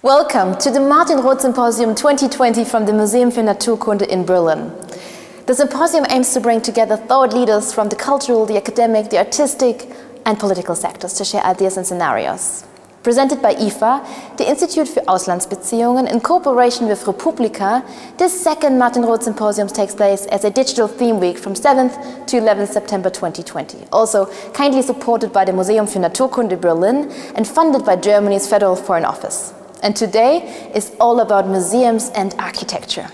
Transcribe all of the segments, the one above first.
Welcome to the Martin Roth Symposium 2020 from the Museum für Naturkunde in Berlin. The symposium aims to bring together thought leaders from the cultural, the academic, the artistic and political sectors to share ideas and scenarios. Presented by IFA, the Institute für Auslandsbeziehungen, in cooperation with Republika, this second Martin Roth Symposium takes place as a digital theme week from 7th to 11th September 2020. Also kindly supported by the Museum für Naturkunde Berlin and funded by Germany's Federal Foreign Office. And today is all about museums and architecture.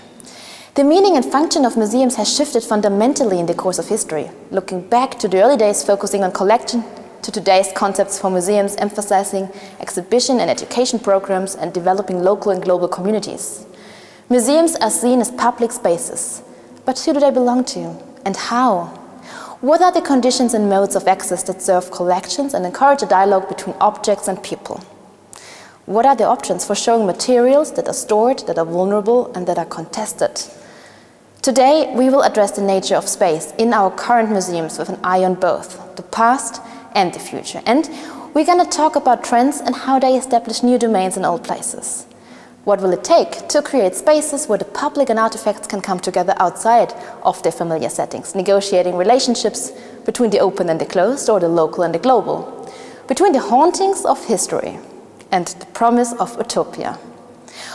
The meaning and function of museums has shifted fundamentally in the course of history, looking back to the early days focusing on collection, to today's concepts for museums emphasizing exhibition and education programs and developing local and global communities. Museums are seen as public spaces, but who do they belong to and how? What are the conditions and modes of access that serve collections and encourage a dialogue between objects and people? What are the options for showing materials that are stored, that are vulnerable, and that are contested? Today, we will address the nature of space in our current museums with an eye on both the past and the future. And we're going to talk about trends and how they establish new domains in old places. What will it take to create spaces where the public and artifacts can come together outside of their familiar settings, negotiating relationships between the open and the closed, or the local and the global, between the hauntings of history and the promise of utopia.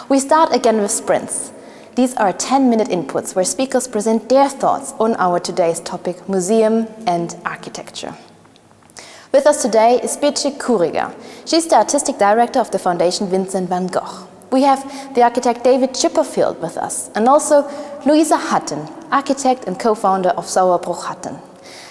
We start again with sprints. These are 10-minute inputs where speakers present their thoughts on our today's topic, museum and architecture. With us today is Bice Kuriger. She's the artistic director of the Foundation Vincent van Gogh. We have the architect David Chipperfield with us, and also Louisa Hutton, architect and co-founder of Sauerbruch Hutton.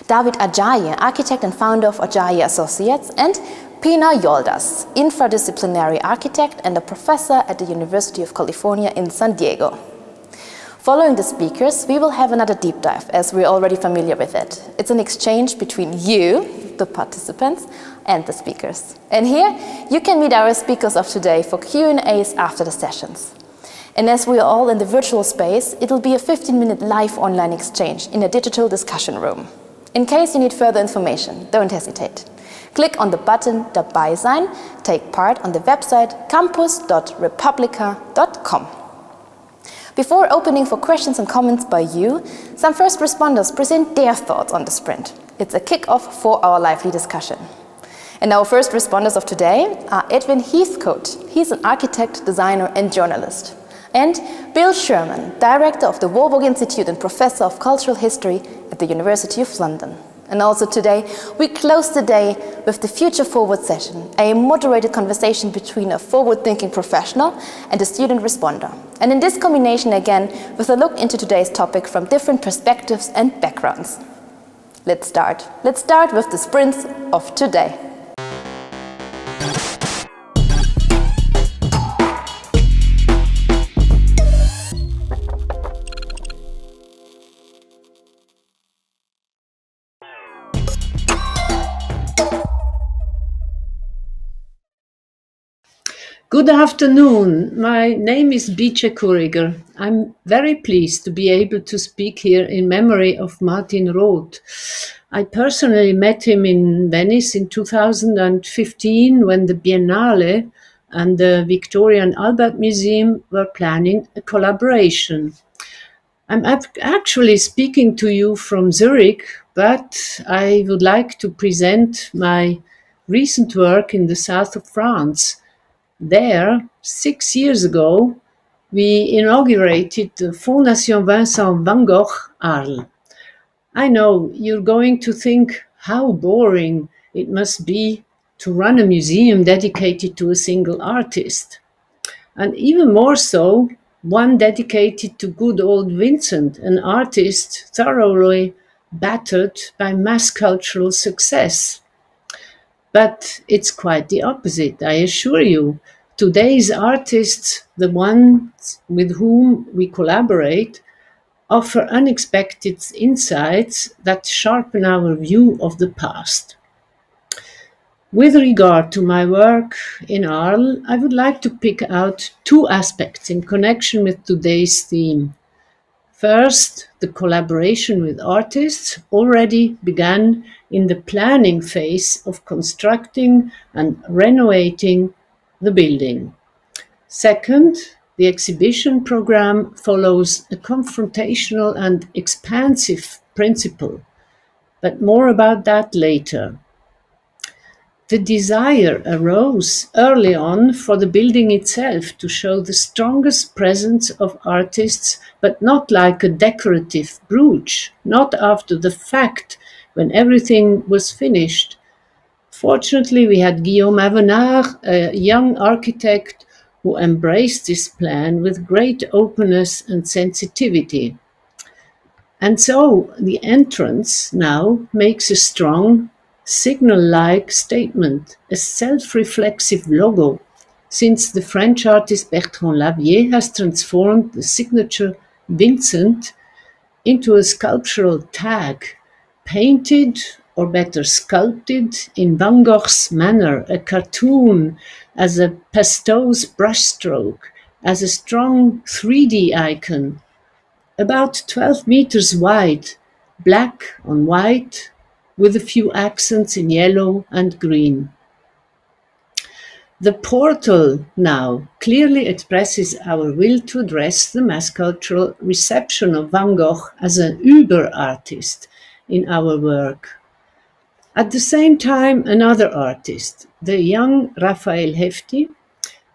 David Ajayi, architect and founder of Ajayi Associates, and Pina Yoldas, infradisciplinary architect and a professor at the University of California in San Diego. Following the speakers, we will have another deep dive, as we're already familiar with it. It's an exchange between you, the participants, and the speakers. And here, you can meet our speakers of today for Q&As after the sessions. And as we are all in the virtual space, it'll be a 15-minute live online exchange in a digital discussion room. In case you need further information, don't hesitate. Click on the button Dabei sein, take part on the website campus.republica.com. Before opening for questions and comments by you, some first responders present their thoughts on the sprint. It's a kick-off for our lively discussion. And our first responders of today are Edwin Heathcote. He's an architect, designer and journalist. And Bill Sherman, director of the Warburg Institute and professor of cultural history at the University of London. And also today, we close the day with the Future Forward session, a moderated conversation between a forward-thinking professional and a student responder. And in this combination again, with a look into today's topic from different perspectives and backgrounds. Let's start. Let's start with the sprints of today. Good afternoon. My name is Bice Kuriger. I'm very pleased to be able to speak here in memory of Martin Roth. I personally met him in Venice in 2015 when the Biennale and the Victoria and Albert Museum were planning a collaboration. I'm actually speaking to you from Zurich, but I would like to present my recent work in the south of France. There, 6 years ago, we inaugurated the Fondation Vincent van Gogh Arles. I know you're going to think how boring it must be to run a museum dedicated to a single artist. And even more so, one dedicated to good old Vincent, an artist thoroughly battered by mass cultural success. But it's quite the opposite, I assure you. Today's artists, the ones with whom we collaborate, offer unexpected insights that sharpen our view of the past. With regard to my work in Arles, I would like to pick out two aspects in connection with today's theme. First, the collaboration with artists already began in the planning phase of constructing and renovating the building. Second, the exhibition program follows a confrontational and expansive principle, but more about that later. The desire arose early on for the building itself to show the strongest presence of artists, but not like a decorative brooch, not after the fact when everything was finished. Fortunately, we had Guillaume Avenard, a young architect who embraced this plan with great openness and sensitivity. And so the entrance now makes a strong, signal-like statement, a self-reflexive logo, since the French artist Bertrand Lavier has transformed the signature Vincent into a sculptural tag, painted, or better sculpted, in Van Gogh's manner, a cartoon, as a Pastot's brushstroke, as a strong 3D icon, about 12 meters wide, black on white, with a few accents in yellow and green. The portal now clearly expresses our will to address the mass cultural reception of Van Gogh as an Uber artist in our work. At the same time, another artist, the young Raphael Hefti,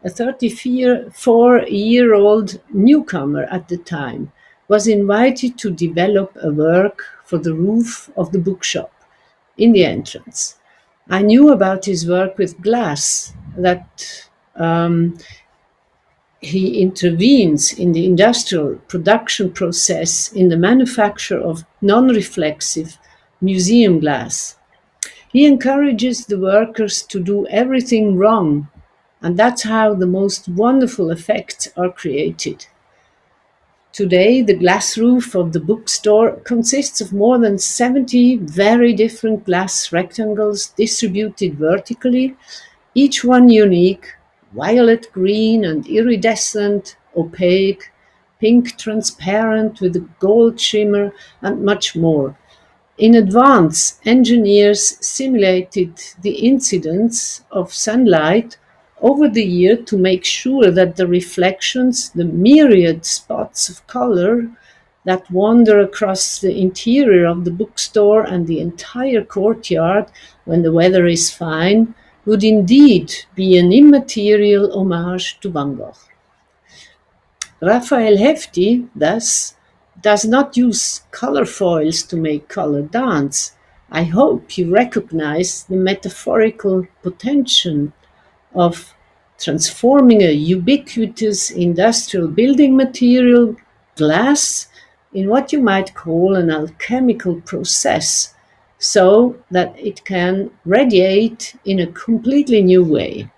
a 34-year-old newcomer at the time, was invited to develop a work for the roof of the bookshop in the entrance. I knew about his work with glass, that he intervenes in the industrial production process in the manufacture of non-reflexive museum glass. He encourages the workers to do everything wrong, and that's how the most wonderful effects are created. Today, the glass roof of the bookstore consists of more than 70 very different glass rectangles distributed vertically, each one unique, violet green and iridescent, opaque, pink transparent with a gold shimmer, and much more. In advance, engineers simulated the incidence of sunlight over the year to make sure that the reflections, the myriad spots of color that wander across the interior of the bookstore and the entire courtyard when the weather is fine, would indeed be an immaterial homage to Van Gogh. Raphael Hefti, thus, does not use color foils to make color dance. I hope you recognize the metaphorical potential of transforming a ubiquitous industrial building material, glass, in what you might call an alchemical process, so that it can radiate in a completely new way.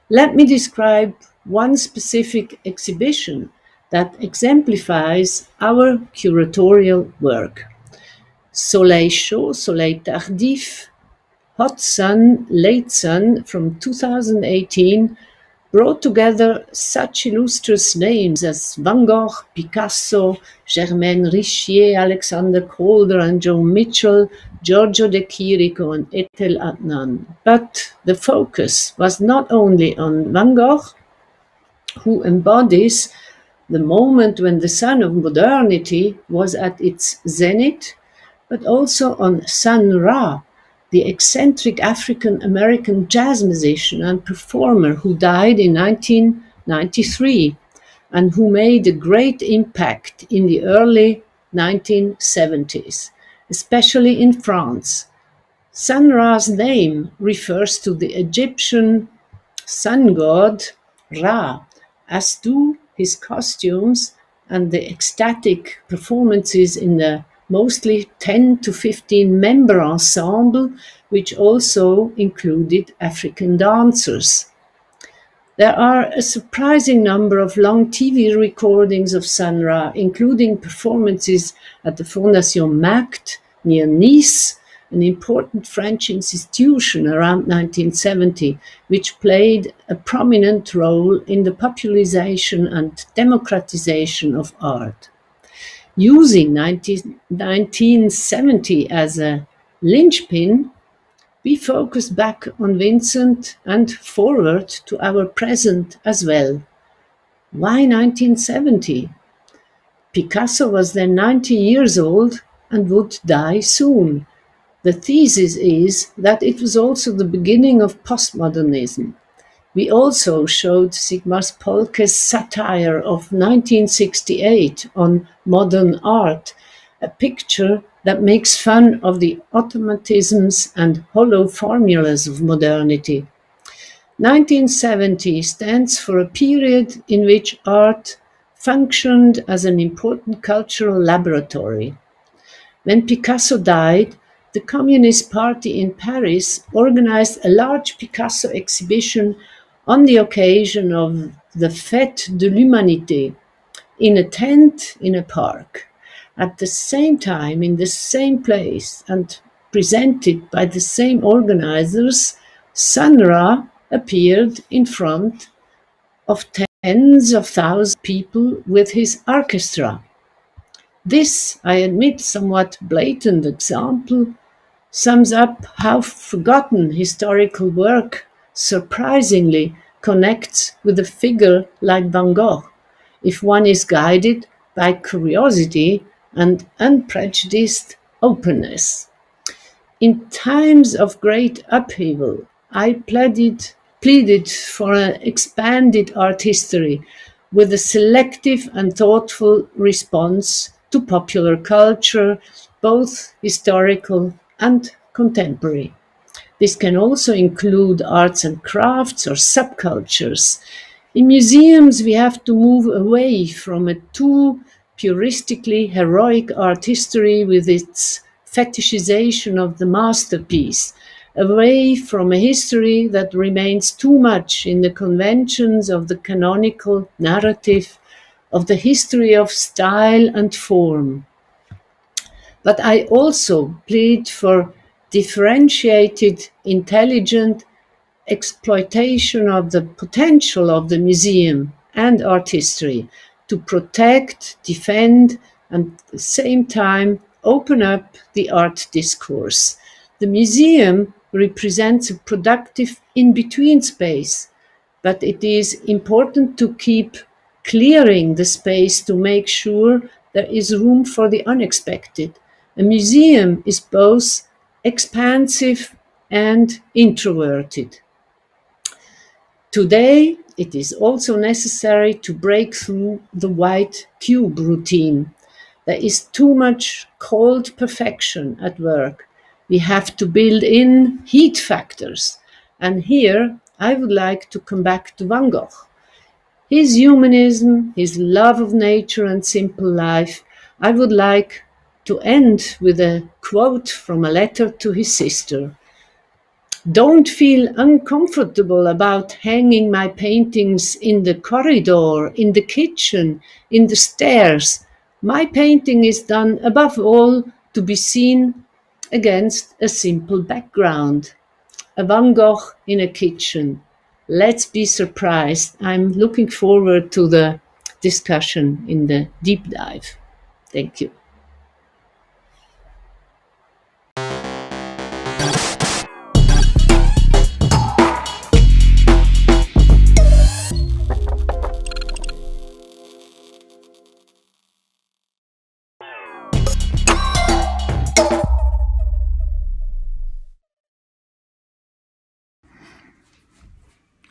Let me describe one specific exhibition that exemplifies our curatorial work. Soleil chaud, soleil tardif, hot sun, late sun from 2018 brought together such illustrious names as Van Gogh, Picasso, Germaine Richier, Alexander Calder and Joe Mitchell, Giorgio De Chirico and Etel Adnan. But the focus was not only on Van Gogh, who embodies the moment when the sun of modernity was at its zenith, but also on Sun Ra, the eccentric African-American jazz musician and performer who died in 1993 and who made a great impact in the early 1970s, especially in France. Sun Ra's name refers to the Egyptian sun god Ra, as do his costumes and the ecstatic performances in the mostly 10 to 15 member ensemble, which also included African dancers. There are a surprising number of long TV recordings of Sun Ra, including performances at the Fondation Magd near Nice, an important French institution around 1970, which played a prominent role in the popularization and democratization of art. Using 1970 as a linchpin, we focus back on Vincent and forward to our present as well. Why 1970? Picasso was then 90 years old and would die soon. The thesis is that it was also the beginning of postmodernism. We also showed Sigmar Polke's satire of 1968 on modern art, a picture that makes fun of the automatisms and hollow formulas of modernity. 1970 stands for a period in which art functioned as an important cultural laboratory. When Picasso died, the Communist Party in Paris organized a large Picasso exhibition on the occasion of the Fête de l'Humanité in a tent in a park. At the same time, in the same place, and presented by the same organizers, Sun Ra appeared in front of tens of thousands of people with his orchestra. This, I admit, somewhat blatant example sums up how forgotten historical work surprisingly connects with a figure like Van Gogh, if one is guided by curiosity and unprejudiced openness. In times of great upheaval, I pleaded for an expanded art history with a selective and thoughtful response to popular culture, both historical and contemporary. This can also include arts and crafts or subcultures. In museums, we have to move away from a too puristically heroic art history with its fetishization of the masterpiece, away from a history that remains too much in the conventions of the canonical narrative of the history of style and form. But I also plead for differentiated, intelligent exploitation of the potential of the museum and art history to protect, defend, and at the same time open up the art discourse. The museum represents a productive in-between space, but it is important to keep clearing the space to make sure there is room for the unexpected. A museum is both expansive and introverted. Today, it is also necessary to break through the white cube routine. There is too much cold perfection at work. We have to build in heat factors. And here, I would like to come back to Van Gogh. His humanism, his love of nature and simple life. I would like to end with a quote from a letter to his sister. Don't feel uncomfortable about hanging my paintings in the corridor, in the kitchen, in the stairs. My painting is done above all to be seen against a simple background. A Van Gogh in a kitchen. Let's be surprised. I'm looking forward to the discussion in the deep dive. Thank you.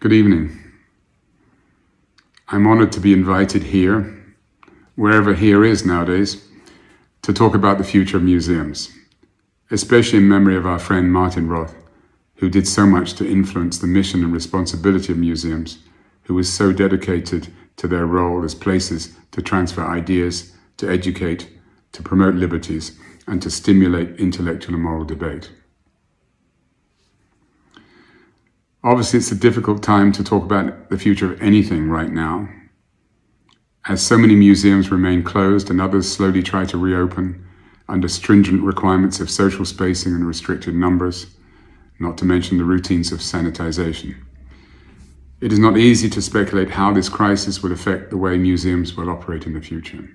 Good evening. I'm honored to be invited here, wherever here is nowadays, to talk about the future of museums, especially in memory of our friend Martin Roth, who did so much to influence the mission and responsibility of museums, who was so dedicated to their role as places to transfer ideas, to educate, to promote liberties, and to stimulate intellectual and moral debate. Obviously, it's a difficult time to talk about the future of anything right now, as so many museums remain closed and others slowly try to reopen under stringent requirements of social spacing and restricted numbers, not to mention the routines of sanitization. It is not easy to speculate how this crisis will affect the way museums will operate in the future.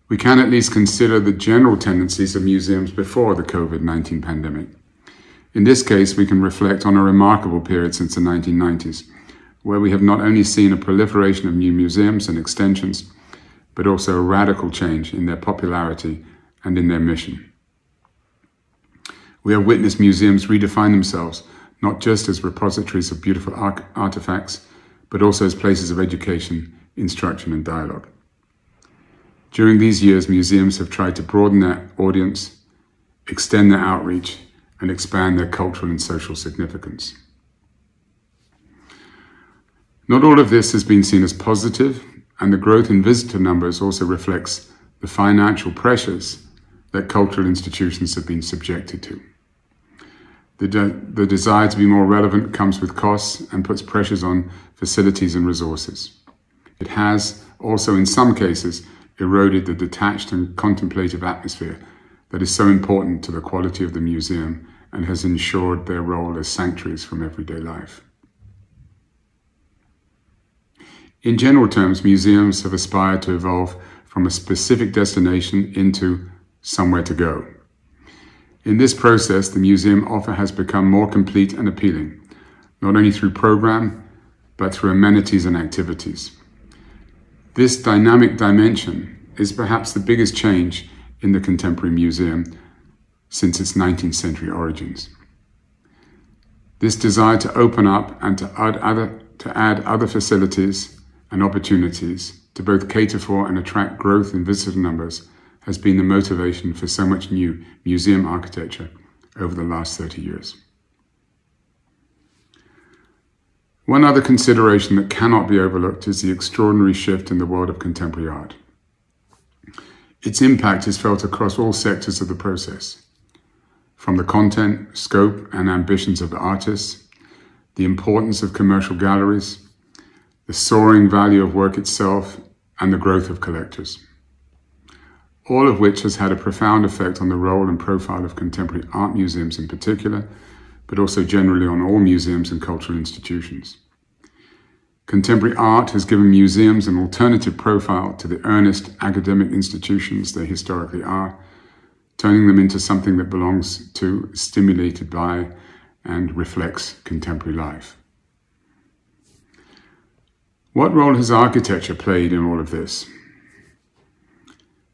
We can at least consider the general tendencies of museums before the COVID-19 pandemic. In this case, we can reflect on a remarkable period since the 1990s, where we have not only seen a proliferation of new museums and extensions, but also a radical change in their popularity and in their mission. We have witnessed museums redefine themselves, not just as repositories of beautiful artifacts, but also as places of education, instruction, and dialogue. During these years, museums have tried to broaden their audience, extend their outreach, and expand their cultural and social significance. Not all of this has been seen as positive, and the growth in visitor numbers also reflects the financial pressures that cultural institutions have been subjected to. The desire to be more relevant comes with costs and puts pressures on facilities and resources. It has also, in some cases, eroded the detached and contemplative atmosphere that is so important to the quality of the museum and has ensured their role as sanctuaries from everyday life. In general terms, museums have aspired to evolve from a specific destination into somewhere to go. In this process, the museum offer has become more complete and appealing, not only through program, but through amenities and activities. This dynamic dimension is perhaps the biggest change in the contemporary museum since its 19th century origins. This desire to open up and to add other facilities and opportunities to both cater for and attract growth in visitor numbers has been the motivation for so much new museum architecture over the last 30 years. One other consideration that cannot be overlooked is the extraordinary shift in the world of contemporary art. Its impact is felt across all sectors of the process, from the content, scope, and ambitions of the artists, the importance of commercial galleries, the soaring value of work itself, and the growth of collectors. All of which has had a profound effect on the role and profile of contemporary art museums in particular, but also generally on all museums and cultural institutions. Contemporary art has given museums an alternative profile to the earnest academic institutions they historically are, turning them into something that belongs to, stimulated by, and reflects contemporary life. What role has architecture played in all of this?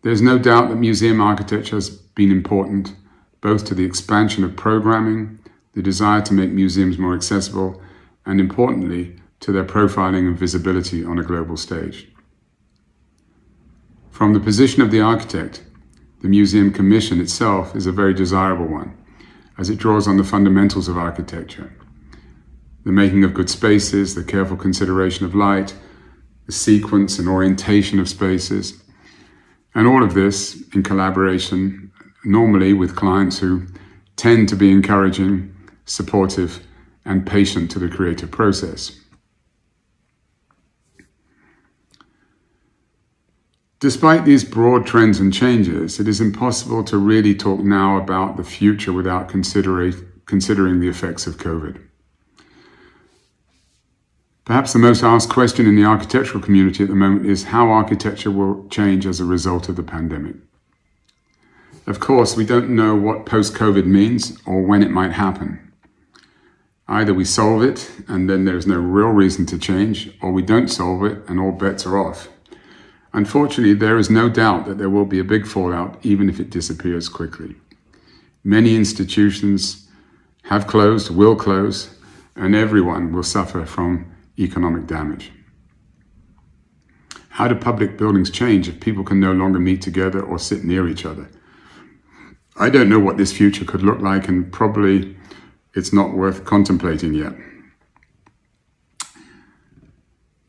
There's no doubt that museum architecture has been important, both to the expansion of programming, the desire to make museums more accessible, and importantly, to their profiling and visibility on a global stage. From the position of the architect, the museum commission itself is a very desirable one, as it draws on the fundamentals of architecture: the making of good spaces, the careful consideration of light, the sequence and orientation of spaces, and all of this in collaboration, normally with clients who tend to be encouraging, supportive, and patient to the creative process. Despite these broad trends and changes, it is impossible to really talk now about the future without considering the effects of COVID. Perhaps the most asked question in the architectural community at the moment is how architecture will change as a result of the pandemic. Of course, we don't know what post-COVID means or when it might happen. Either we solve it and then there's no real reason to change, or we don't solve it and all bets are off. Unfortunately, there is no doubt that there will be a big fallout even if it disappears quickly. Many institutions have closed, will close, and everyone will suffer from economic damage. How do public buildings change if people can no longer meet together or sit near each other? I don't know what this future could look like, and probably it's not worth contemplating yet.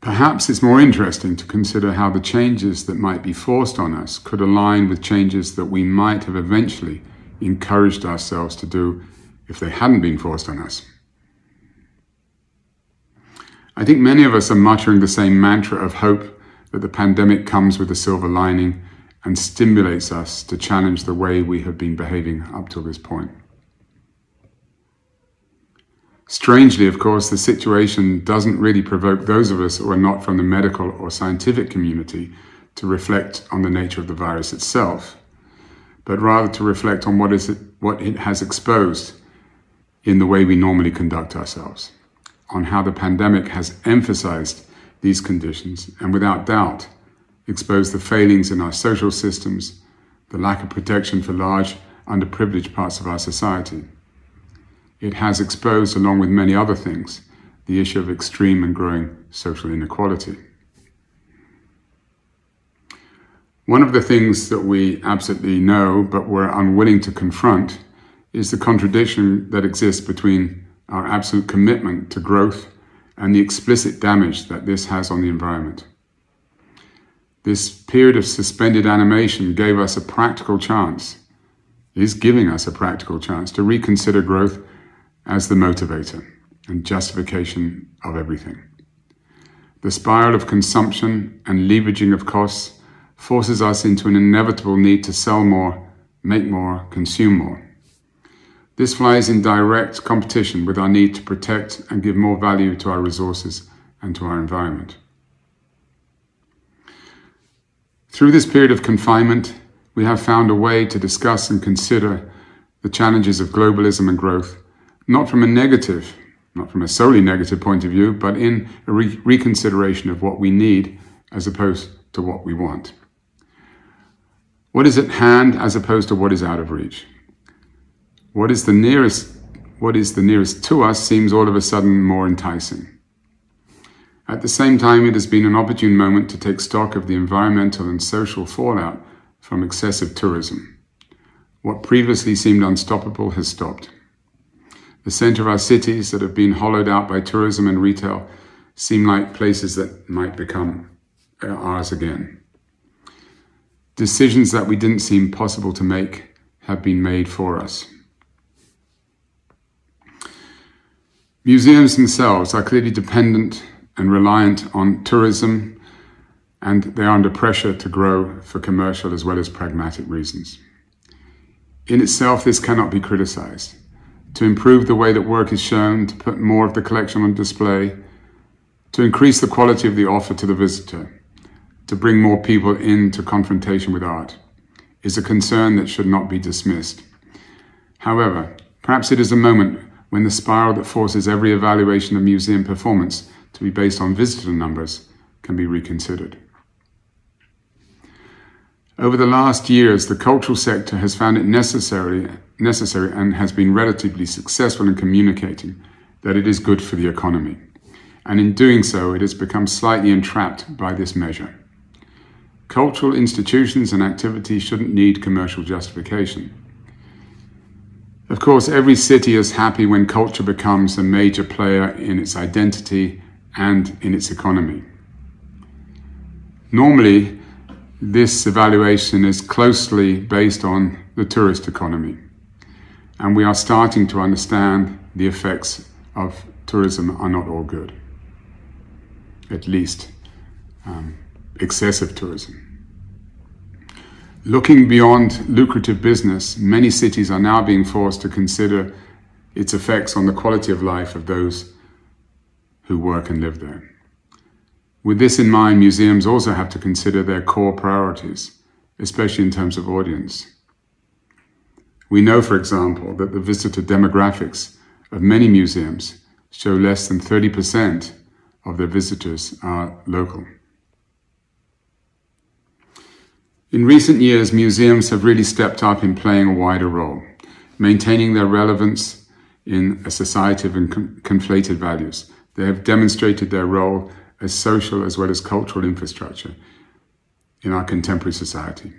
Perhaps it's more interesting to consider how the changes that might be forced on us could align with changes that we might have eventually encouraged ourselves to do if they hadn't been forced on us. I think many of us are muttering the same mantra of hope that the pandemic comes with a silver lining and stimulates us to challenge the way we have been behaving up to this point. Strangely, of course, the situation doesn't really provoke those of us who are not from the medical or scientific community to reflect on the nature of the virus itself, but rather to reflect on what it has exposed in the way we normally conduct ourselves, on how the pandemic has emphasized these conditions and without doubt exposed the failings in our social systems, the lack of protection for large underprivileged parts of our society. It has exposed, along with many other things, the issue of extreme and growing social inequality. One of the things that we absolutely know but we're unwilling to confront is the contradiction that exists between our absolute commitment to growth and the explicit damage that this has on the environment. This period of suspended animation gave us a practical chance, is giving us a practical chance to reconsider growth as the motivator and justification of everything. The spiral of consumption and leveraging of costs forces us into an inevitable need to sell more, make more, consume more. This flies in direct competition with our need to protect and give more value to our resources and to our environment. Through this period of confinement, we have found a way to discuss and consider the challenges of globalism and growth, not from a solely negative point of view, but in a reconsideration of what we need as opposed to what we want. What is at hand as opposed to what is out of reach? What is the nearest to us seems all of a sudden more enticing. At the same time, it has been an opportune moment to take stock of the environmental and social fallout from excessive tourism. What previously seemed unstoppable has stopped. The center of our cities that have been hollowed out by tourism and retail seem like places that might become ours again. Decisions that we didn't seem possible to make have been made for us. Museums themselves are clearly dependent and reliant on tourism, and they are under pressure to grow for commercial as well as pragmatic reasons. In itself, this cannot be criticized. To improve the way that work is shown, to put more of the collection on display, to increase the quality of the offer to the visitor, to bring more people into confrontation with art, is a concern that should not be dismissed. However, perhaps it is a moment when the spiral that forces every evaluation of museum performance to be based on visitor numbers can be reconsidered. Over the last years, the cultural sector has found it necessary and has been relatively successful in communicating that it is good for the economy. And in doing so, it has become slightly entrapped by this measure. Cultural institutions and activities shouldn't need commercial justification. Of course, every city is happy when culture becomes a major player in its identity and in its economy. Normally, this evaluation is closely based on the tourist economy, and we are starting to understand the effects of tourism are not all good, at least excessive tourism. Looking beyond lucrative business, many cities are now being forced to consider its effects on the quality of life of those who work and live there. With this in mind, museums also have to consider their core priorities, especially in terms of audience. We know, for example, that the visitor demographics of many museums show less than 30% of their visitors are local. In recent years, museums have really stepped up in playing a wider role, maintaining their relevance in a society of conflated values. They have demonstrated their role as social as well as cultural infrastructure in our contemporary society.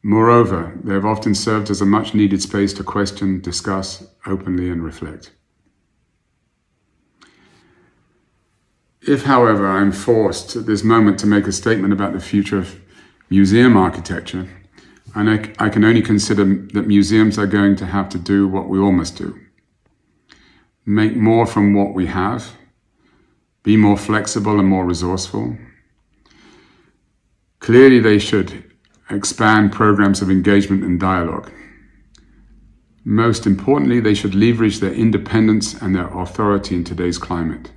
Moreover, they have often served as a much-needed space to question, discuss openly, and reflect. If, however, I am forced at this moment to make a statement about the future of museum architecture, and I can only consider that museums are going to have to do what we all must do. Make more from what we have, be more flexible and more resourceful. Clearly, they should expand programs of engagement and dialogue. Most importantly, they should leverage their independence and their authority in today's climate.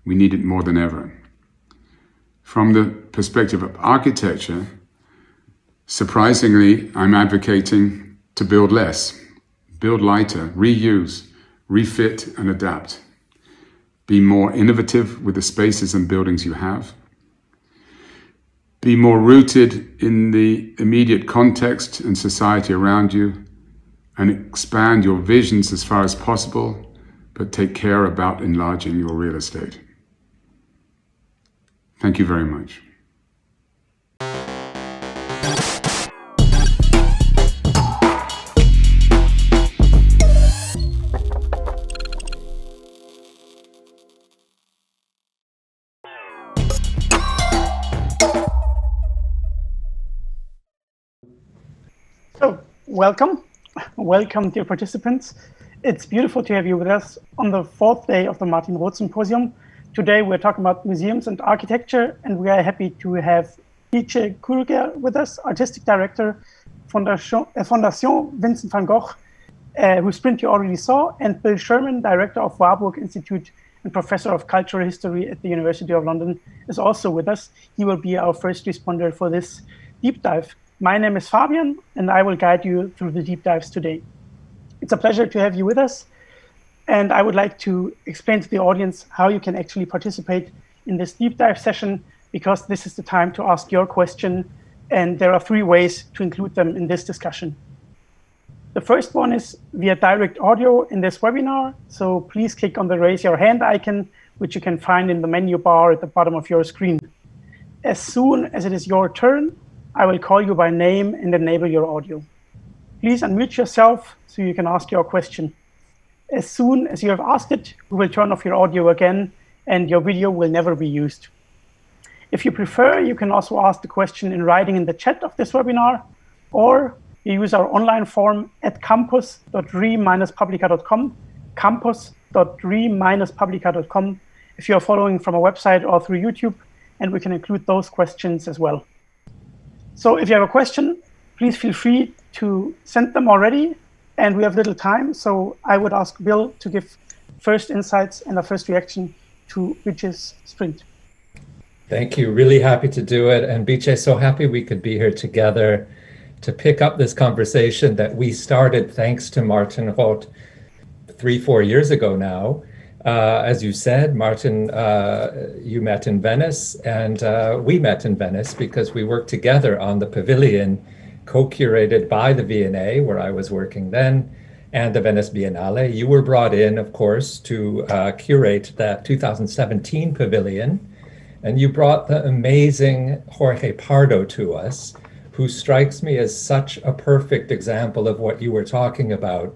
We need it more than ever. From the perspective of architecture, surprisingly, I'm advocating to build less, build lighter, reuse, refit and adapt. Be more innovative with the spaces and buildings you have. Be more rooted in the immediate context and society around you, and expand your visions as far as possible, but take care about enlarging your real estate. Thank you very much. So, welcome dear participants. It's beautiful to have you with us on the fourth day of the Martin Roth Symposium. Today we're talking about museums and architecture, and we are happy to have Bice Kurger with us, Artistic Director, Fondation Vincent van Gogh, whose print you already saw, and Bill Sherman, Director of Warburg Institute and Professor of Cultural History at the University of London, is also with us. He will be our first responder for this deep dive. My name is Fabian, and I will guide you through the deep dives today. It's a pleasure to have you with us, and I would like to explain to the audience how you can actually participate in this deep dive session, because this is the time to ask your question, and there are 3 ways to include them in this discussion. The first one is via direct audio in this webinar, so please click on the raise your hand icon, which you can find in the menu bar at the bottom of your screen. As soon as it is your turn, I will call you by name and enable your audio. Please unmute yourself so you can ask your question. As soon as you have asked it, we will turn off your audio again, and your video will never be used. If you prefer, you can also ask the question in writing in the chat of this webinar, or you use our online form at campus.re-publica.com, campus.re-publica.com, if you're following from a website or through YouTube, and we can include those questions as well. So if you have a question, please feel free to send them already, and we have little time, so I would ask Bill to give first insights and a first reaction to Bice's sprint. Thank you, really happy to do it, and Bice, so happy we could be here together to pick up this conversation that we started thanks to Martin Roth 3-4 years ago now. As you said, Martin, you met in Venice, and we met in Venice because we worked together on the Pavilion, co-curated by the V&A, where I was working then, and the Venice Biennale. You were brought in, of course, to curate that 2017 Pavilion, and you brought the amazing Jorge Pardo to us, who strikes me as such a perfect example of what you were talking about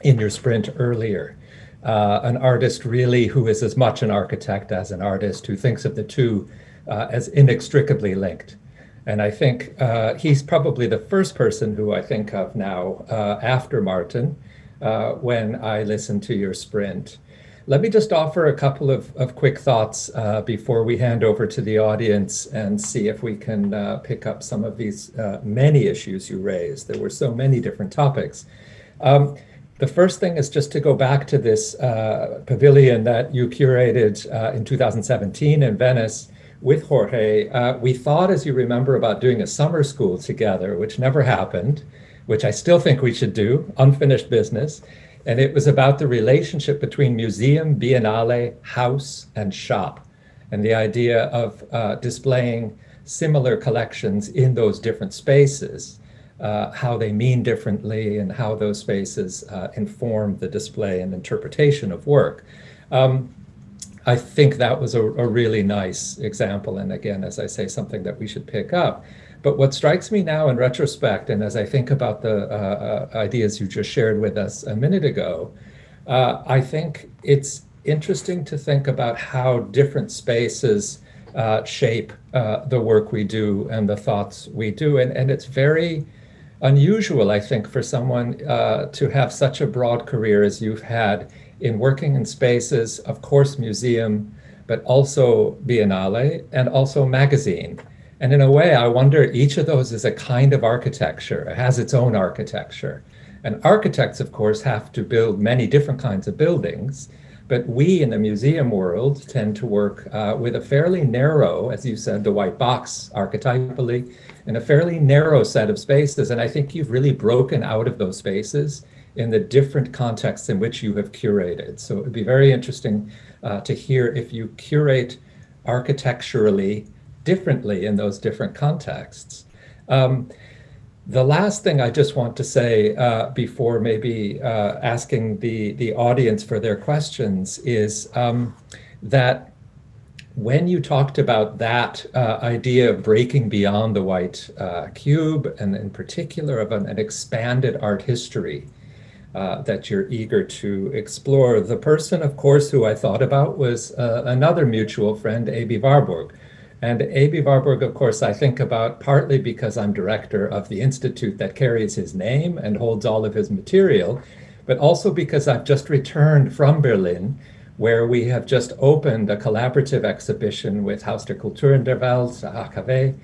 in your sprint earlier. An artist really who is as much an architect as an artist, who thinks of the two as inextricably linked. And I think he's probably the first person who I think of now after Martin when I listen to your sprint. Let me just offer a couple of quick thoughts before we hand over to the audience and see if we can pick up some of these many issues you raised. There were so many different topics. The first thing is just to go back to this pavilion that you curated in 2017 in Venice with Jorge. We thought, as you remember, about doing a summer school together, which never happened, which I still think we should do, unfinished business. And it was about the relationship between museum, biennale, house, and shop, and the idea of displaying similar collections in those different spaces. How they mean differently and how those spaces inform the display and interpretation of work. I think that was a really nice example. And again, as I say, something that we should pick up. But what strikes me now in retrospect, and as I think about the ideas you just shared with us a minute ago, I think it's interesting to think about how different spaces shape the work we do and the thoughts we do. And it's very unusual, I think, for someone to have such a broad career as you've had in working in spaces, of course, museum, but also biennale and also magazine. And in a way, I wonder, each of those is a kind of architecture. It has its own architecture. And architects, of course, have to build many different kinds of buildings. But we in the museum world tend to work with a fairly narrow, as you said, the white box archetypally, in a fairly narrow set of spaces. And I think you've really broken out of those spaces in the different contexts in which you have curated. So it would be very interesting to hear if you curate architecturally differently in those different contexts. The last thing I just want to say before maybe asking the audience for their questions is that when you talked about that idea of breaking beyond the white cube, and in particular of an expanded art history that you're eager to explore, the person, of course, who I thought about was another mutual friend, A.B. Warburg. And A.B. Warburg, of course, I think about partly because I'm director of the institute that carries his name and holds all of his material, but also because I've just returned from Berlin, where we have just opened a collaborative exhibition with Haus der Kultur in der Welt, HKW,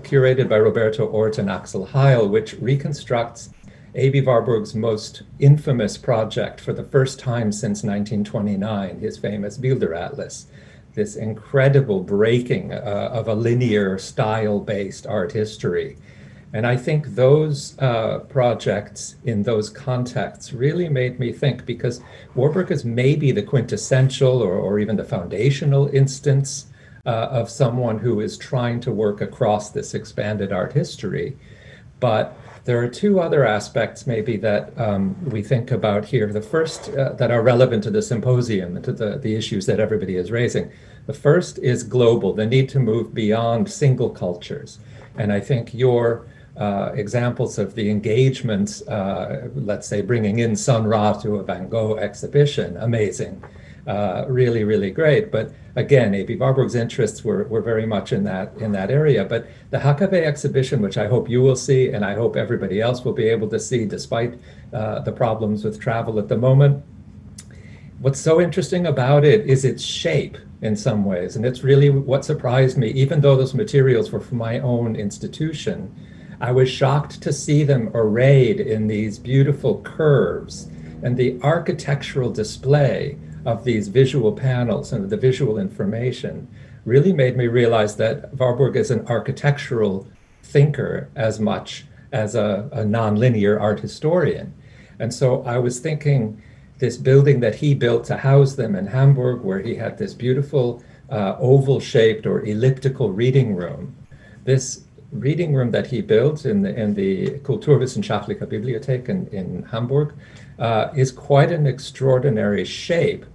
curated by Roberto Ort and Axel Heil, which reconstructs A.B. Warburg's most infamous project for the first time since 1929, his famous Bilder Atlas, this incredible breaking of a linear style-based art history. And I think those projects in those contexts really made me think, because Warburg is maybe the quintessential or even the foundational instance of someone who is trying to work across this expanded art history. But there are two other aspects maybe that we think about here. The first that are relevant to the symposium and to the issues that everybody is raising. The first is global, the need to move beyond single cultures. And I think your examples of the engagements, let's say bringing in Sun Ra to a Van Gogh exhibition, amazing, really, really great. But again, A.B. Warburg's interests were very much in that area. But the HKW exhibition, which I hope you will see, and I hope everybody else will be able to see despite the problems with travel at the moment, what's so interesting about it is its shape in some ways. And it's really what surprised me, even though those materials were from my own institution. I was shocked to see them arrayed in these beautiful curves, and the architectural display of these visual panels and the visual information really made me realize that Warburg is an architectural thinker as much as a nonlinear art historian. And so I was thinking, this building that he built to house them in Hamburg, where he had this beautiful oval-shaped or elliptical reading room, this reading room that he built in the Kulturwissenschaftliche Bibliothek in Hamburg is quite an extraordinary shape.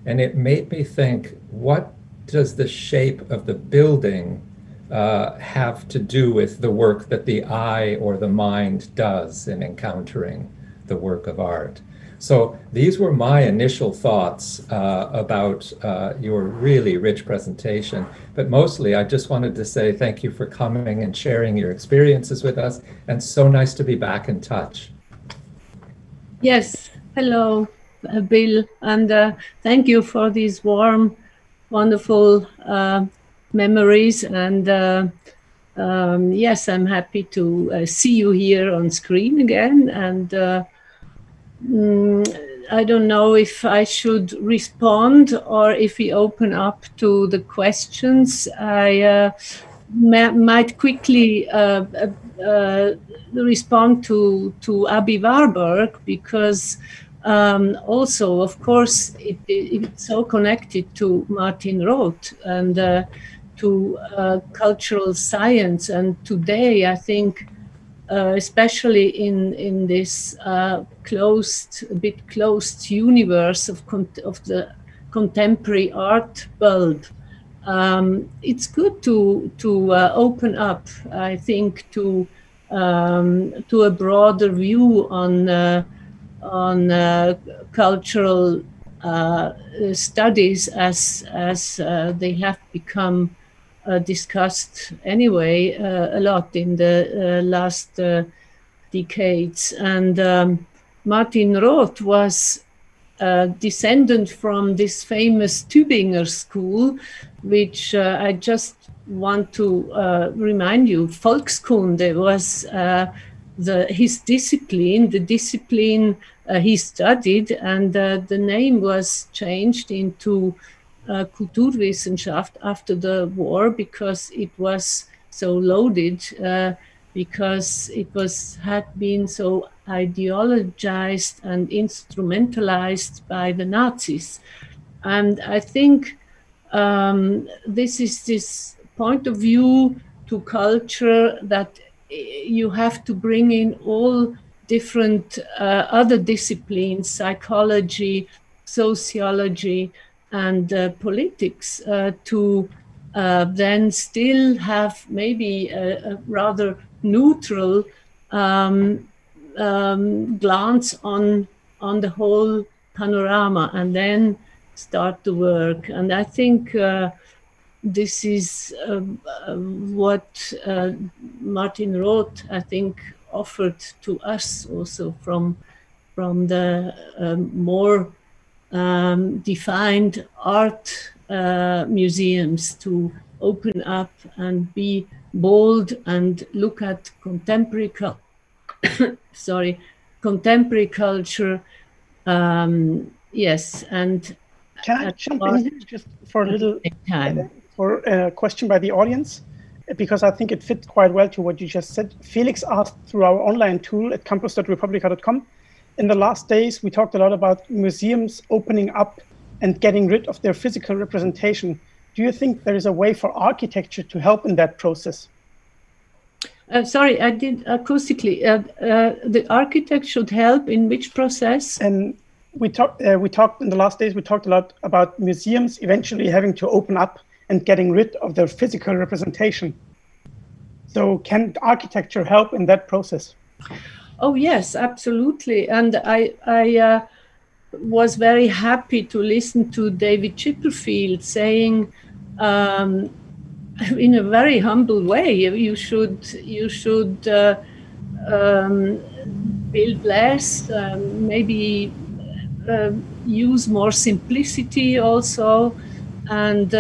And it made me think, what does the shape of the building have to do with the work that the eye or the mind does in encountering the work of art? So these were my initial thoughts about your really rich presentation. But mostly, I just wanted to say thank you for coming and sharing your experiences with us. And so nice to be back in touch. Yes, hello, Bill. And thank you for these warm, wonderful memories. And yes, I'm happy to see you here on screen again. And I don't know if I should respond or if we open up to the questions. I might quickly respond to A.B. Warburg, because also, of course, it's so connected to Martin Roth and to cultural science. And today, I think, especially in this a bit closed universe of the contemporary art world, it's good to open up, I think, to a broader view on cultural studies as they have become discussed anyway a lot in the last decades. And Martin Roth was a descendant from this famous Tübinger school, which I just want to remind you, Volkskunde was his discipline, the discipline he studied, and the name was changed into Kulturwissenschaft after the war because it was so loaded. because it had been so ideologized and instrumentalized by the Nazis. And I think this is this point of view to culture that you have to bring in all different other disciplines, psychology, sociology, and politics, to then still have maybe a rather neutral glance on the whole panorama, and then start to work. And I think this is what Martin Roth, I think, offered to us also from the more defined art museums, to open up and be bold and look at contemporary contemporary culture. Yes, and can I jump in here just for a little time for a question by the audience, because I think it fits quite well to what you just said. Felix asked through our online tool at campus.republica.com. In the last days, we talked a lot about museums opening up and getting rid of their physical representation. Do you think there is a way for architecture to help in that process? Sorry, I did acoustically. The architect should help in which process? And we talked in the last days. We talked a lot about museums eventually having to open up and getting rid of their physical representation. So, can architecture help in that process? Oh yes, absolutely. And I was very happy to listen to David Chipperfield saying, in a very humble way, you should build less, maybe use more simplicity also, and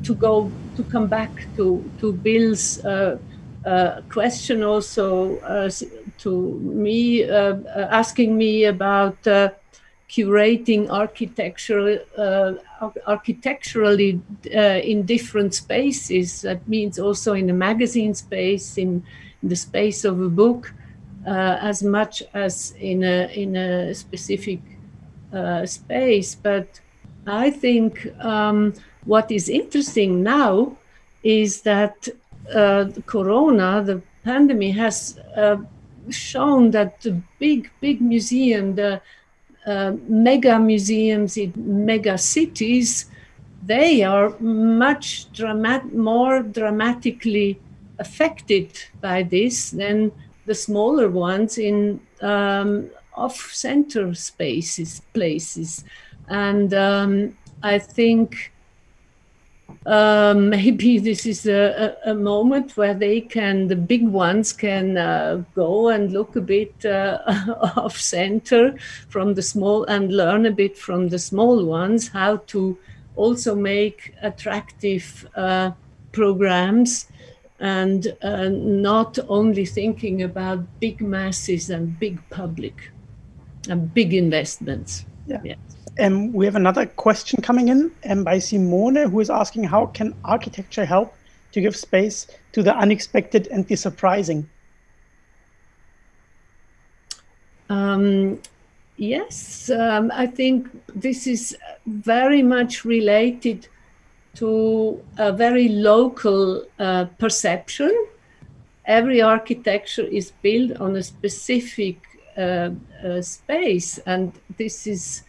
to come back to Bill's question also to me, asking me about curating architecturally in different spaces. That means also in a magazine space, in the space of a book, as much as in a specific space. But I think what is interesting now is that Corona, the pandemic, has shown that the big museum, the mega museums in mega cities, they are much more dramatically affected by this than the smaller ones in off-center places. And I think maybe this is a moment where the big ones can go and look a bit off center from the small, and learn a bit from the small ones how to also make attractive programs, and not only thinking about big masses and big public and big investments. Yeah. We have another question coming in by Simone, who is asking, how can architecture help to give space to the unexpected and the surprising? Yes, I think this is very much related to a very local perception. Every architecture is built on a specific space, and this is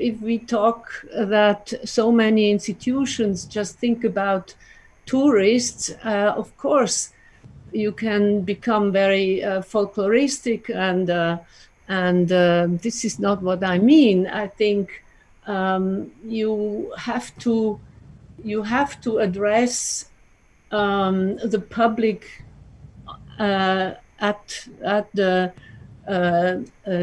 if we talk that so many institutions just think about tourists, of course, you can become very folkloristic, and this is not what I mean. I think you have to address the public at the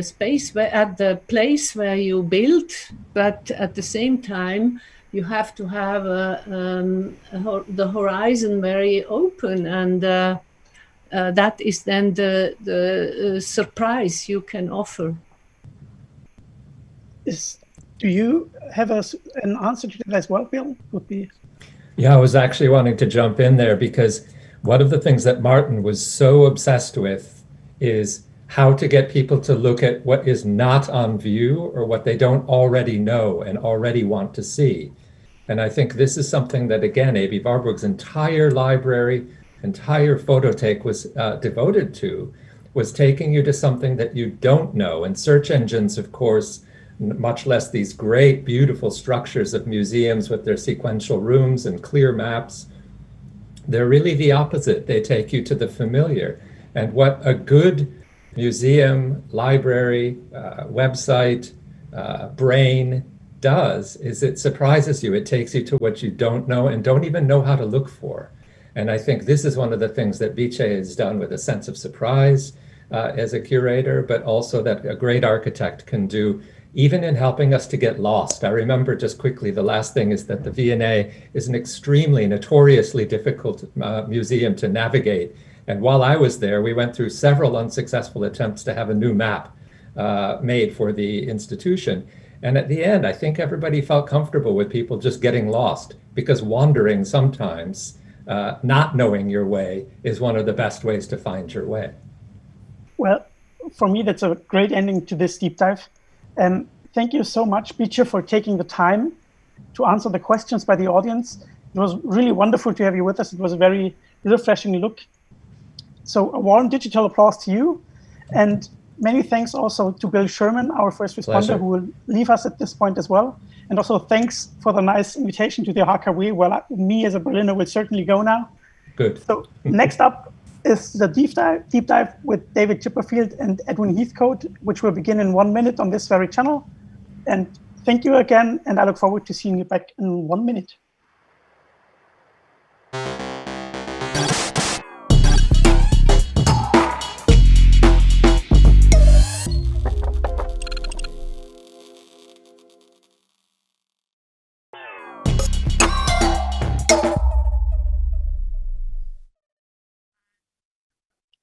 space at the place where you build, but at the same time you have to have the horizon very open, and that is then the surprise you can offer. Do you have an answer to that as well, Bill? Would be Yeah, I was actually wanting to jump in there because one of the things that Martin was so obsessed with is how to get people to look at what is not on view or what they don't already know and already want to see. And I think this is something that, again, A.B. Warburg's entire library, entire photothek was devoted to, was taking you to something that you don't know. And search engines, of course, much less these great, beautiful structures of museums with their sequential rooms and clear maps, they're really the opposite. They take you to the familiar. And what a good museum, library, website, brain does is it surprises you. It takes you to what you don't know and don't even know how to look for. And I think this is one of the things that Biche has done with a sense of surprise as a curator, but also that a great architect can do even in helping us to get lost. I remember just quickly, the last thing is that the V&A is an extremely notoriously difficult museum to navigate. And while I was there, we went through several unsuccessful attempts to have a new map made for the institution. And at the end, I think everybody felt comfortable with people just getting lost, because wandering sometimes, not knowing your way, is one of the best ways to find your way. Well, for me, that's a great ending to this deep dive. Thank you so much, Biche, for taking the time to answer the questions by the audience. It was really wonderful to have you with us. It was a very refreshing look. So a warm digital applause to you. And many thanks also to Bill Sherman, our first responder, Pleasure. who will leave us at this point as well. And also thanks for the nice invitation to the HKW. Well, me as a Berliner will certainly go now. Good. So next up is the deep dive with David Chipperfield and Edwin Heathcote, which will begin in 1 minute on this very channel. And thank you again, and I look forward to seeing you back in 1 minute.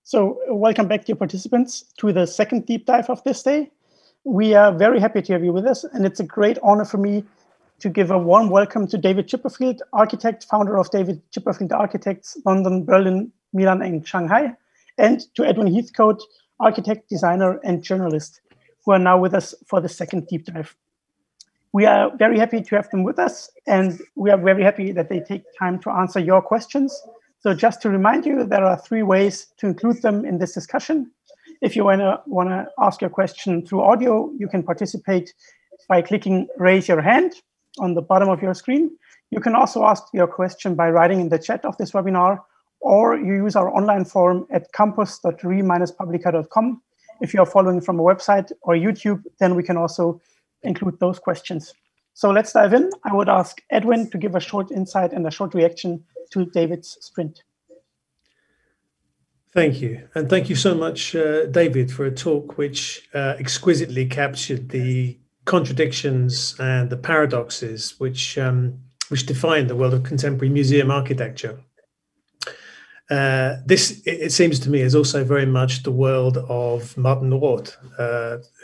So welcome back, dear participants, to the second deep dive of this day. We are very happy to have you with us, and it's a great honor for me to give a warm welcome to David Chipperfield, architect, founder of David Chipperfield Architects, London, Berlin, Milan, and Shanghai, and to Edwin Heathcote, architect, designer, and journalist, who are now with us for the second deep dive. We are very happy to have them with us, and we are very happy that they take time to answer your questions. So just to remind you, there are 3 ways to include them in this discussion. If you want to ask your question through audio, you can participate by clicking raise your hand on the bottom of your screen. You can also ask your question by writing in the chat of this webinar, or you use our online forum at campus.re-publica.com. If you're following from a website or YouTube, then we can also include those questions. So let's dive in. I would ask Edwin to give a short insight and a short reaction to David's sprint. Thank you. And thank you so much, David, for a talk which exquisitely captured the contradictions and the paradoxes which define the world of contemporary museum architecture. This, it seems to me, is also very much the world of Martin Roth,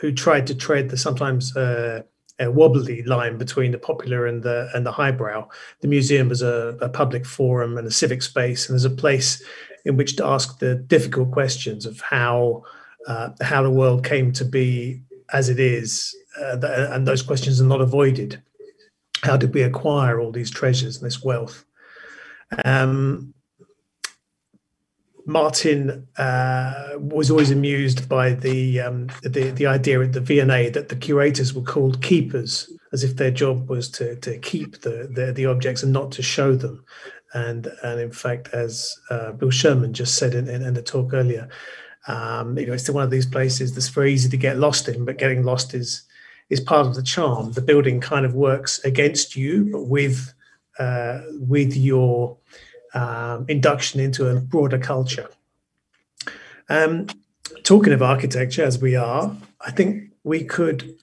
who tried to tread the sometimes a wobbly line between the popular and the highbrow. The museum as a public forum and a civic space, and as a place in which to ask the difficult questions of how the world came to be as it is, and those questions are not avoided. How did we acquire all these treasures and this wealth? Martin was always amused by the idea at the V&A that the curators were called keepers, as if their job was to keep the objects and not to show them. And in fact, as Bill Sherman just said in the talk earlier, it's one of these places that's very easy to get lost in, but getting lost is part of the charm. The building kind of works against you, but with your induction into a broader culture. Talking of architecture, as we are, I think we could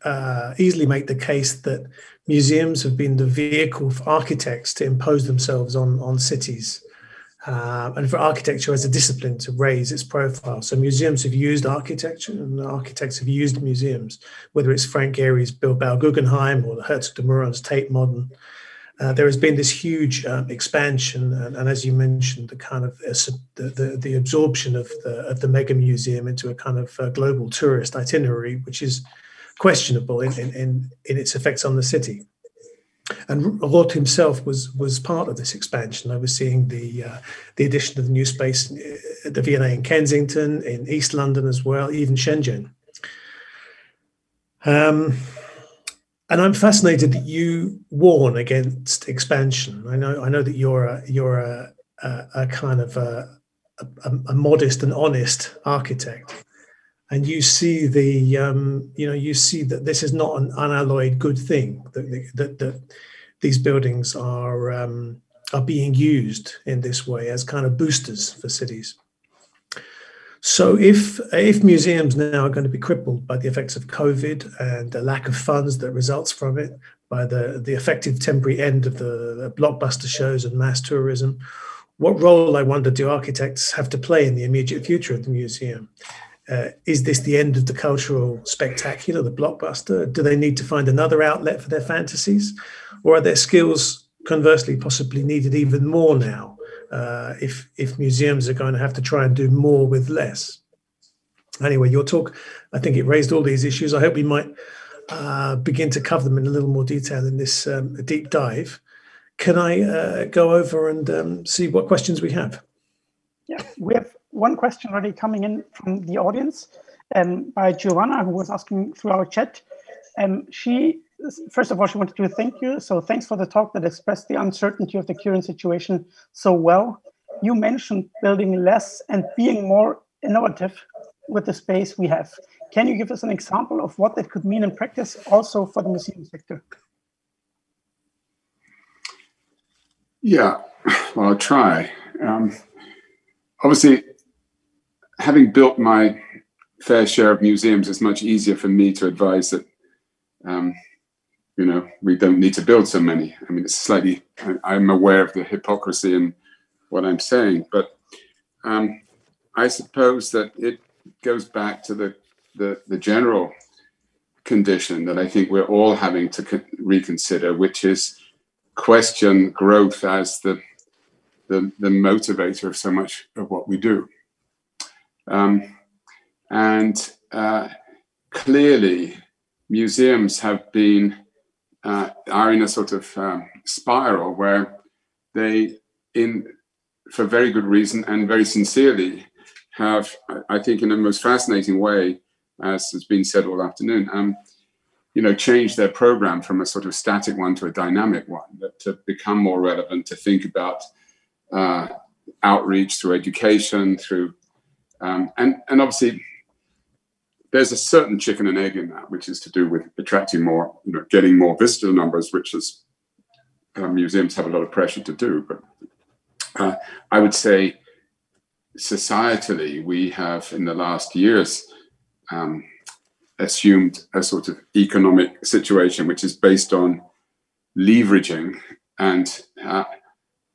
easily make the case that museums have been the vehicle for architects to impose themselves on cities, and for architecture as a discipline to raise its profile. So museums have used architecture, and architects have used museums, whether it's Frank Gehry's Bilbao Guggenheim or the Herzog de Meuron's Tate Modern. there has been this huge expansion, and as you mentioned, the kind of the absorption of the mega museum into a kind of global tourist itinerary, which is questionable in its effects on the city. And Roth himself was part of this expansion, overseeing the addition of the new space at the V&A in Kensington, in East London as well, even Shenzhen. And I'm fascinated that you warn against expansion. I know that you're a kind of a modest and honest architect, and you see you see that this is not an unalloyed good thing. That these buildings are being used in this way as kind of boosters for cities. So if museums now are going to be crippled by the effects of COVID and the lack of funds that results from it, by the effective temporary end of the blockbuster shows and mass tourism, what role, I wonder, do architects have to play in the immediate future of the museum? Is this the end of the cultural spectacular, the blockbuster? Do they need to find another outlet for their fantasies? Or are their skills, conversely, possibly needed even more now? If museums are going to have to try and do more with less. Anyway, your talk, I think it raised all these issues. I hope we might begin to cover them in a little more detail in this deep dive. Can I go over and see what questions we have? Yeah, we have one question already coming in from the audience by Giovanna, who was asking through our chat. First of all, she wanted to thank you. So thanks for the talk that expressed the uncertainty of the current situation so well. You mentioned building less and being more innovative with the space we have. Can you give us an example of what that could mean in practice also for the museum sector? Yeah, well, I'll try. Obviously, having built my fair share of museums, it's much easier for me to advise that we don't need to build so many. I mean, it's slightly, I'm aware of the hypocrisy in what I'm saying, but I suppose that it goes back to the general condition that I think we're all having to reconsider, which is question growth as the motivator of so much of what we do. Clearly, museums have been are in a sort of spiral where they, for very good reason and very sincerely, have, I think, in a most fascinating way, as has been said all afternoon, changed their program from a sort of static one to a dynamic one, to become more relevant, to think about outreach through education, through and obviously. There's a certain chicken and egg in that, which is to do with attracting more, getting more visitor numbers, which is museums have a lot of pressure to do. But I would say societally, we have in the last years assumed a sort of economic situation, which is based on leveraging and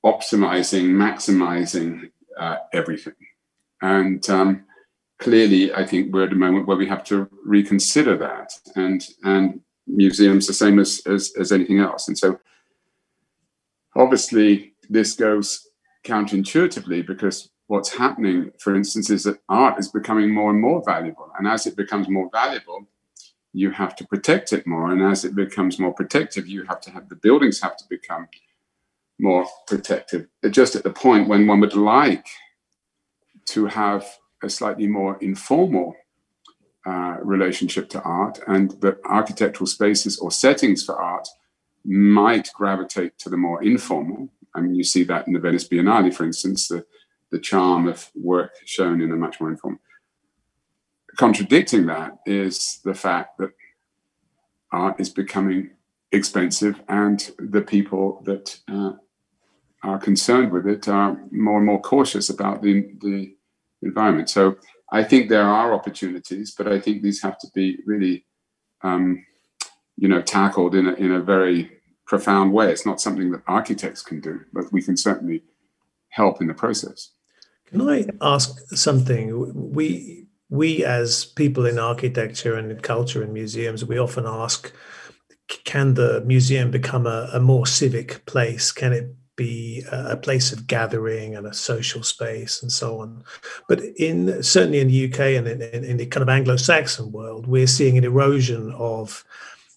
optimizing, maximizing everything. And clearly, I think we're at a moment where we have to reconsider that, and museums the same as anything else. And so, obviously, this goes counterintuitively because what's happening, for instance, is that art is becoming more and more valuable, and as it becomes more valuable, you have to protect it more, and as it becomes more protective, you have to have the buildings have to become more protective. Just at the point when one would like to have a slightly more informal relationship to art, and that architectural spaces or settings for art might gravitate to the more informal. I mean, you see that in the Venice Biennale, for instance, the charm of work shown in a much more informal. Contradicting that is the fact that art is becoming expensive, and the people that are concerned with it are more and more cautious about the environment. So I think there are opportunities, but I think these have to be really, tackled in a very profound way. It's not something that architects can do, but we can certainly help in the process. Can I ask something? We as people in architecture and in culture and museums, we often ask, can the museum become a more civic place? Can it be a place of gathering and a social space and so on? But certainly in the UK and in the kind of Anglo-Saxon world, we're seeing an erosion of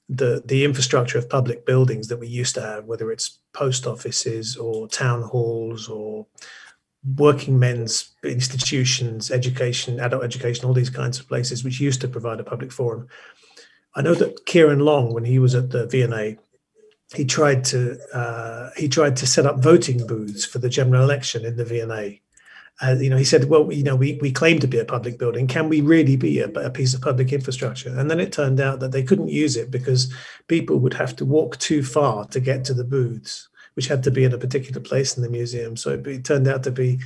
the infrastructure of public buildings that we used to have, whether it's post offices or town halls or working men's institutions, education, adult education, all these kinds of places which used to provide a public forum. I know that Kieran Long, when he was at the V&A, he tried to set up voting booths for the general election in the V&A. He said, well, we claim to be a public building. Can we really be a piece of public infrastructure? And then it turned out that they couldn't use it because people would have to walk too far to get to the booths, which had to be in a particular place in the museum. So it turned out to be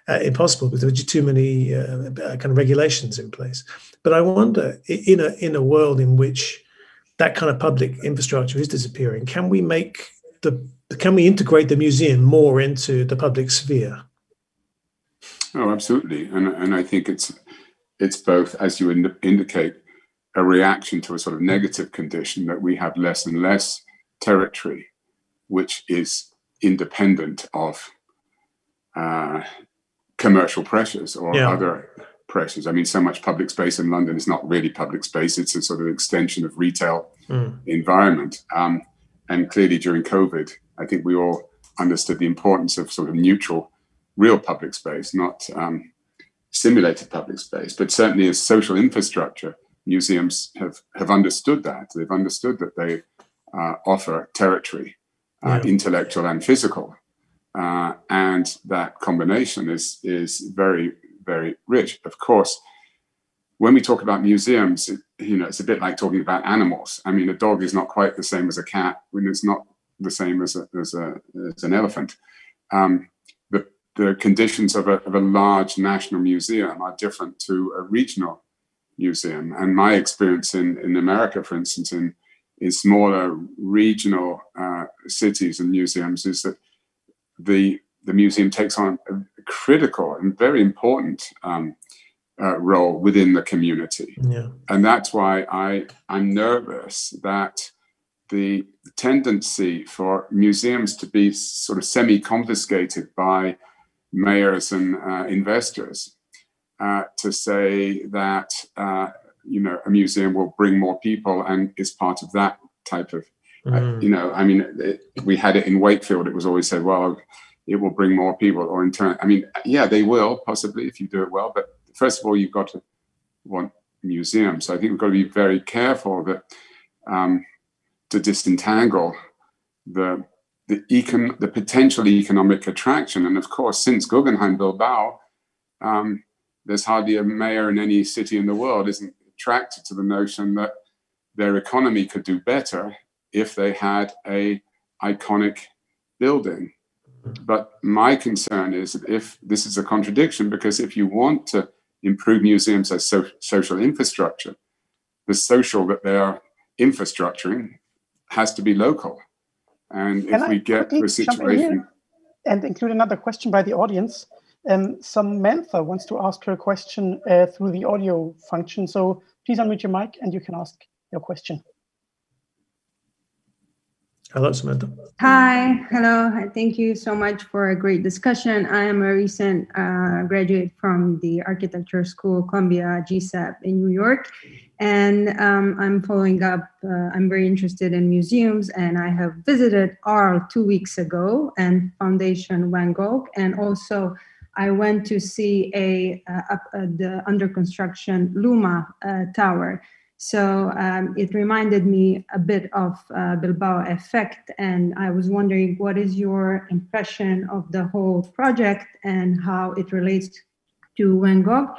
impossible because there were just too many kind of regulations in place. But I wonder, in a world in which that kind of public infrastructure is disappearing, can we integrate the museum more into the public sphere? Oh, absolutely. And I think it's both, as you indicate, a reaction to a sort of negative condition that we have less and less territory which is independent of commercial pressures or other pressures. I mean, so much public space in London is not really public space. It's a sort of extension of retail environment. And clearly during COVID, I think we all understood the importance of sort of neutral, real public space, not simulated public space. But certainly as social infrastructure, museums have understood that. They've understood that they offer territory, intellectual and physical. And that combination is very, very rich. Of course, when we talk about museums, it's a bit like talking about animals. I mean, a dog is not quite the same as a cat, when it's not the same as an elephant. The conditions of a large national museum are different to a regional museum. And my experience in America, for instance, in smaller regional cities and museums, is that the museum takes on a critical and very important role within the community. Yeah. And that's why I'm nervous that the tendency for museums to be sort of semi-confiscated by mayors and investors to say that a museum will bring more people and is part of that type of we had it in Wakefield. It was always said, well, it will bring more people, or in turn, they will possibly if you do it well, but first of all, you've got to want museums. So I think we've got to be very careful that to disentangle the potential economic attraction. And of course, since Guggenheim Bilbao, there's hardly a mayor in any city in the world isn't attracted to the notion that their economy could do better if they had a iconic building. But my concern is that if this is a contradiction, because if you want to improve museums as social infrastructure, the social that they are infrastructuring has to be local. And if we get to a situation... And include another question by the audience. Samantha wants to ask her question through the audio function. So please unmute your mic and you can ask your question. Hello, Samantha. Hi, hello. Thank you so much for a great discussion. I am a recent graduate from the architecture school, Columbia GSAP in New York. And I'm following up, I'm very interested in museums, and I have visited Arles 2 weeks ago and Foundation Van Gogh. And also I went to see the under construction Luma Tower. So it reminded me a bit of Bilbao effect, and I was wondering, what is your impression of the whole project and how it relates to Van Gogh?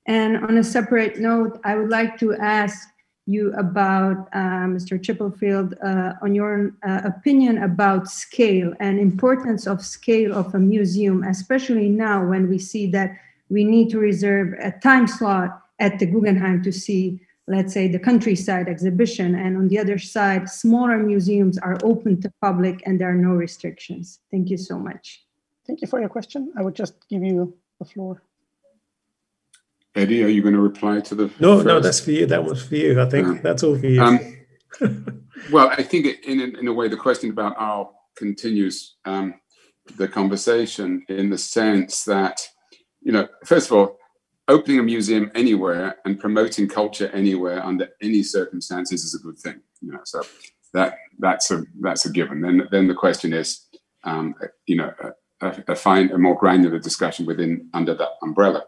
And on a separate note, I would like to ask you about, Mr. Chipperfield, on your opinion about scale and importance of scale of a museum, especially now when we see that we need to reserve a time slot at the Guggenheim to see, let's say, the countryside exhibition, and on the other side, smaller museums are open to public and there are no restrictions. Thank you so much. Thank you for your question. I would just give you the floor. Eddie, are you going to reply to the No, that's for you. That was for you. I think that's all for you. Well, I think in a way the question about art continues the conversation in the sense that, first of all, opening a museum anywhere and promoting culture anywhere under any circumstances is a good thing. So that's a given. Then the question is, a more granular discussion under that umbrella.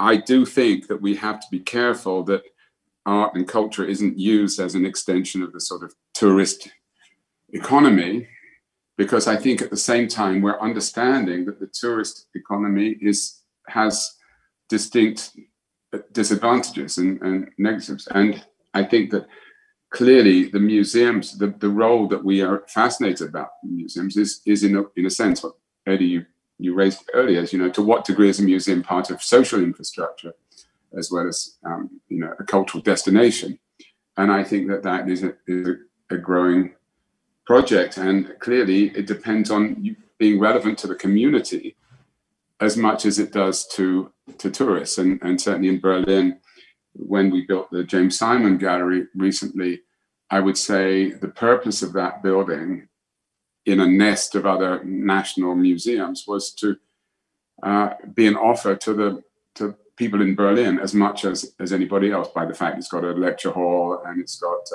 I do think that we have to be careful that art and culture isn't used as an extension of the sort of tourist economy, because I think at the same time we're understanding that the tourist economy has distinct disadvantages and negatives. And I think that clearly the museums, the role that we are fascinated about museums is in a sense what Eddie you raised earlier, is, to what degree is a museum part of social infrastructure as well as a cultural destination. And I think that is a growing project, and clearly it depends on you being relevant to the community as much as it does to tourists. And certainly in Berlin, when we built the James Simon Gallery recently, I would say the purpose of that building in a nest of other national museums was to be an offer to people in Berlin as much as anybody else, by the fact it's got a lecture hall and it's got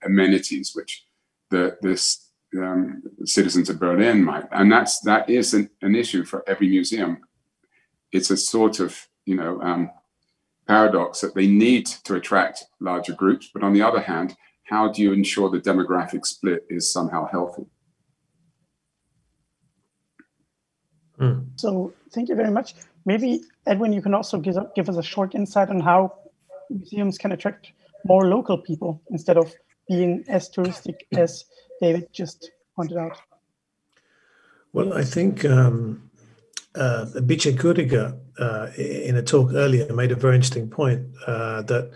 amenities which the citizens of Berlin might, and that is an issue for every museum. It's a sort of paradox that they need to attract larger groups, but on the other hand, how do you ensure the demographic split is somehow healthy? So thank you very much. Maybe, Edwin, you can also give us a short insight on how museums can attract more local people instead of being as touristic as David just pointed out. Well, I think Bice Kuriger in a talk earlier made a very interesting point that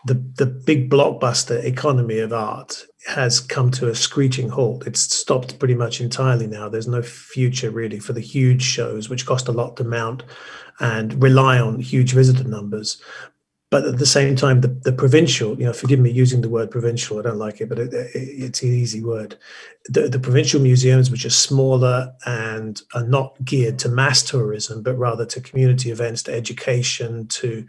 the big blockbuster economy of art has come to a screeching halt. It's stopped pretty much entirely now. There's no future really for the huge shows, which cost a lot to mount and rely on huge visitor numbers. But at the same time, the provincial, forgive me using the word provincial, I don't like it, but it's an easy word. The provincial museums, which are smaller and are not geared to mass tourism, but rather to community events, to education, to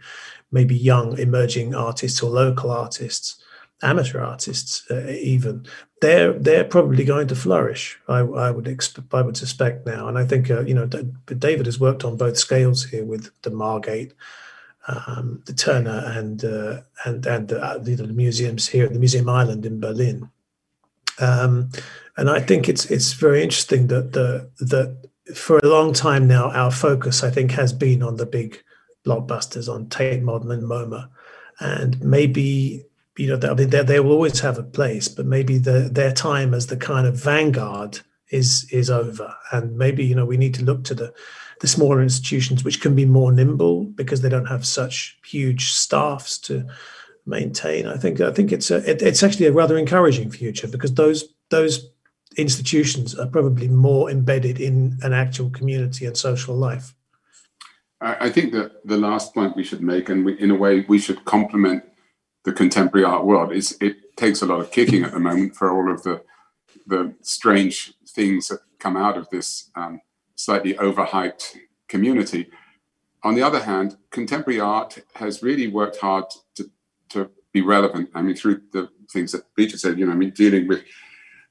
maybe young emerging artists or local artists, amateur artists even, they're probably going to flourish. I would suspect now, and I think David has worked on both scales here with the Margate, the Turner, and the museums here at the Museum Island in Berlin. And I think it's very interesting that for a long time now our focus, I think, has been on the big blockbusters, on Tate Modern and MoMA, and maybe they will always have a place, but maybe their time as the kind of vanguard is over, and maybe we need to look to the smaller institutions which can be more nimble because they don't have such huge staffs to maintain. I think it's actually a rather encouraging future, because those institutions are probably more embedded in an actual community and social life. I think that the last point we should make, and in a way we should compliment the contemporary art world, is it takes a lot of kicking at the moment for all of the strange things that come out of this slightly overhyped community. On the other hand, contemporary art has really worked hard to be relevant. I mean, through the things that Peter said, dealing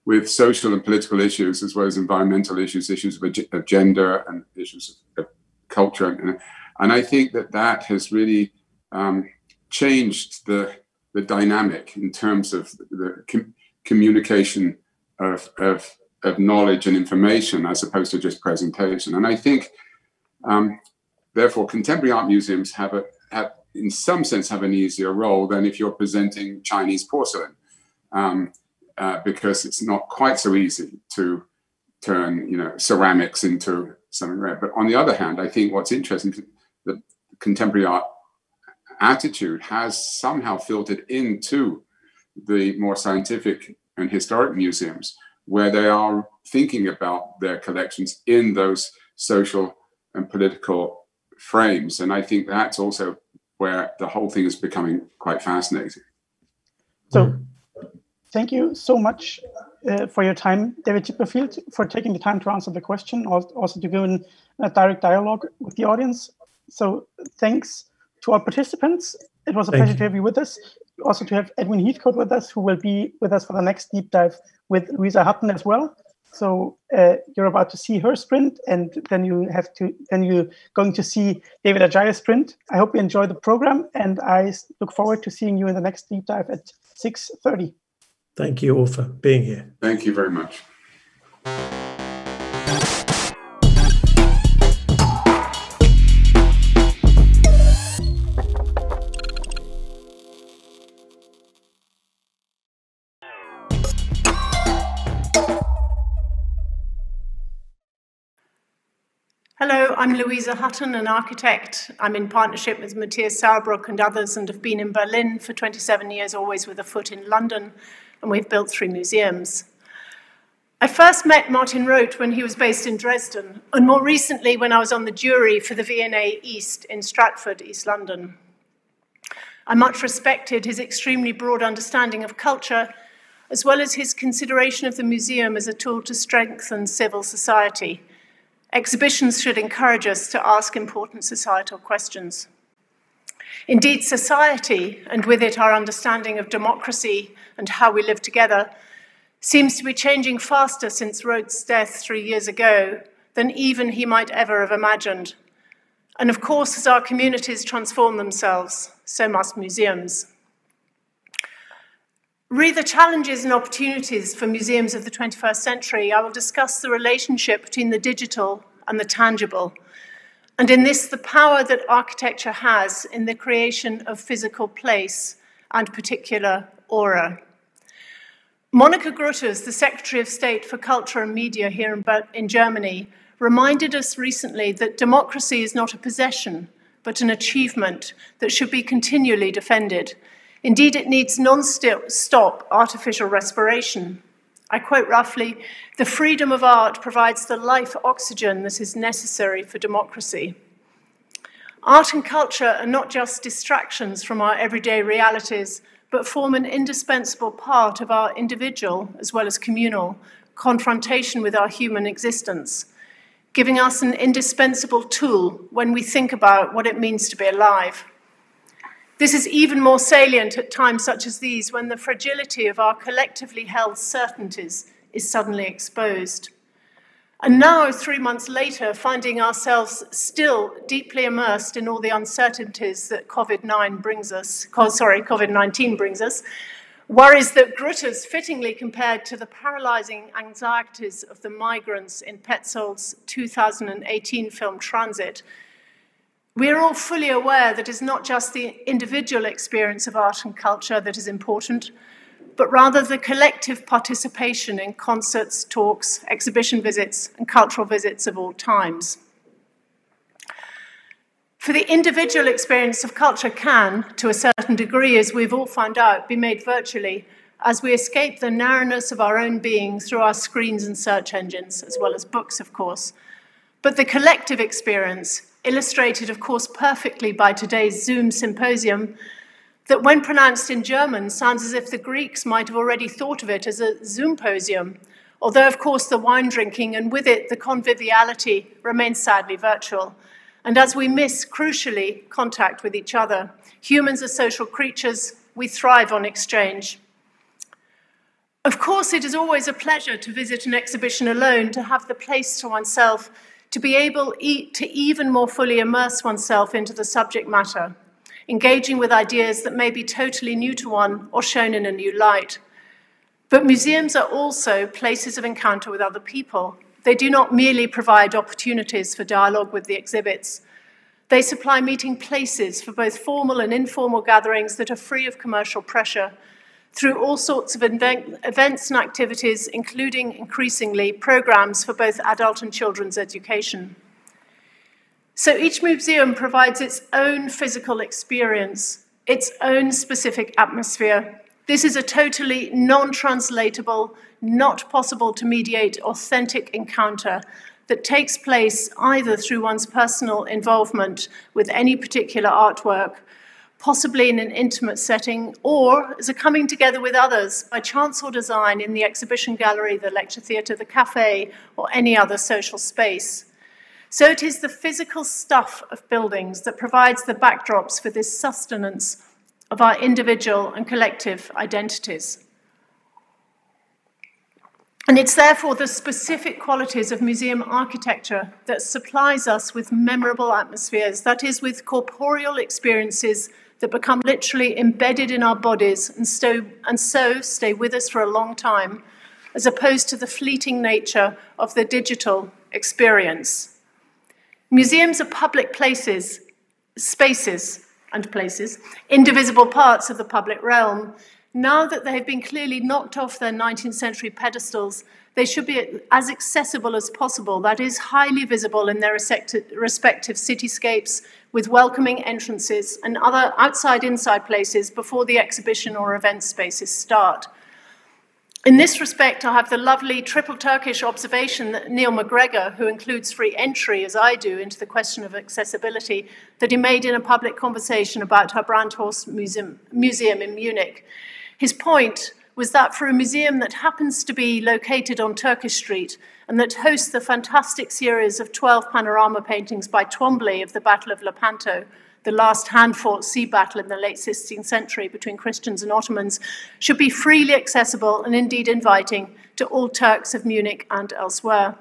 with social and political issues, as well as environmental issues of gender and issues of culture. And I think that has really changed the dynamic in terms of the communication of knowledge and information, as opposed to just presentation. And I think, therefore, contemporary art museums have in some sense an easier role than if you're presenting Chinese porcelain, because it's not quite so easy to turn ceramics into something rare. But on the other hand, I think what's interesting, the contemporary art attitude has somehow filtered into the more scientific and historic museums, where they are thinking about their collections in those social and political frames. And I think that's also where the whole thing is becoming quite fascinating. So Thank you so much for your time, David Chipperfield, for taking the time to answer the question, also to go in a direct dialogue with the audience. So thanks to our participants. It was a pleasure to have you with us. Also to have Edwin Heathcote with us, who will be with us for the next deep dive with Louisa Hutton as well. So you're about to see her sprint, and then you're going to see David Ajaya's sprint. I hope you enjoy the program, and I look forward to seeing you in the next deep dive at 6:30. Thank you all for being here. Thank you very much. Hello, I'm Louisa Hutton, an architect. I'm in partnership with Matthias Sauerbruck and others, and have been in Berlin for 27 years, always with a foot in London, and we've built 3 museums. I first met Martin Roth when he was based in Dresden, and more recently when I was on the jury for the V&A East in Stratford, East London. I much respected his extremely broad understanding of culture, as well as his consideration of the museum as a tool to strengthen civil society. Exhibitions should encourage us to ask important societal questions. Indeed, society, and with it our understanding of democracy and how we live together, seems to be changing faster since Roth's death 3 years ago than even he might ever have imagined. And of course, as our communities transform themselves, so must museums. Re the challenges and opportunities for museums of the 21st century, I will discuss the relationship between the digital and the tangible, and in this, the power that architecture has in the creation of physical place and particular aura. Monika Grütters, the Secretary of State for Culture and Media here in Germany, reminded us recently that democracy is not a possession, but an achievement that should be continually defended. Indeed, it needs non-stop artificial respiration. I quote roughly, "The freedom of art provides the life oxygen that is necessary for democracy." Art and culture are not just distractions from our everyday realities, but form an indispensable part of our individual, as well as communal, confrontation with our human existence, giving us an indispensable tool when we think about what it means to be alive. This is even more salient at times such as these, when the fragility of our collectively held certainties is suddenly exposed. And now, 3 months later, finding ourselves still deeply immersed in all the uncertainties that COVID-19 brings us, worries that Grütters fittingly compared to the paralyzing anxieties of the migrants in Petzold's 2018 film Transit. We are all fully aware that it's not just the individual experience of art and culture that is important, but rather the collective participation in concerts, talks, exhibition visits, and cultural visits of all times. For the individual experience of culture can, to a certain degree, as we've all found out, be made virtually as we escape the narrowness of our own being through our screens and search engines, as well as books, of course. But the collective experience, illustrated, of course, perfectly by today's Zoom Symposium, that when pronounced in German sounds as if the Greeks might have already thought of it as a Zoomposium, although, of course, the wine drinking and with it the conviviality remains sadly virtual. And as we miss, crucially, contact with each other, humans are social creatures, we thrive on exchange. Of course, it is always a pleasure to visit an exhibition alone, to have the place to oneself, to be able to even more fully immerse oneself into the subject matter, engaging with ideas that may be totally new to one or shown in a new light. But museums are also places of encounter with other people. They do not merely provide opportunities for dialogue with the exhibits. They supply meeting places for both formal and informal gatherings that are free of commercial pressure, through all sorts of events and activities, including, increasingly, programs for both adult and children's education. So each museum provides its own physical experience, its own specific atmosphere. This is a totally non-translatable, not possible to mediate authentic encounter that takes place either through one's personal involvement with any particular artwork, possibly in an intimate setting, or as a coming together with others by chance or design in the exhibition gallery, the lecture theatre, the cafe, or any other social space. So it is the physical stuff of buildings that provides the backdrops for this sustenance of our individual and collective identities. And it's therefore the specific qualities of museum architecture that supplies us with memorable atmospheres, that is, with corporeal experiences that become literally embedded in our bodies and so stay with us for a long time, as opposed to the fleeting nature of the digital experience. Museums are public places, spaces and places, indivisible parts of the public realm. Now that they have been clearly knocked off their 19th century pedestals, they should be as accessible as possible, that is, highly visible in their respective cityscapes, with welcoming entrances and other outside-inside places before the exhibition or event spaces start. In this respect, I have the lovely triple Turkish observation that Neil McGregor, who includes free entry, as I do, into the question of accessibility, that he made in a public conversation about her Brandhorst Museum in Munich. His point was that for a museum that happens to be located on Turkish Street and that hosts the fantastic series of 12 panorama paintings by Twombly of the Battle of Lepanto, the last hand-fought sea battle in the late 16th century between Christians and Ottomans, should be freely accessible and indeed inviting to all Turks of Munich and elsewhere.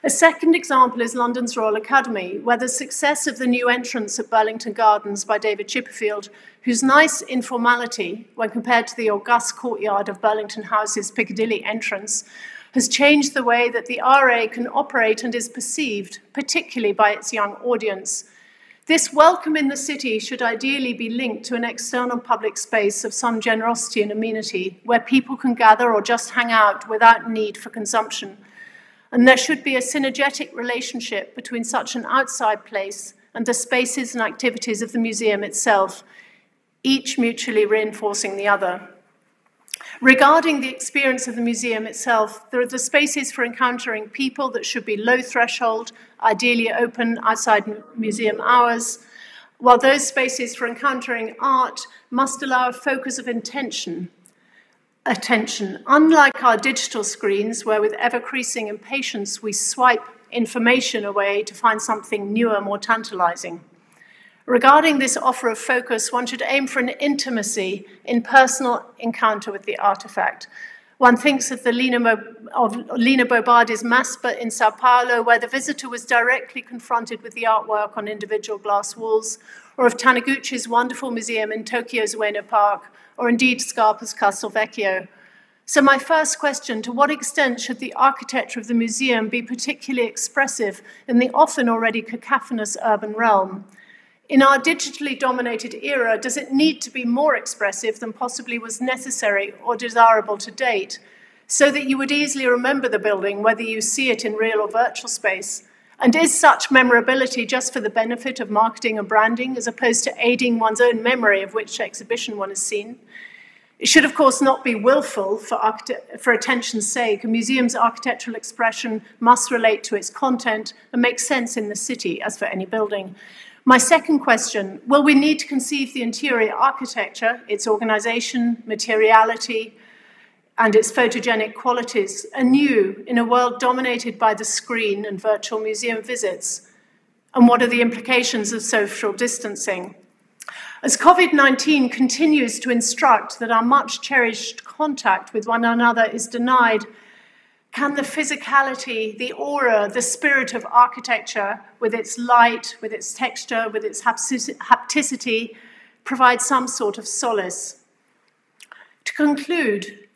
A second example is London's Royal Academy, where the success of the new entrance at Burlington Gardens by David Chipperfield, whose nice informality, when compared to the august courtyard of Burlington House's Piccadilly entrance, has changed the way that the RA can operate and is perceived, particularly by its young audience. This welcome in the city should ideally be linked to an external public space of some generosity and amenity, where people can gather or just hang out without need for consumption. And there should be a synergetic relationship between such an outside place and the spaces and activities of the museum itself, each mutually reinforcing the other. Regarding the experience of the museum itself, there are the spaces for encountering people that should be low threshold, ideally open outside museum hours, while those spaces for encountering art must allow a focus of attention. Unlike our digital screens, where with ever-increasing impatience we swipe information away to find something newer, more tantalizing. Regarding this offer of focus, one should aim for an intimacy in personal encounter with the artifact. One thinks of Lina Bobardi's Maspa in Sao Paulo, where the visitor was directly confronted with the artwork on individual glass walls, or of Taniguchi's wonderful museum in Tokyo's Ueno Park, or indeed Scarpa's Castelvecchio. So my first question, to what extent should the architecture of the museum be particularly expressive in the often already cacophonous urban realm? In our digitally dominated era, does it need to be more expressive than possibly was necessary or desirable to date, so that you would easily remember the building, whether you see it in real or virtual space? And is such memorability just for the benefit of marketing and branding, as opposed to aiding one's own memory of which exhibition one has seen? It should, of course, not be willful for attention's sake. A museum's architectural expression must relate to its content and make sense in the city, as for any building. My second question, will we need to conceive the interior architecture, its organization, materiality, and its photogenic qualities anew in a world dominated by the screen and virtual museum visits? And what are the implications of social distancing? As COVID-19 continues to instruct that our much cherished contact with one another is denied, can the physicality, the aura, the spirit of architecture, with its light, with its texture, with its hapticity, provide some sort of solace? To conclude,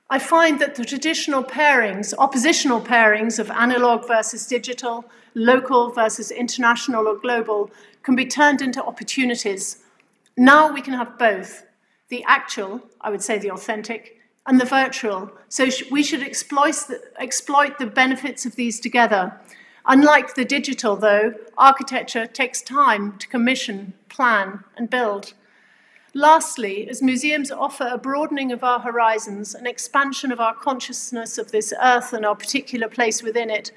I find that the traditional pairings, oppositional pairings of analog versus digital, local versus international or global, can be turned into opportunities. Now we can have both, the actual, I would say the authentic, and the virtual. So we should exploit the benefits of these together. Unlike the digital, though, architecture takes time to commission, plan, and build. Lastly, as museums offer a broadening of our horizons, an expansion of our consciousness of this earth and our particular place within it,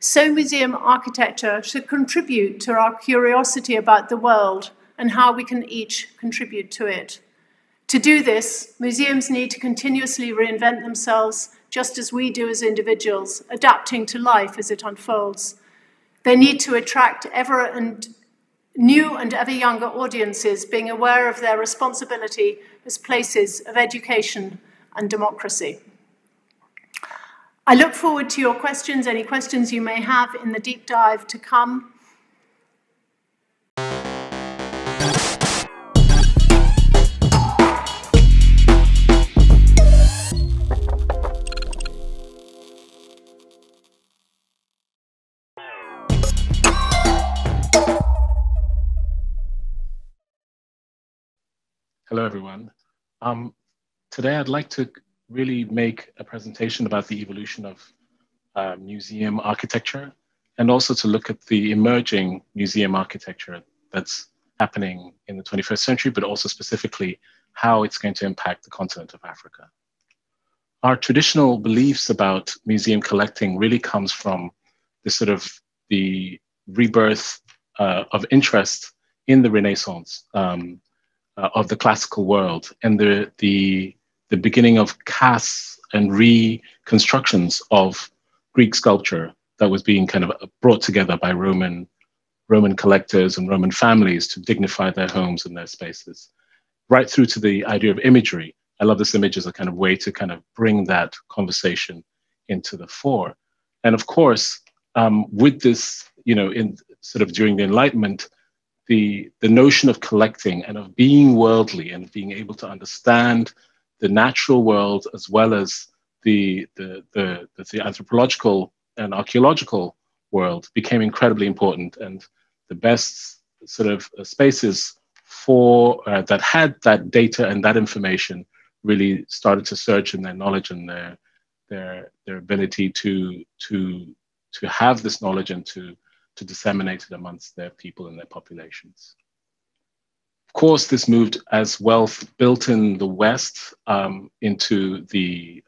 so museum architecture should contribute to our curiosity about the world and how we can each contribute to it. To do this, museums need to continuously reinvent themselves, just as we do as individuals, adapting to life as it unfolds. They need to attract new and ever younger audiences, being aware of their responsibility as places of education and democracy. I look forward to your questions, any questions you may have in the deep dive to come. Hello, everyone. Today, I'd like to really make a presentation about the evolution of museum architecture, and also to look at the emerging museum architecture that's happening in the 21st century, but also specifically how it's going to impact the continent of Africa. Our traditional beliefs about museum collecting really comes from the rebirth of interest in the Renaissance of the classical world, and the beginning of casts and reconstructions of Greek sculpture that was being kind of brought together by Roman collectors and Roman families to dignify their homes and their spaces, right through to the idea of imagery. I love this image as a kind of way to kind of bring that conversation into the fore. And of course, with this, in sort of during the Enlightenment, the notion of collecting and of being worldly and being able to understand the natural world as well as the anthropological and archaeological world became incredibly important. And the best sort of spaces for that had that data and that information really started to surge in their knowledge and their ability to have this knowledge and to disseminate it amongst their people and their populations. Of course, this moved as wealth built in the West into the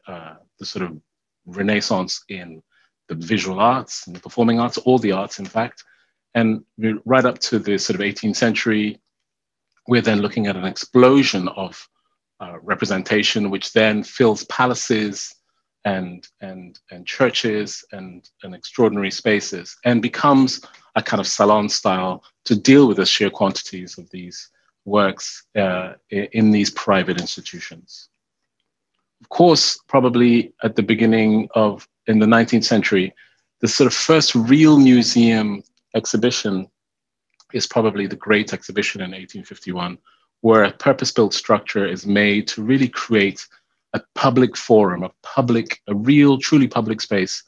sort of Renaissance in the visual arts and the performing arts, all the arts, in fact. And right up to the sort of 18th century, we're then looking at an explosion of representation, which then fills palaces and churches and extraordinary spaces, and becomes a kind of salon style to deal with the sheer quantities of these works in these private institutions. Of course, probably at the beginning in the 19th century, the sort of first real museum exhibition is probably the Great Exhibition in 1851, where a purpose-built structure is made to really create a public forum, a real, truly public space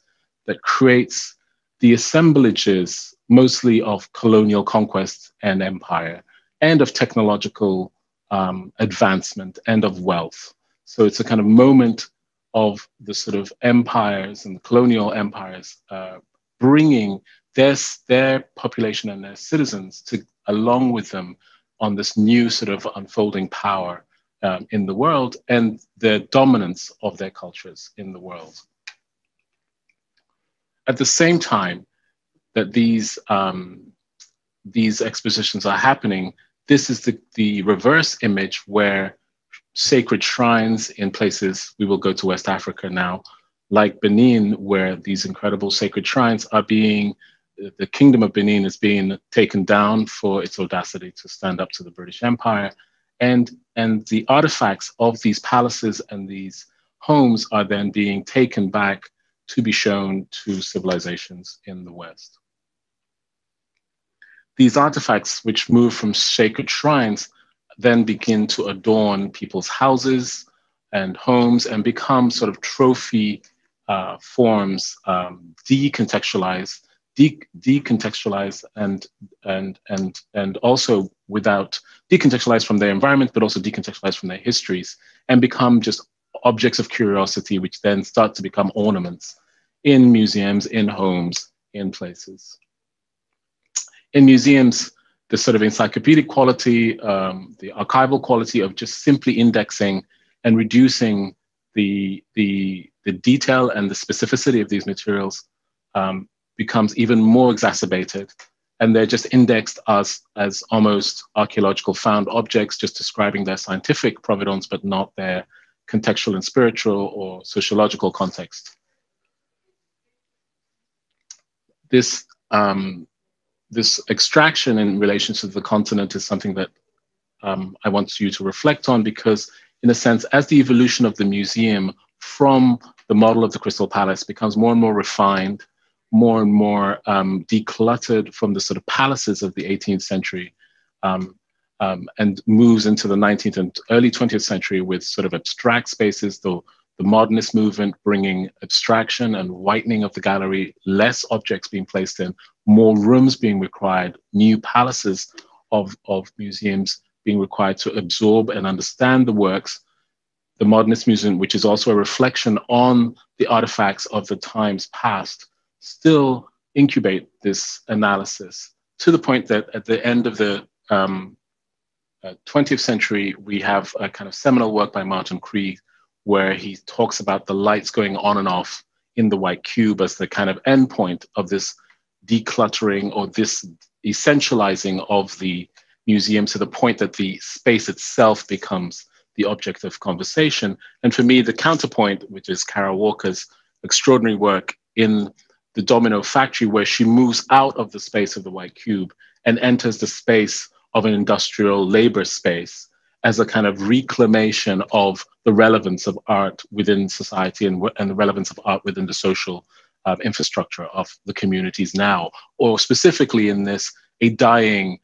that creates the assemblages mostly of colonial conquest and empire, and of technological advancement and of wealth. So it's a kind of moment of the sort of empires and the colonial empires bringing their population and their citizens along with them on this new sort of unfolding power in the world and the dominance of their cultures in the world. At the same time that these expositions are happening, this is the reverse image where sacred shrines in places, we will go to West Africa now, like Benin, where these incredible sacred shrines are the Kingdom of Benin is being taken down for its audacity to stand up to the British Empire. And the artifacts of these palaces and these homes are then being taken back to be shown to civilizations in the West. These artifacts, which move from sacred shrines, then begin to adorn people's houses and homes and become sort of trophy forms, decontextualized and also decontextualized from their environment, but also decontextualized from their histories, and become just objects of curiosity, which then start to become ornaments in museums, in homes, in places. In museums, the sort of encyclopedic quality, the archival quality of just simply indexing and reducing the detail and the specificity of these materials becomes even more exacerbated and they're just indexed as almost archaeological found objects, just describing their scientific provenance, but not their contextual and spiritual or sociological context. This extraction in relation to the continent is something that I want you to reflect on, because in a sense, as the evolution of the museum from the model of the Crystal Palace becomes more and more refined, more and more decluttered from the sort of palaces of the 18th century, and moves into the 19th and early 20th century with sort of abstract spaces, the modernist movement bringing abstraction and whitening of the gallery, less objects being placed in, more rooms being required, new palaces of museums being required to absorb and understand the works. The modernist museum, which is also a reflection on the artifacts of the times past, still incubate this analysis, to the point that at the end of the 20th century, we have a kind of seminal work by Martin Krieg, where he talks about the lights going on and off in the white cube as the kind of endpoint of this decluttering or this essentializing of the museum, to the point that the space itself becomes the object of conversation. And for me, the counterpoint, which is Kara Walker's extraordinary work in The Domino Factory, where she moves out of the space of the white cube and enters the space of an industrial labor space as a kind of reclamation of the relevance of art within society and the relevance of art within the social infrastructure of the communities now, or specifically in this, a dying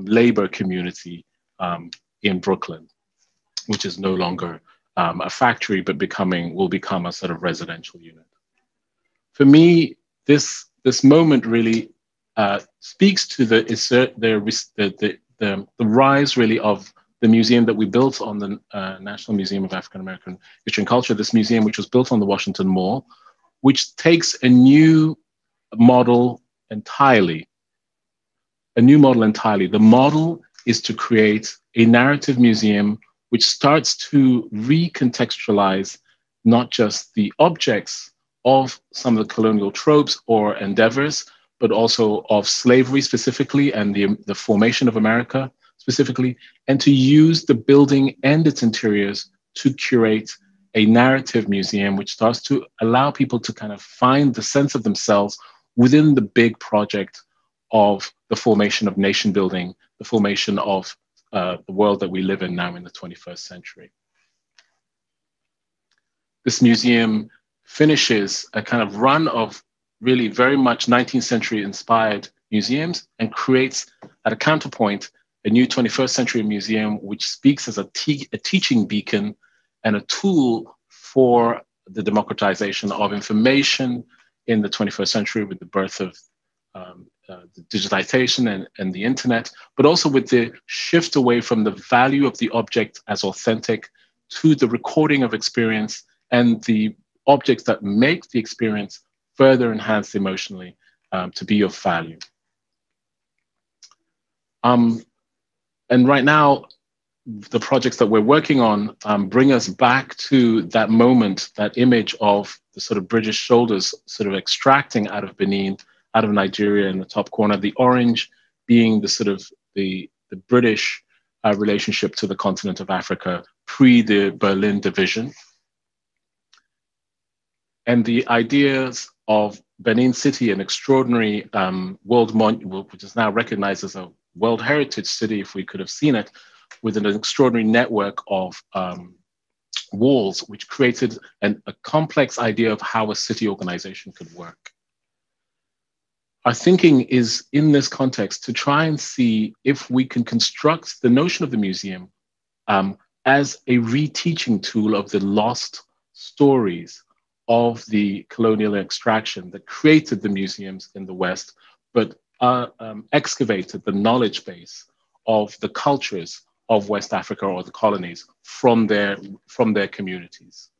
labor community in Brooklyn, which is no longer a factory, but will become a sort of residential unit. For me, this moment really speaks to the rise really of the museum that we built on the National Museum of African American History and Culture, this museum which was built on the Washington Mall, which takes a new model entirely. The model is to create a narrative museum which starts to recontextualize not just the objects of some of the colonial tropes or endeavors, but also of slavery specifically and the formation of America specifically, and to use the building and its interiors to curate a narrative museum which starts to allow people to kind of find the sense of themselves within the big project of the formation of nation building, the formation of the world that we live in now in the 21st century. This museum finishes a kind of run of really very much 19th century inspired museums and creates at a counterpoint a new 21st century museum which speaks as a teaching beacon and a tool for the democratization of information in the 21st century with the birth of the digitization and the internet, but also with the shift away from the value of the object as authentic to the recording of experience and the objects that make the experience further enhanced emotionally to be of value. And right now, the projects that we're working on bring us back to that moment, that image of the sort of British shoulders sort of extracting out of Benin, out of Nigeria in the top corner, the orange being the sort of the British relationship to the continent of Africa pre the Berlin division. And the ideas of Benin City, an extraordinary world monument, which is now recognized as a World Heritage City, if we could have seen it, with an extraordinary network of walls, which created a complex idea of how a city organization could work. Our thinking is in this context to try and see if we can construct the notion of the museum as a reteaching tool of the lost stories of the colonial extraction that created the museums in the West, but excavated the knowledge base of the cultures of West Africa or the colonies from their communities.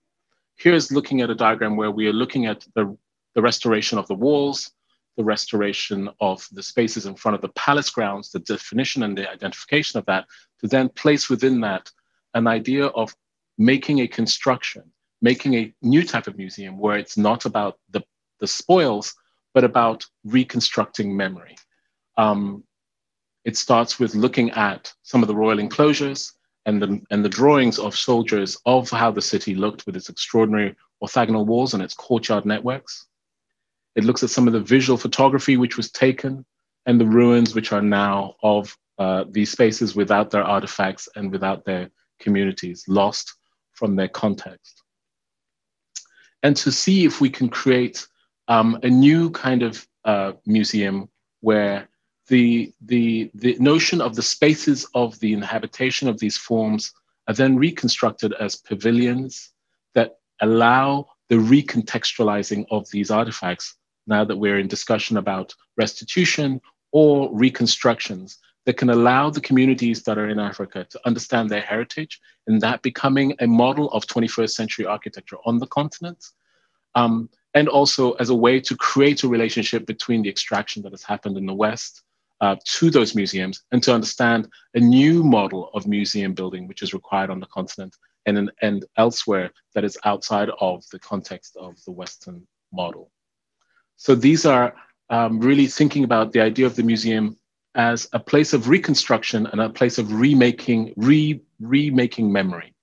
Here's looking at a diagram where we are looking at the restoration of the walls, the restoration of the spaces in front of the palace grounds, the definition and the identification of that, to then place within that an idea of making a construction, making a new type of museum where it's not about the spoils, but about reconstructing memory. It starts with looking at some of the royal enclosures and the drawings of soldiers of how the city looked with its extraordinary orthogonal walls and its courtyard networks. It looks at some of the visual photography which was taken and the ruins which are now of these spaces without their artifacts and without their communities, lost from their context. And to see if we can create a new kind of museum where the notion of the spaces of the inhabitation of these forms are then reconstructed as pavilions that allow the recontextualizing of these artifacts, now that we're in discussion about restitution or reconstructions, that can allow the communities that are in Africa to understand their heritage, and that becoming a model of 21st century architecture on the continent. And also as a way to create a relationship between the extraction that has happened in the West to those museums, and to understand a new model of museum building, which is required on the continent and elsewhere that is outside of the context of the Western model. So these are really thinking about the idea of the museum as a place of reconstruction and a place of remaking memory,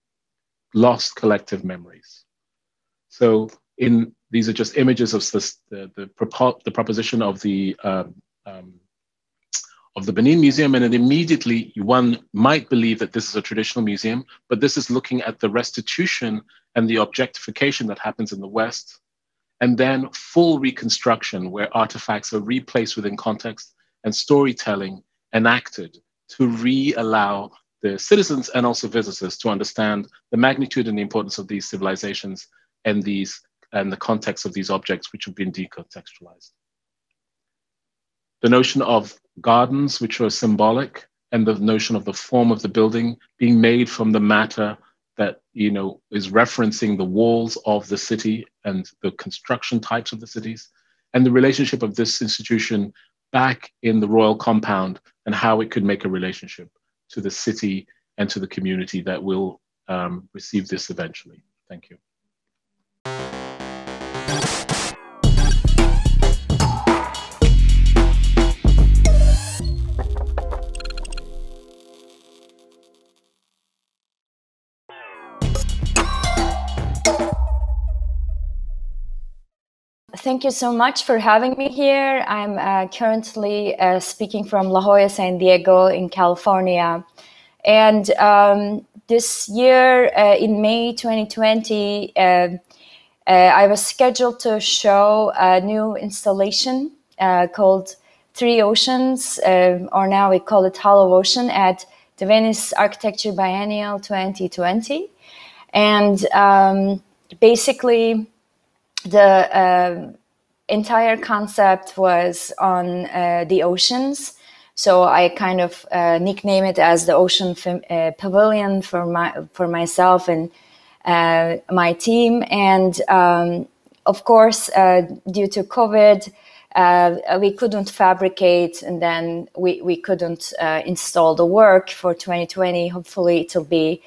lost collective memories. So these are just images of the proposition of the Benin Museum, and then immediately one might believe that this is a traditional museum, but this is looking at the restitution and the objectification that happens in the West, and then full reconstruction where artifacts are replaced within context and storytelling enacted to re-allow the citizens and also visitors to understand the magnitude and the importance of these civilizations and the context of these objects which have been decontextualized. The notion of gardens, which are symbolic, and the notion of the form of the building being made from the matter that is referencing the walls of the city and the construction types of the cities, and the relationship of this institution back in the royal compound and how it could make a relationship to the city and to the community that will receive this eventually. Thank you. Thank you so much for having me here. I'm currently speaking from La Jolla, San Diego in California. And this year, in May 2020, I was scheduled to show a new installation called Three Oceans, or now we call it Hollow Ocean, at the Venice Architecture Biennial 2020. And basically, the entire concept was on the oceans. So I kind of nickname it as the Ocean Pavilion for myself and my team. And of course, due to COVID, we couldn't fabricate, and then we couldn't install the work for 2020. Hopefully it will be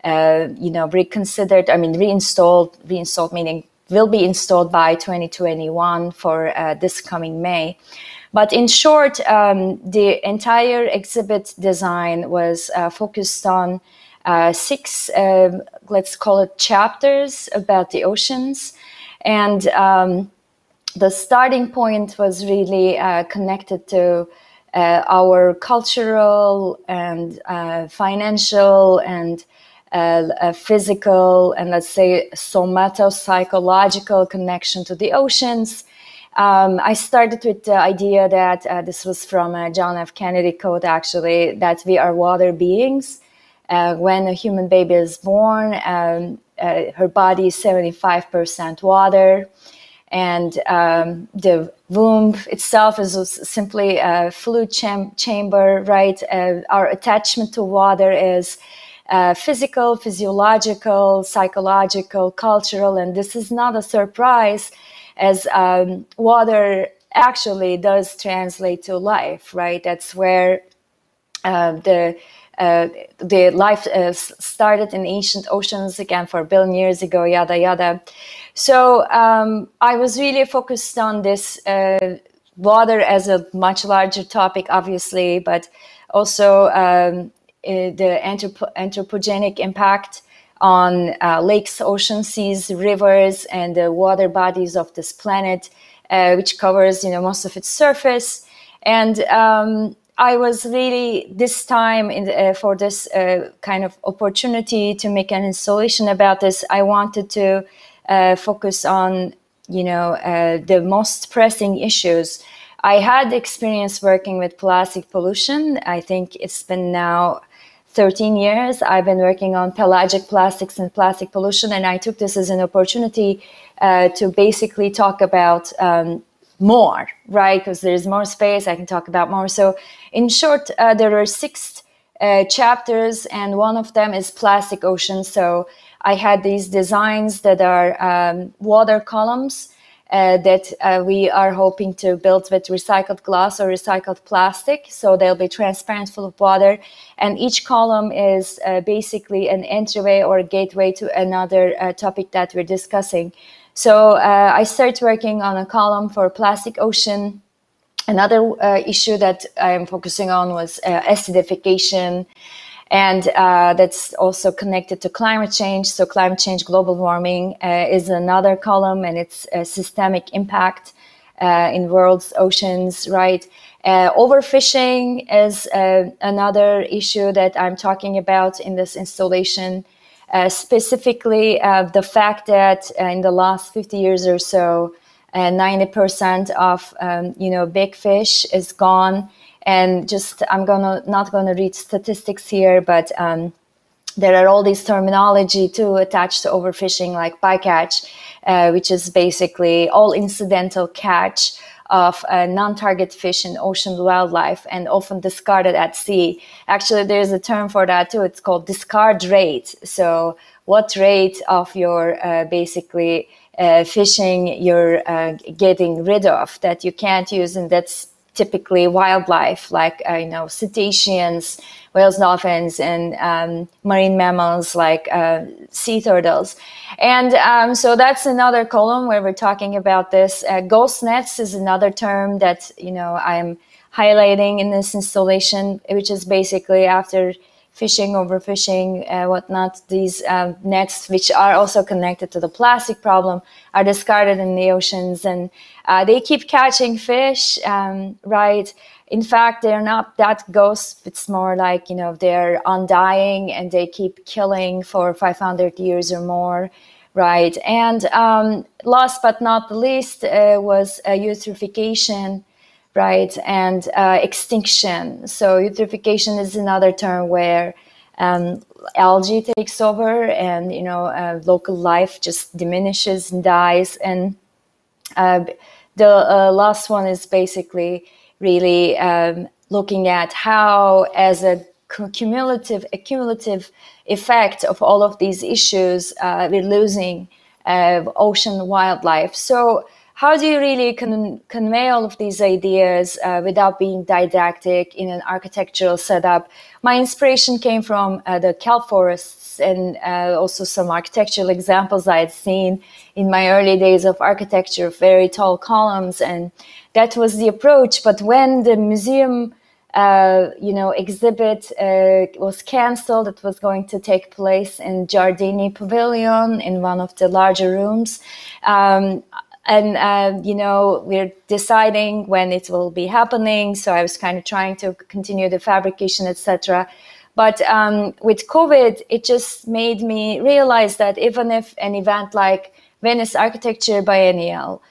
reconsidered, reinstalled meaning will be installed by 2021 for this coming May. But in short, the entire exhibit design was focused on 6, let's call it chapters about the oceans. And the starting point was really connected to our cultural and financial and physical and, let's say, somato-psychological connection to the oceans. I started with the idea that this was from a John F. Kennedy quote, actually, that we are water beings. When a human baby is born, her body is 75% water, and the womb itself is simply a fluid chamber, right? Our attachment to water is physical, physiological, psychological, cultural, and this is not a surprise, as water actually does translate to life, right? That's where the life started in ancient oceans, again, 4 billion years ago, yada, yada. So I was really focused on this water as a much larger topic, obviously, but also the anthropogenic impact on lakes, oceans, seas, rivers, and the water bodies of this planet, which covers, most of its surface. And I was really this time for this kind of opportunity to make an installation about this. I wanted to focus on, the most pressing issues. I had experience working with plastic pollution. I think it's been now 13 years. I've been working on pelagic plastics and plastic pollution, and I took this as an opportunity to basically talk about more, right? Because there's more space, I can talk about more. So in short, there are 6 chapters, and one of them is plastic ocean. So I had these designs that are water columns that we are hoping to build with recycled glass or recycled plastic. So they'll be transparent, full of water. And each column is basically an entryway or a gateway to another topic that we're discussing. So I started working on a column for plastic ocean. Another issue that I'm focusing on was acidification. And that's also connected to climate change. So climate change, global warming is another column, and its systemic impact in world's oceans, right? Overfishing is another issue that I'm talking about in this installation. Specifically, the fact that in the last 50 years or so, 90% of big fish is gone. And just, I'm not gonna read statistics here, but there are all these terminology too attached to overfishing, like bycatch, which is basically all incidental catch of non-target fish in ocean wildlife and often discarded at sea. Actually, there's a term for that too. It's called discard rate. So what rate of your basically fishing you're getting rid of that you can't use, and that's typically wildlife, like cetaceans, whales, dolphins, and marine mammals like sea turtles. And so that's another column where we're talking about this. Ghost nets is another term that I'm highlighting in this installation, which is basically after fishing, overfishing, whatnot, these nets, which are also connected to the plastic problem, are discarded in the oceans, and they keep catching fish, right? In fact, they're not that ghosts. It's more like, they're undying and they keep killing for 500 years or more, right? And last but not the least was eutrophication, right, and extinction. So eutrophication is another term where algae takes over, and local life just diminishes and dies. And the last one is basically really looking at how, as a cumulative effect of all of these issues, we're losing ocean wildlife. So how do you really convey all of these ideas without being didactic in an architectural setup? My inspiration came from the kelp forests and also some architectural examples I had seen in my early days of architecture, very tall columns, and that was the approach. But when the museum exhibit was canceled, it was going to take place in Giardini Pavilion in one of the larger rooms. We're deciding when it will be happening. So I was kind of trying to continue the fabrication, etc. But with COVID, it just made me realize that even if an event like Venice Architecture Biennial,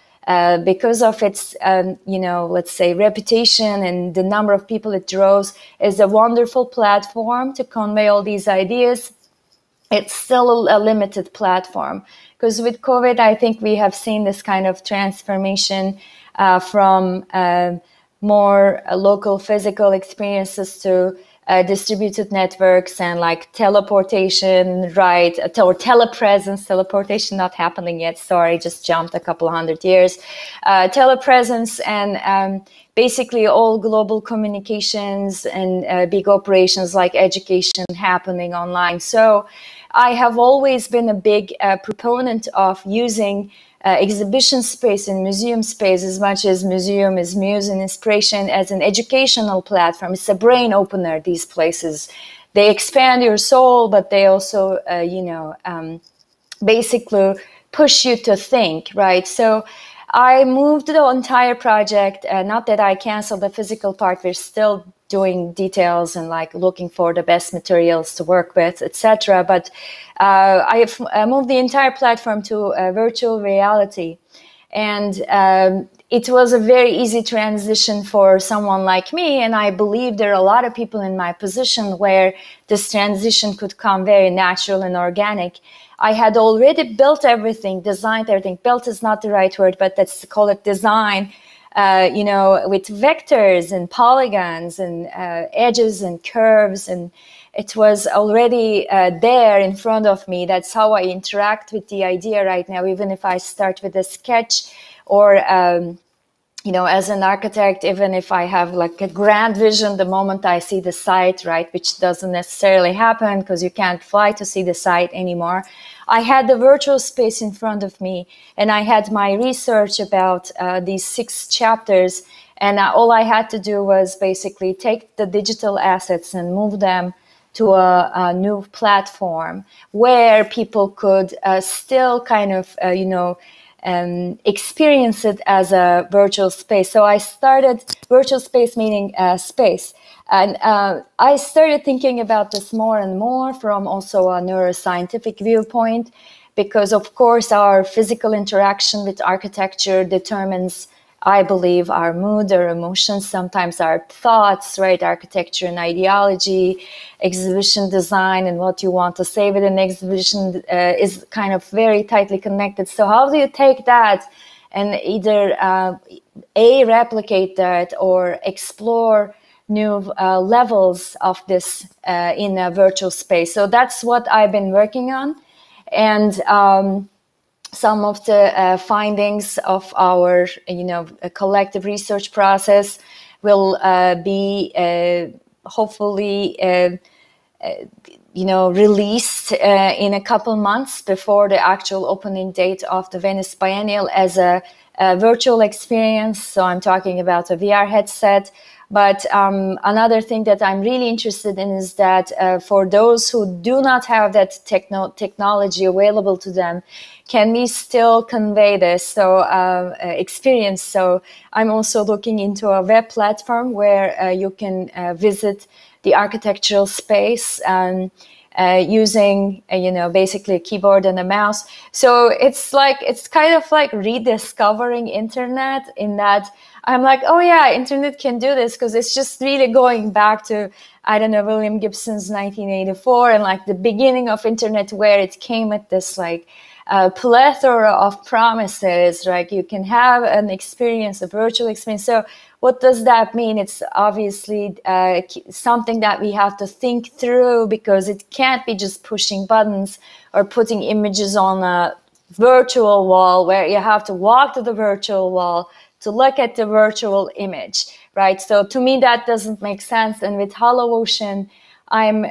because of its, let's say, reputation and the number of people it draws, is a wonderful platform to convey all these ideas, it's still a limited platform. Because with COVID, I think we have seen this kind of transformation from more local physical experiences to distributed networks and like teleportation, right? Or telepresence, teleportation not happening yet. Sorry, just jumped a couple 100 years. Telepresence and basically all global communications and big operations like education happening online. So I have always been a big proponent of using exhibition space and museum space as much as museum is muse and inspiration as an educational platform. It's a brain opener, these places. They expand your soul, but they also, basically push you to think, right? So I moved the entire project, not that I canceled the physical part, we're still doing details and like looking for the best materials to work with, etc. But I moved the entire platform to virtual reality. And it was a very easy transition for someone like me. And I believe there are a lot of people in my position where this transition could come very natural and organic. I had already built everything, designed everything. Built is not the right word, but let's call it design, with vectors and polygons and edges and curves. And it was already there in front of me. That's how I interact with the idea right now, even if I start with a sketch or, as an architect, even if I have like a grand vision the moment I see the site, right, which doesn't necessarily happen because you can't fly to see the site anymore. I had the virtual space in front of me, and I had my research about these 6 chapters, and all I had to do was basically take the digital assets and move them to a new platform where people could still kind of, experience it as a virtual space. So I started virtual space, meaning space. And I started thinking about this more and more from also a neuroscientific viewpoint, because of course our physical interaction with architecture determines, I believe, our mood, our emotions, sometimes our thoughts, right? Architecture and ideology, exhibition design, and what you want to say with an exhibition is kind of very tightly connected. So how do you take that and either replicate that or explore new levels of this in a virtual space? So that's what I've been working on. And some of the findings of our, collective research process will be hopefully, released in a couple months before the actual opening date of the Venice Biennial as a virtual experience. So I'm talking about a VR headset. But another thing that I'm really interested in is that for those who do not have that technology available to them, can we still convey this experience? So I'm also looking into a web platform where you can visit the architectural space using, basically a keyboard and a mouse. So it's kind of like rediscovering internet, in that I'm like, oh yeah, internet can do this, because it's just really going back to, I don't know, William Gibson's 1984 and like the beginning of internet, where it came with this like plethora of promises, like you can have an experience, a virtual experience. So what does that mean? It's obviously something that we have to think through, because it can't be just pushing buttons or putting images on a virtual wall where you have to walk to the virtual wall to look at the virtual image, right? So to me, that doesn't make sense. And with Hollow Ocean, I'm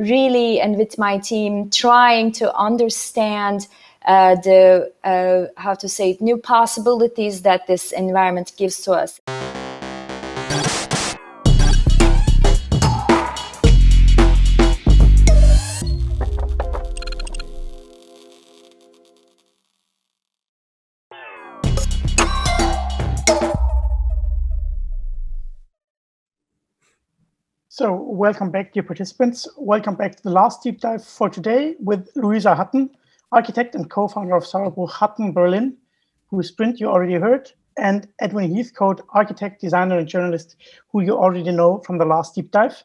really, and with my team, trying to understand new possibilities that this environment gives to us. So welcome back, dear participants. Welcome back to the last deep dive for today with Louisa Hutton, architect and co-founder of Sauerbrug Hutton Berlin, whose print you already heard, and Edwin Heathcote, architect, designer, and journalist, who you already know from the last deep dive.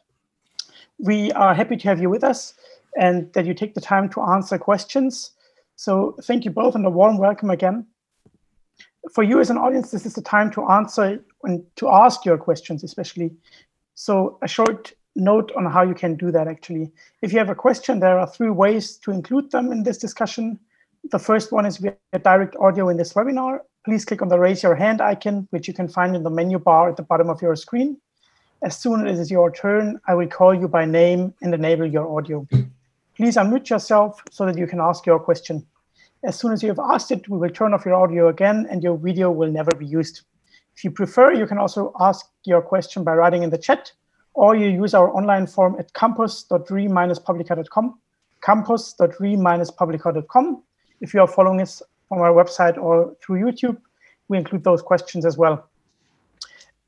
We are happy to have you with us and that you take the time to answer questions. So thank you both, and a warm welcome again. For you as an audience, this is the time to answer and to ask your questions, especially. So a short note on how you can do that, actually. If you have a question, there are 3 ways to include them in this discussion. The first one is via direct audio in this webinar. Please click on the raise your hand icon, which you can find in the menu bar at the bottom of your screen. As soon as it is your turn, I will call you by name and enable your audio. Please unmute yourself so that you can ask your question. As soon as you have asked it, we will turn off your audio again and your video will never be used. If you prefer, you can also ask your question by writing in the chat, or you use our online form at campus.re-publica.com, campus.re-publica.com. If you are following us from our website or through YouTube, we include those questions as well.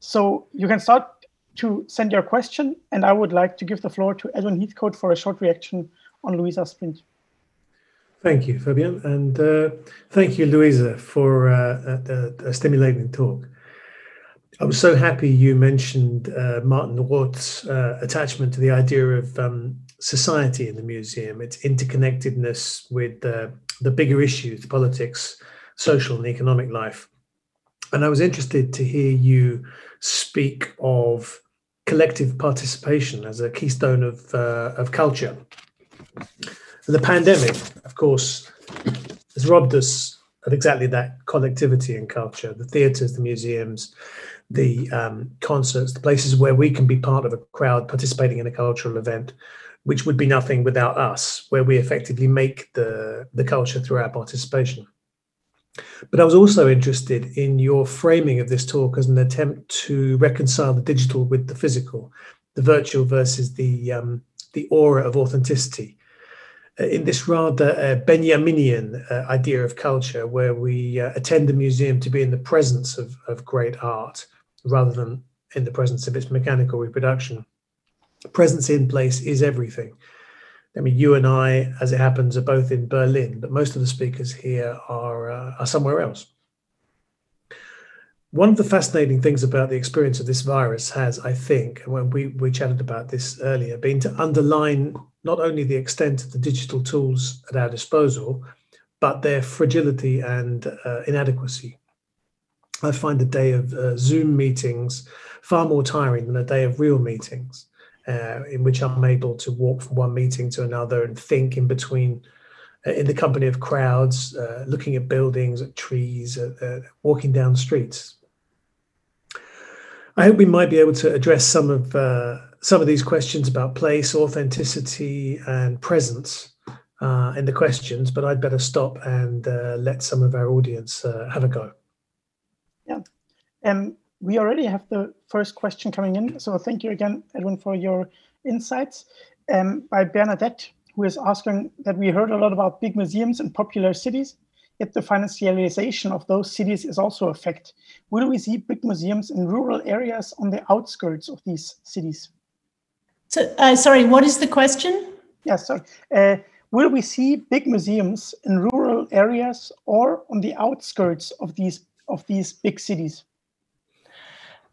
So you can start to send your question, and I would like to give the floor to Edwin Heathcote for a short reaction on Louisa's sprint. Thank you, Fabian, and thank you, Louisa, for a stimulating talk. I was so happy you mentioned Martin Roth's attachment to the idea of society in the museum, its interconnectedness with the bigger issues, politics, social and economic life. And I was interested to hear you speak of collective participation as a keystone of culture. The pandemic, of course, has robbed us of exactly that collectivity in culture, the theatres, the museums, the concerts, the places where we can be part of a crowd participating in a cultural event, which would be nothing without us, where we effectively make the culture through our participation. But I was also interested in your framing of this talk as an attempt to reconcile the digital with the physical, the virtual versus the aura of authenticity, in this rather Benjaminian idea of culture, where we attend the museum to be in the presence of great art, rather than in the presence of its mechanical reproduction. Presence in place is everything. I mean, you and I, as it happens, are both in Berlin, but most of the speakers here are somewhere else. One of the fascinating things about the experience of this virus has, I think, and when we chatted about this earlier, been to underline not only the extent of the digital tools at our disposal, but their fragility and inadequacy. I find a day of Zoom meetings far more tiring than a day of real meetings, in which I'm able to walk from one meeting to another and think in between, in the company of crowds, looking at buildings, at trees, walking down streets. I hope we might be able to address some of these questions about place, authenticity, and presence in the questions, but I'd better stop and let some of our audience have a go. Yeah, we already have the first question coming in. So thank you again, Edwin, for your insights. By Bernadette, who is asking that we heard a lot about big museums in popular cities, yet the financialization of those cities is also a fact. Will we see big museums in rural areas on the outskirts of these cities? So, sorry, what is the question? Yes, sorry. Will we see big museums in rural areas or on the outskirts of these big cities?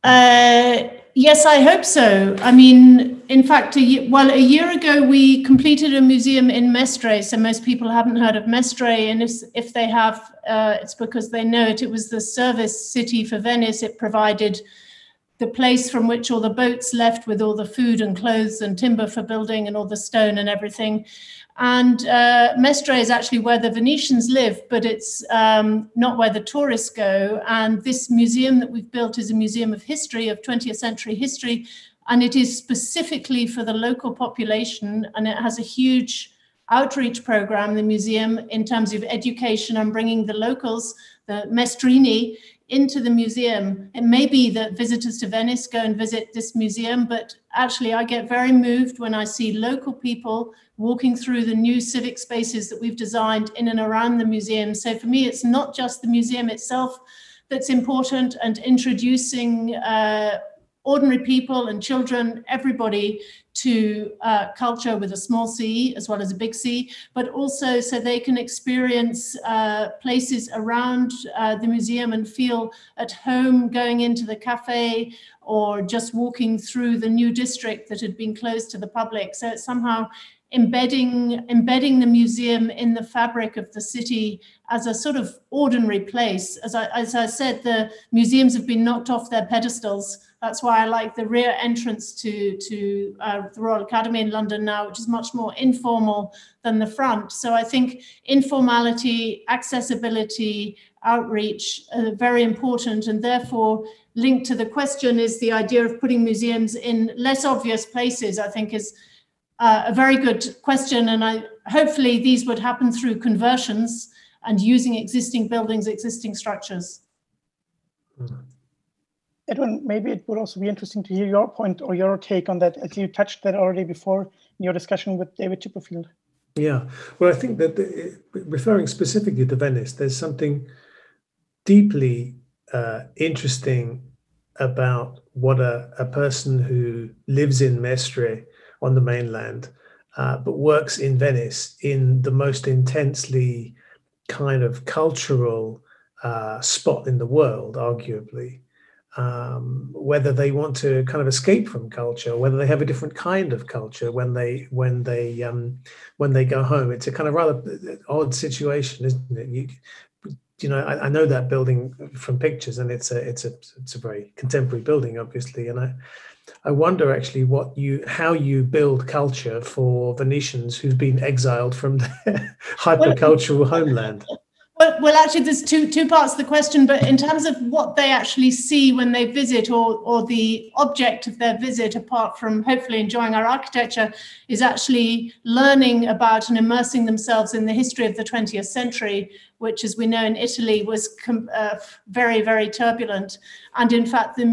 Yes, I hope so. I mean, in fact, a year ago, we completed a museum in Mestre. So most people haven't heard of Mestre. And if they have, it's because they know it. It was the service city for Venice. It provided the place from which all the boats left with all the food and clothes and timber for building and all the stone and everything. And Mestre is actually where the Venetians live, but it's not where the tourists go. And this museum that we've built is a museum of history, of 20th century history, and it is specifically for the local population, and it has a huge outreach program, the museum, in terms of education and bringing the locals, the Mestrini, into the museum. It may be that visitors to Venice go and visit this museum, but actually I get very moved when I see local people walking through the new civic spaces that we've designed in and around the museum. So for me, it's not just the museum itself that's important, and introducing ordinary people and children, everybody, to culture with a small c as well as a big C, but also so they can experience places around the museum and feel at home going into the cafe or just walking through the new district that had been closed to the public. So it's somehow embedding the museum in the fabric of the city as a sort of ordinary place. As I said, the museums have been knocked off their pedestals. That's why I like the rear entrance to the Royal Academy in London now, which is much more informal than the front. So I think informality, accessibility, outreach are very important, and therefore linked to the question is the idea of putting museums in less obvious places, I think is a very good question. And hopefully these would happen through conversions and using existing buildings, existing structures. Edwin, maybe it would also be interesting to hear your point or your take on that, as you touched that already before in your discussion with David Chipperfield. Yeah, well, I think that referring specifically to Venice, there's something deeply interesting about what a person who lives in Mestre on the mainland, but works in Venice in the most intensely kind of cultural spot in the world, arguably. Whether they want to kind of escape from culture, whether they have a different kind of culture when they go home. It's a kind of rather odd situation, isn't it? You know, I know that building from pictures, and it's a very contemporary building, obviously. And I wonder actually how you build culture for Venetians who've been exiled from their hypercultural homeland. Well, actually, there's two parts of the question, but in terms of what they actually see when they visit, or the object of their visit, apart from hopefully enjoying our architecture, is actually learning about and immersing themselves in the history of the 20th century, which, as we know, in Italy was very, very turbulent. And in fact, the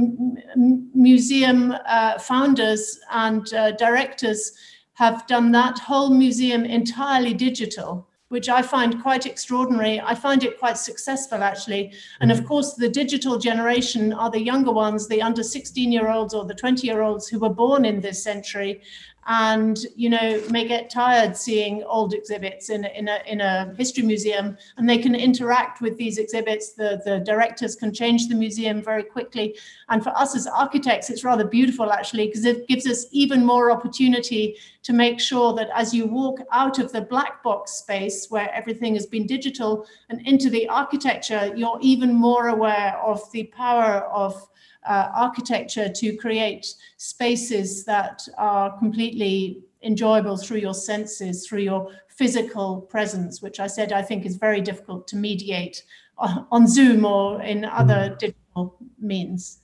museum founders and directors have done that whole museum entirely digital, which I find quite extraordinary. I find it quite successful, actually. And of course, the digital generation are the younger ones, the under 16-year-olds or the 20-year-olds who were born in this century, and, you know, may get tired seeing old exhibits in a history museum, and they can interact with these exhibits. The directors can change the museum very quickly. And for us as architects, it's rather beautiful, actually, because it gives us even more opportunity to make sure that as you walk out of the black box space where everything has been digital and into the architecture, you're even more aware of the power of architecture to create spaces that are completely enjoyable through your senses, through your physical presence, which I said I think is very difficult to mediate on Zoom or in other digital means.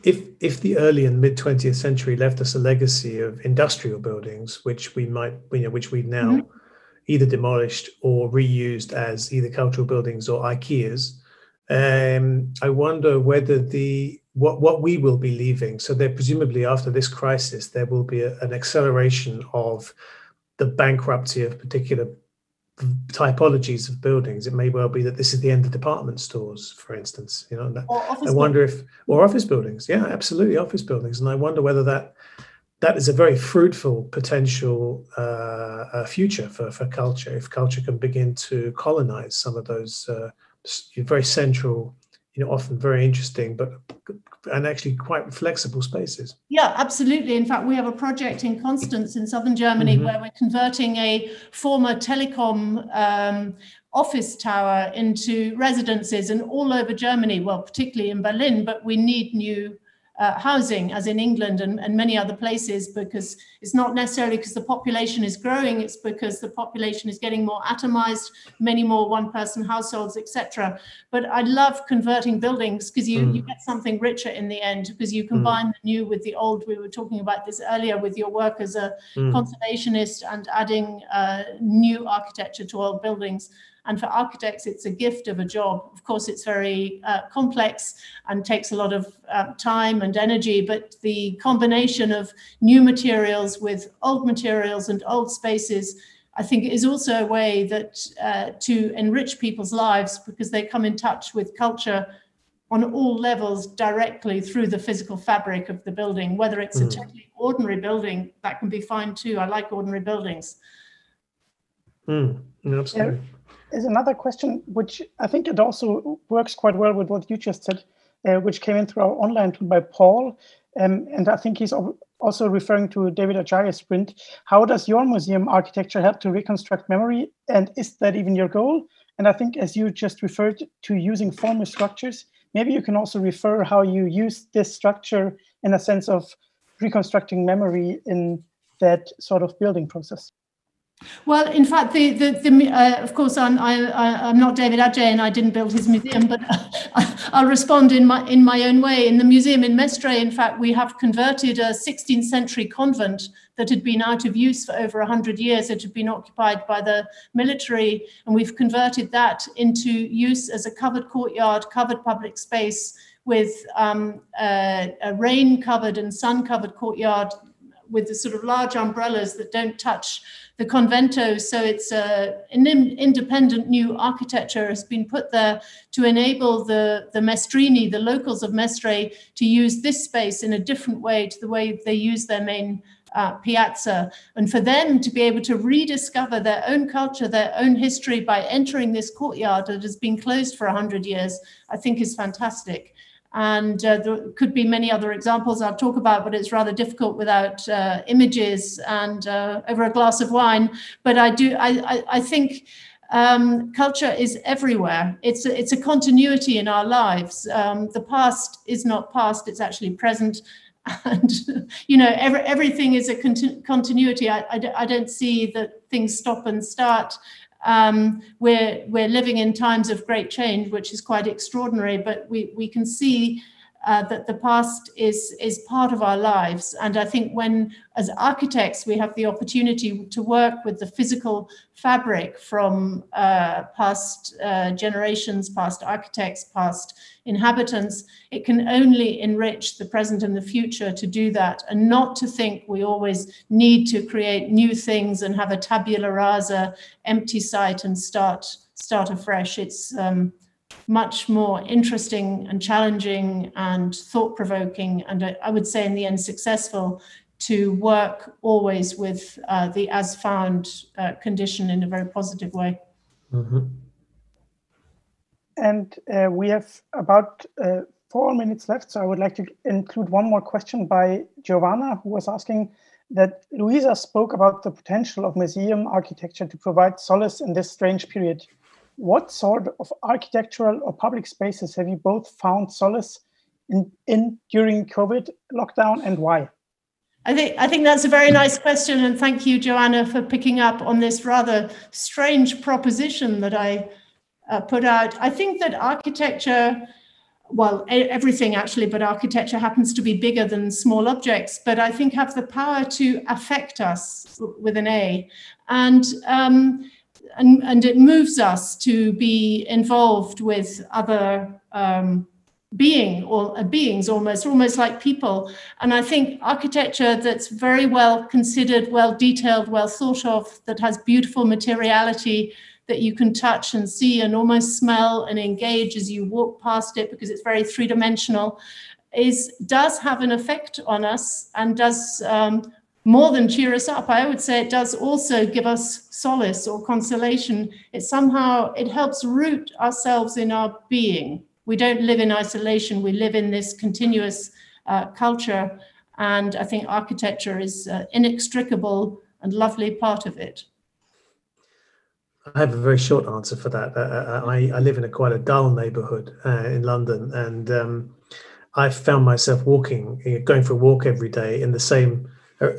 If the early and mid 20th century left us a legacy of industrial buildings, which we've now either demolished or reused as either cultural buildings or IKEAs, I wonder whether what we will be leaving. So there presumably after this crisis, there will be an acceleration of the bankruptcy of particular typologies of buildings. It may well be that this is the end of department stores, for instance. You know, I wonder or office buildings. Yeah, absolutely, office buildings. And I wonder whether that is a very fruitful potential future for culture, if culture can begin to colonize some of those very central, you know, often very interesting, and actually quite flexible spaces. Yeah, absolutely. In fact, we have a project in Constance in southern Germany where we're converting a former telecom office tower into residences, and all over Germany, well, particularly in Berlin, but we need new housing, as in England and many other places, because it's not necessarily because the population is growing, it's because the population is getting more atomized, many more one-person households, etc. But I love converting buildings because you get something richer in the end, because you combine the new with the old. We were talking about this earlier with your work as a conservationist and adding new architecture to old buildings. And for architects, it's a gift of a job. Of course, it's very complex and takes a lot of time and energy, but the combination of new materials with old materials and old spaces, I think, is also a way that to enrich people's lives, because they come in touch with culture on all levels directly through the physical fabric of the building. Whether it's a totally ordinary building, that can be fine too. I like ordinary buildings. Absolutely. There's another question, which I think it also works quite well with what you just said, which came in through our online tool by Paul. And I think he's also referring to David Ajaya's sprint. How does your museum architecture help to reconstruct memory? And is that even your goal? And I think, as you just referred to using formal structures, maybe you can also refer how you use this structure in a sense of reconstructing memory in that sort of building process. Well, in fact, of course, I'm not David Adjaye, and I didn't build his museum, but I'll respond in my own way. In the museum in Mestre, in fact, we have converted a 16th century convent that had been out of use for over 100 years. It had been occupied by the military, and we've converted that into use as a covered courtyard, covered public space with a rain-covered and sun-covered courtyard with the sort of large umbrellas that don't touch the convento. So it's an independent new architecture has been put there to enable the Mestrini, the locals of Mestre, to use this space in a different way to the way they use their main piazza. And for them to be able to rediscover their own culture, their own history by entering this courtyard that has been closed for 100 years, I think is fantastic. And there could be many other examples I'll talk about, but it's rather difficult without images and over a glass of wine. But I think culture is everywhere. It's a continuity in our lives. The past is not past, it's actually present. And, you know, everything is a continuity. I don't see that things stop and start. We're living in times of great change, which is quite extraordinary, but we can see that the past is part of our lives. And I think when, as architects, we have the opportunity to work with the physical fabric from past generations, past architects, past inhabitants, it can only enrich the present and the future to do that, and not to think we always need to create new things and have a tabula rasa, empty site and start afresh. It's much more interesting and challenging and thought-provoking, and I would say in the end successful, to work always with the as-found condition in a very positive way. Mm-hmm. And we have about 4 minutes left, so I would like to include one more question by Giovanna, who was asking that Louisa spoke about the potential of museum architecture to provide solace in this strange period. What sort of architectural or public spaces have you both found solace in during COVID lockdown, and why? I think that's a very nice question, and thank you, Joanna, for picking up on this rather strange proposition that I put out. I think that architecture, well, everything actually, but architecture happens to be bigger than small objects, but I think have the power to affect us with an A. And it moves us to be involved with other beings, almost like people. And I think architecture that's very well considered, well detailed, well thought of, that has beautiful materiality that you can touch and see and almost smell and engage as you walk past it, because it's very three-dimensional, does have an effect on us and does more than cheer us up. I would say it does also give us solace or consolation. It helps root ourselves in our being. We don't live in isolation. We live in this continuous culture. And I think architecture is an inextricable and lovely part of it. I have a very short answer for that. I live in quite a dull neighborhood in London, and I found myself going for a walk every day in the same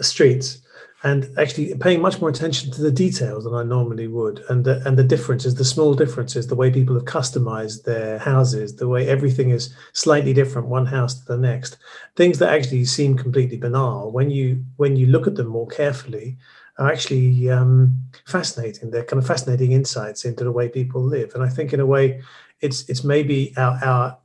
streets, and actually paying much more attention to the details than I normally would. And the differences, the small differences, the way people have customized their houses, the way everything is slightly different, one house to the next, things that actually seem completely banal, when you look at them more carefully, are actually fascinating. They're kind of fascinating insights into the way people live. And I think in a way, it's maybe our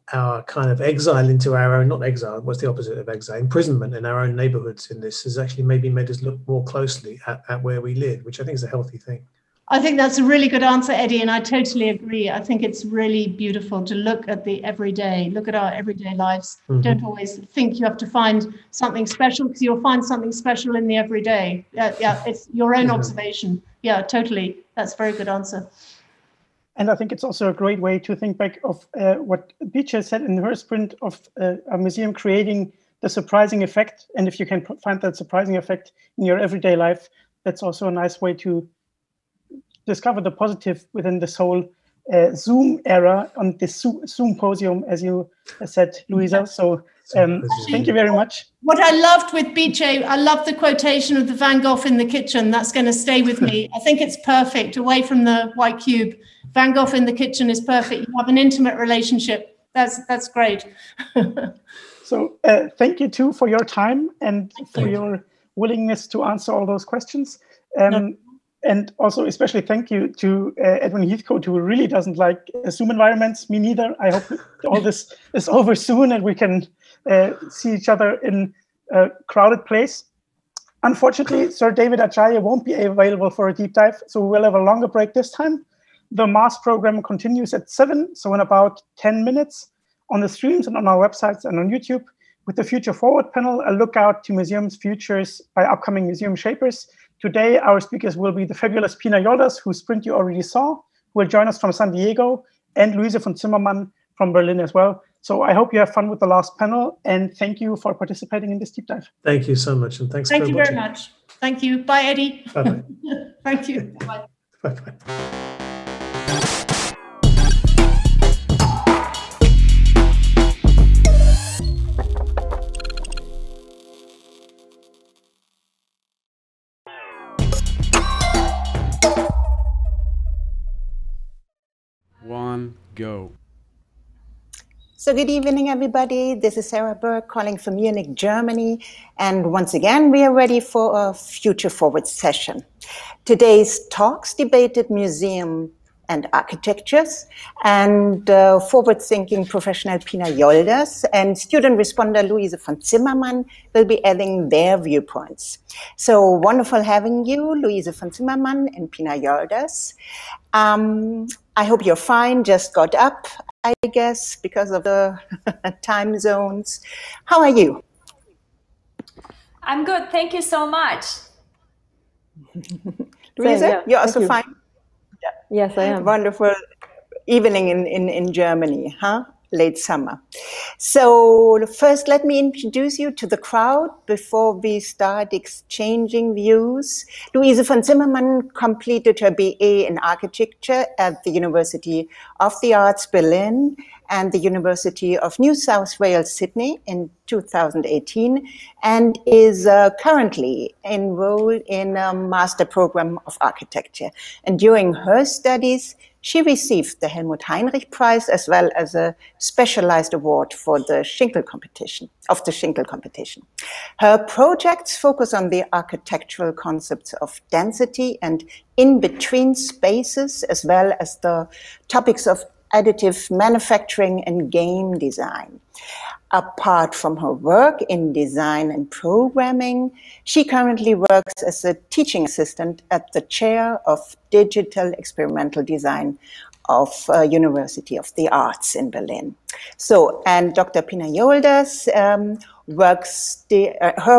kind of exile into our own, not exile, what's the opposite of exile? Imprisonment in our own neighborhoods in this has actually maybe made us look more closely at where we live, which I think is a healthy thing. I think that's a really good answer, Eddie, and I totally agree. I think it's really beautiful to look at the everyday, look at our everyday lives. Mm-hmm. Don't always think you have to find something special, because you'll find something special in the everyday. Yeah, it's your own observation. Yeah, totally. That's a very good answer. And I think it's also a great way to think back of what Biche said in her sprint of a museum creating the surprising effect. And if you can find that surprising effect in your everyday life, that's also a nice way to discover the positive within this whole Zoom era on this Symposium, as you said, Louisa. So Thank you very much. What I loved with Biche, I love the quotation of the Van Gogh in the kitchen. That's going to stay with me. I think it's perfect, away from the white cube. Van Gogh in the kitchen is perfect. You have an intimate relationship. That's great. So thank you too for your time and for your willingness to answer all those questions. And also especially thank you to Edwin Heathcote, who really doesn't like Zoom environments. Me neither. I hope all this is over soon and we can see each other in a crowded place. Unfortunately, Sir David Acharya won't be available for a deep dive, so we will have a longer break this time. The MAS program continues at 7, so in about 10 minutes on the streams and on our websites and on YouTube. With the Future Forward panel, a look out to Museum's futures by upcoming museum shapers. Today, our speakers will be the fabulous Pina Yoldas, whose print you already saw, who will join us from San Diego, and Louisa von Zimmermann from Berlin as well. So I hope you have fun with the last panel, and thank you for participating in this deep dive. Thank you so much, and thanks for watching. Thank you very much. Thank you. Bye, Eddie. Bye-bye. Thank you. Bye. Bye-bye. Go. So good evening, everybody. This is Sarah Berg calling from Munich, Germany. And once again, we are ready for a Future Forward session. Today's talks debated museum and architectures, and forward-thinking professional Pina Yoldas and student responder Louisa von Zimmermann will be adding their viewpoints. So wonderful having you, Louisa von Zimmermann and Pina Yoldas. I hope you're fine, just got up, I guess, because of the time zones. How are you? I'm good, thank you so much. Louisa, you're also fine? Yes, I am. Wonderful evening in Germany, huh? Late summer. So first, let me introduce you to the crowd before we start exchanging views. Louisa von Zimmermann completed her BA in architecture at the University of the Arts Berlin and the University of New South Wales, Sydney in 2018, and is currently enrolled in a master program of architecture. And during her studies, she received the Helmut Heinrich Prize as well as a specialized award for the Schinkel competition, Her projects focus on the architectural concepts of density and in-between spaces, as well as the topics of additive manufacturing and game design. Apart from her work in design and programming, she currently works as a teaching assistant at the Chair of Digital Experimental Design of University of the Arts in Berlin. So, and Dr. Pina Yoldas, her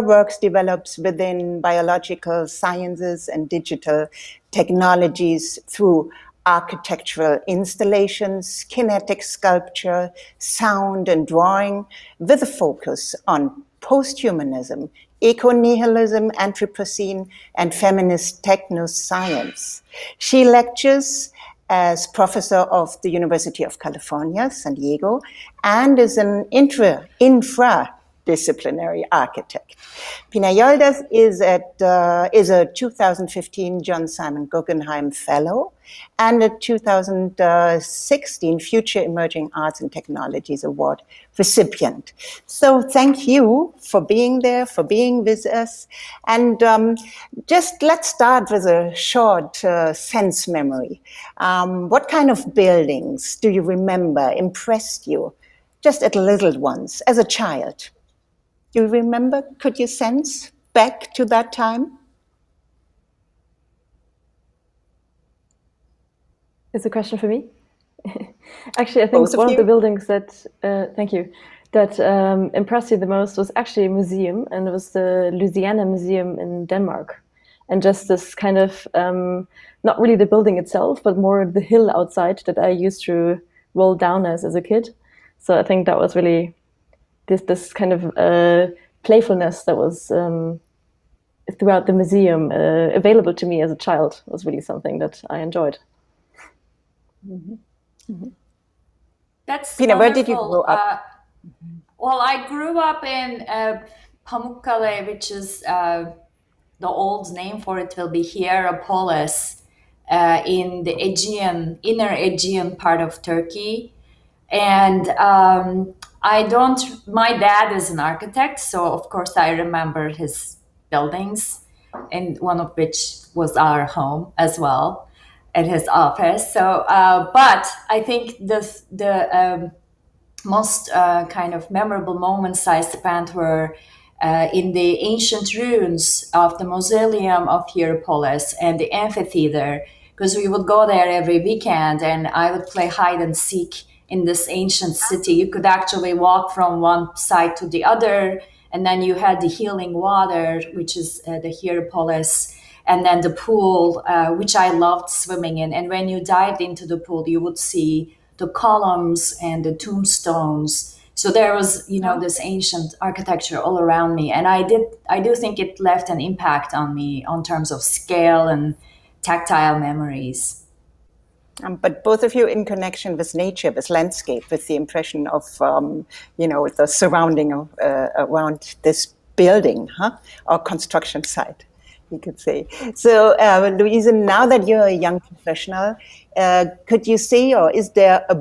works develops within biological sciences and digital technologies through architectural installations, kinetic sculpture, sound and drawing, with a focus on post-humanism, eco-nihilism, Anthropocene, and feminist techno-science. She lectures as professor of the University of California, San Diego, and is an infra-disciplinary architect. Pina Yoldas is a 2015 John Simon Guggenheim Fellow and a 2016 Future Emerging Arts and Technologies Award recipient. So thank you for being there, for being with us. And just let's start with a short sense memory. What kind of buildings do you remember impressed you, just at little ones, as a child? Do you remember? Could you sense back to that time? It's a question for me. Actually, I think one of the buildings that, thank you, that impressed you the most was actually a museum, and it was the Louisiana Museum in Denmark. And just this kind of, not really the building itself, but more the hill outside that I used to roll down as a kid. So I think that was really this kind of playfulness that was throughout the museum available to me as a child was really something that I enjoyed. That's Pina, wonderful. where did you grow up? Well, I grew up in Pamukkale, which is the old name for it will be Hierapolis, in the Aegean, inner Aegean part of Turkey. And my dad is an architect, so of course I remember his buildings, and one of which was our home as well, and his office. So, but I think the most kind of memorable moments I spent were in the ancient ruins of the mausoleum of Hierapolis and the amphitheater, because we would go there every weekend and I would play hide and seek in this ancient city. You could actually walk from one side to the other, and then you had the healing water, which is the Hierapolis, and then the pool, which I loved swimming in. And when you dived into the pool, you would see the columns and the tombstones. So there was, this ancient architecture all around me. And I do think it left an impact on me on terms of scale and tactile memories. But both of you in connection with nature, with landscape, with the impression of, the surrounding of, around this building, or construction site, you could say. So, Louisa, now that you're a young professional, could you see, or is there a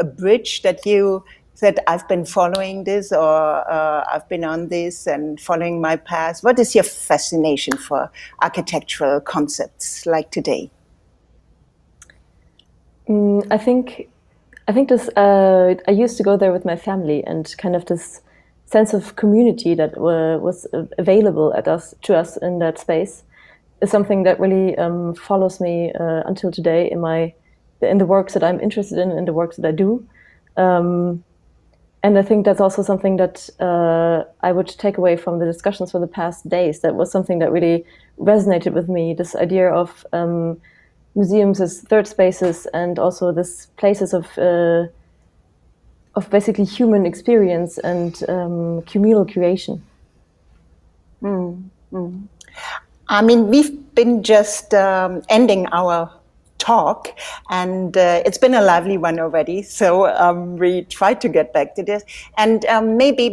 bridge that you said, I've been following this, or I've been on this and following my path? What is your fascination for architectural concepts like today? I think this. I used to go there with my family, and kind of this sense of community that was available to us in that space is something that really follows me until today in the works that I'm interested in the works that I do. And I think that's also something that I would take away from the discussions for the past days. That was something that really resonated with me. This idea of museums as third spaces, and also this places of basically human experience and communal creation. I mean, we've been just ending our talk, and it's been a lively one already, so we tried to get back to this, and maybe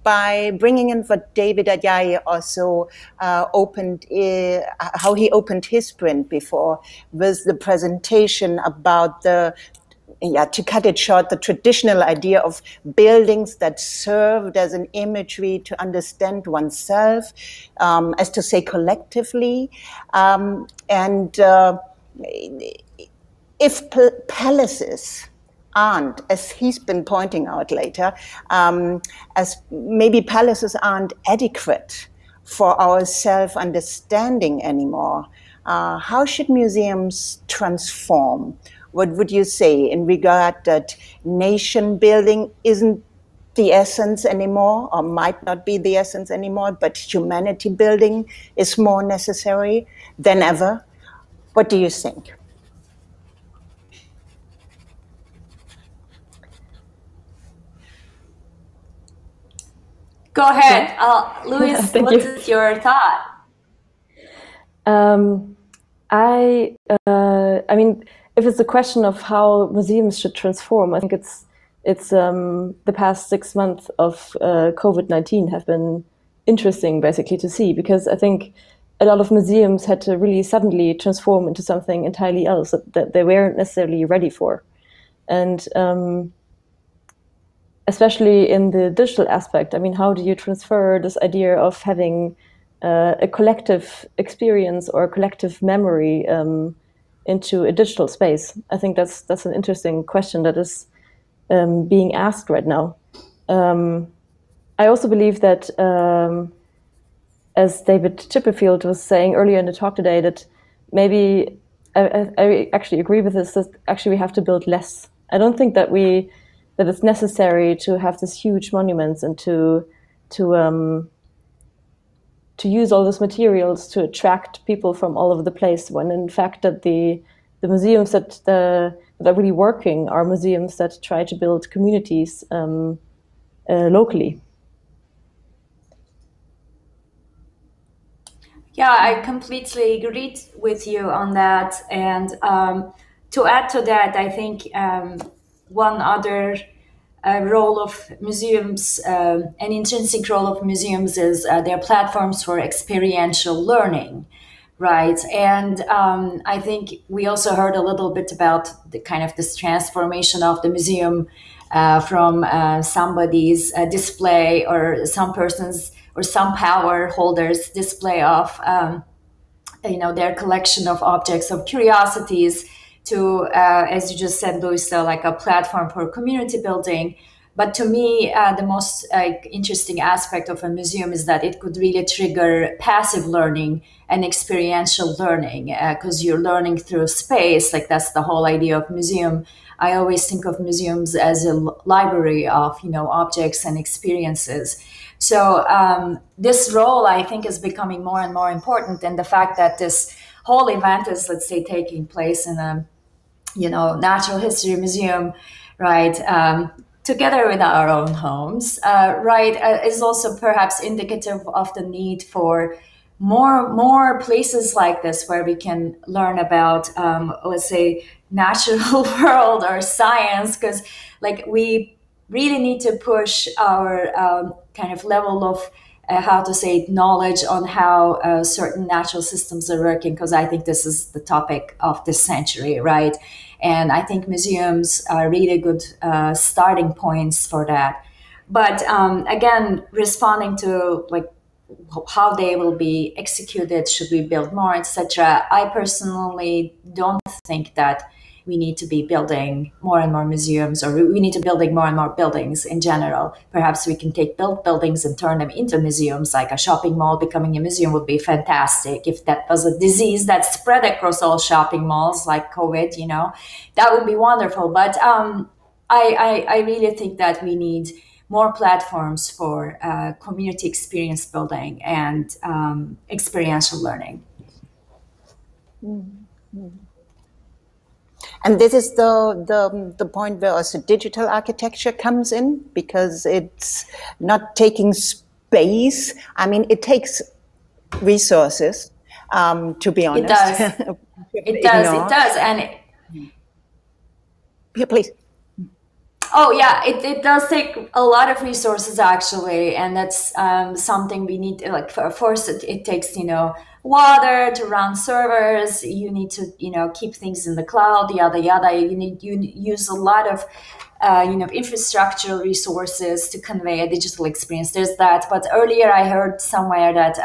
by bringing in what David Adjaye also opened, how he opened his sprint before, with the presentation about to cut it short, the traditional idea of buildings that served as an imagery to understand oneself, as to say collectively, and if palaces aren't, as he's been pointing out later, as maybe palaces aren't adequate for our self-understanding anymore, how should museums transform? What would you say in regard that nation building isn't the essence anymore, or might not be the essence anymore, but humanity building is more necessary than ever? What do you think? Go ahead, Louis. What is your thought? I mean, if it's a question of how museums should transform, I think it's the past 6 months of COVID-19 have been interesting, basically, to see, because I think a lot of museums had to really suddenly transform into something entirely else that they weren't necessarily ready for. And especially in the digital aspect, I mean, how do you transfer this idea of having a collective experience or a collective memory into a digital space? I think that's an interesting question that is being asked right now. I also believe that, as David Chipperfield was saying earlier in the talk today, that maybe I actually agree with this, that actually we have to build less. I don't think that it's necessary to have these huge monuments and to use all these materials to attract people from all over the place, when in fact that the museums that are really working are museums that try to build communities locally. Yeah, I completely agreed with you on that. And to add to that, I think one other role of museums, an intrinsic role of museums is they're platforms for experiential learning, right? And I think we also heard a little bit about the kind of this transformation of the museum from somebody's display or some person's or some power holders' display of their collection of objects, of curiosities, to, as you just said, Louisa, like a platform for community building. But to me, the most interesting aspect of a museum is that it could really trigger passive learning and experiential learning, because you're learning through space. Like, that's the whole idea of museum. I always think of museums as a library of, objects and experiences. So this role, I think, is becoming more and more important. And the fact that this whole event is, let's say, taking place in a, natural history museum, right, together with our own homes, right, is also perhaps indicative of the need for more places like this where we can learn about, let's say, natural world or science, because, like, we really need to push our kind of level of knowledge on how certain natural systems are working, because I think this is the topic of this century, right? And I think museums are really good starting points for that. But again, responding to like how they will be executed, should we build more, etc. I personally don't think that we need to be building more and more museums, or we need to be building more and more buildings in general. Perhaps we can take built buildings and turn them into museums, like a shopping mall becoming a museum would be fantastic. If that was a disease that spread across all shopping malls, like COVID, that would be wonderful. But I really think that we need more platforms for community experience building and experiential learning. Mm-hmm. And this is the point where also digital architecture comes in, because it's not taking space. I mean, it takes resources, to be honest. It does. It does. And yeah, please. Oh, yeah, it does take a lot of resources, actually. And that's something we need, like, first it takes, water to run servers. You need to, keep things in the cloud, yada, yada. You use a lot of, infrastructural resources to convey a digital experience. There's that. But earlier I heard somewhere that,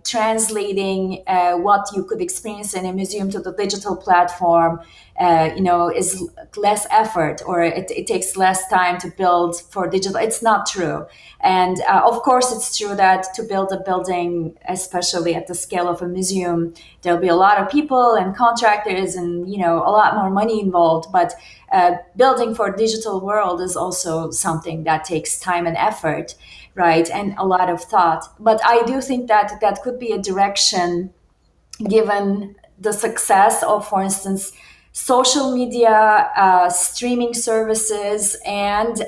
translating what you could experience in a museum to the digital platform, is less effort, or it takes less time to build for digital. It's not true. And of course, it's true that to build a building, especially at the scale of a museum, there'll be a lot of people and contractors and, a lot more money involved. But building for a digital world is also something that takes time and effort, right? And a lot of thought. But I do think that that could be a direction, given the success of, for instance, social media, streaming services, and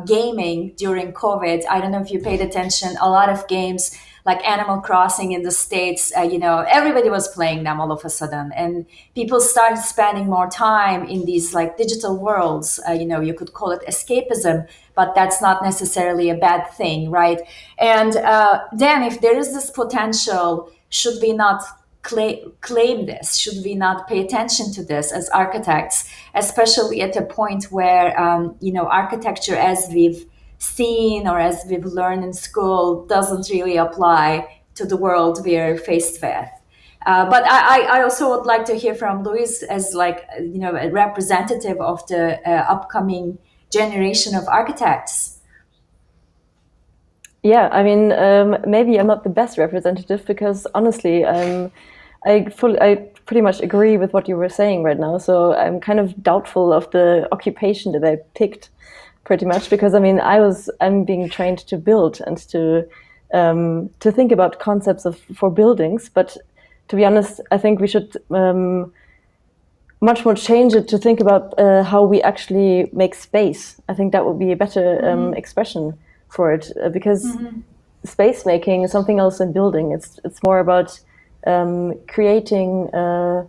gaming during COVID. I don't know if you paid attention. A lot of games like Animal Crossing in the States, everybody was playing them all of a sudden. And people started spending more time in these like digital worlds. You could call it escapism, but that's not necessarily a bad thing, right? And then if there is this potential, should we not claim this? Should we not pay attention to this as architects, especially at a point where, architecture as we've seen or as we've learned in school doesn't really apply to the world we're faced with. But I also would like to hear from Louise as a representative of the upcoming generation of architects. Yeah, I mean, maybe I'm not the best representative, because honestly, I pretty much agree with what you were saying right now. So I'm kind of doubtful of the occupation that I picked, pretty much, because I mean, I'm being trained to build and to think about concepts for buildings. But to be honest, I think we should much more change it to think about how we actually make space. I think that would be a better expression for it, because space making is something else than building. It's more about creating a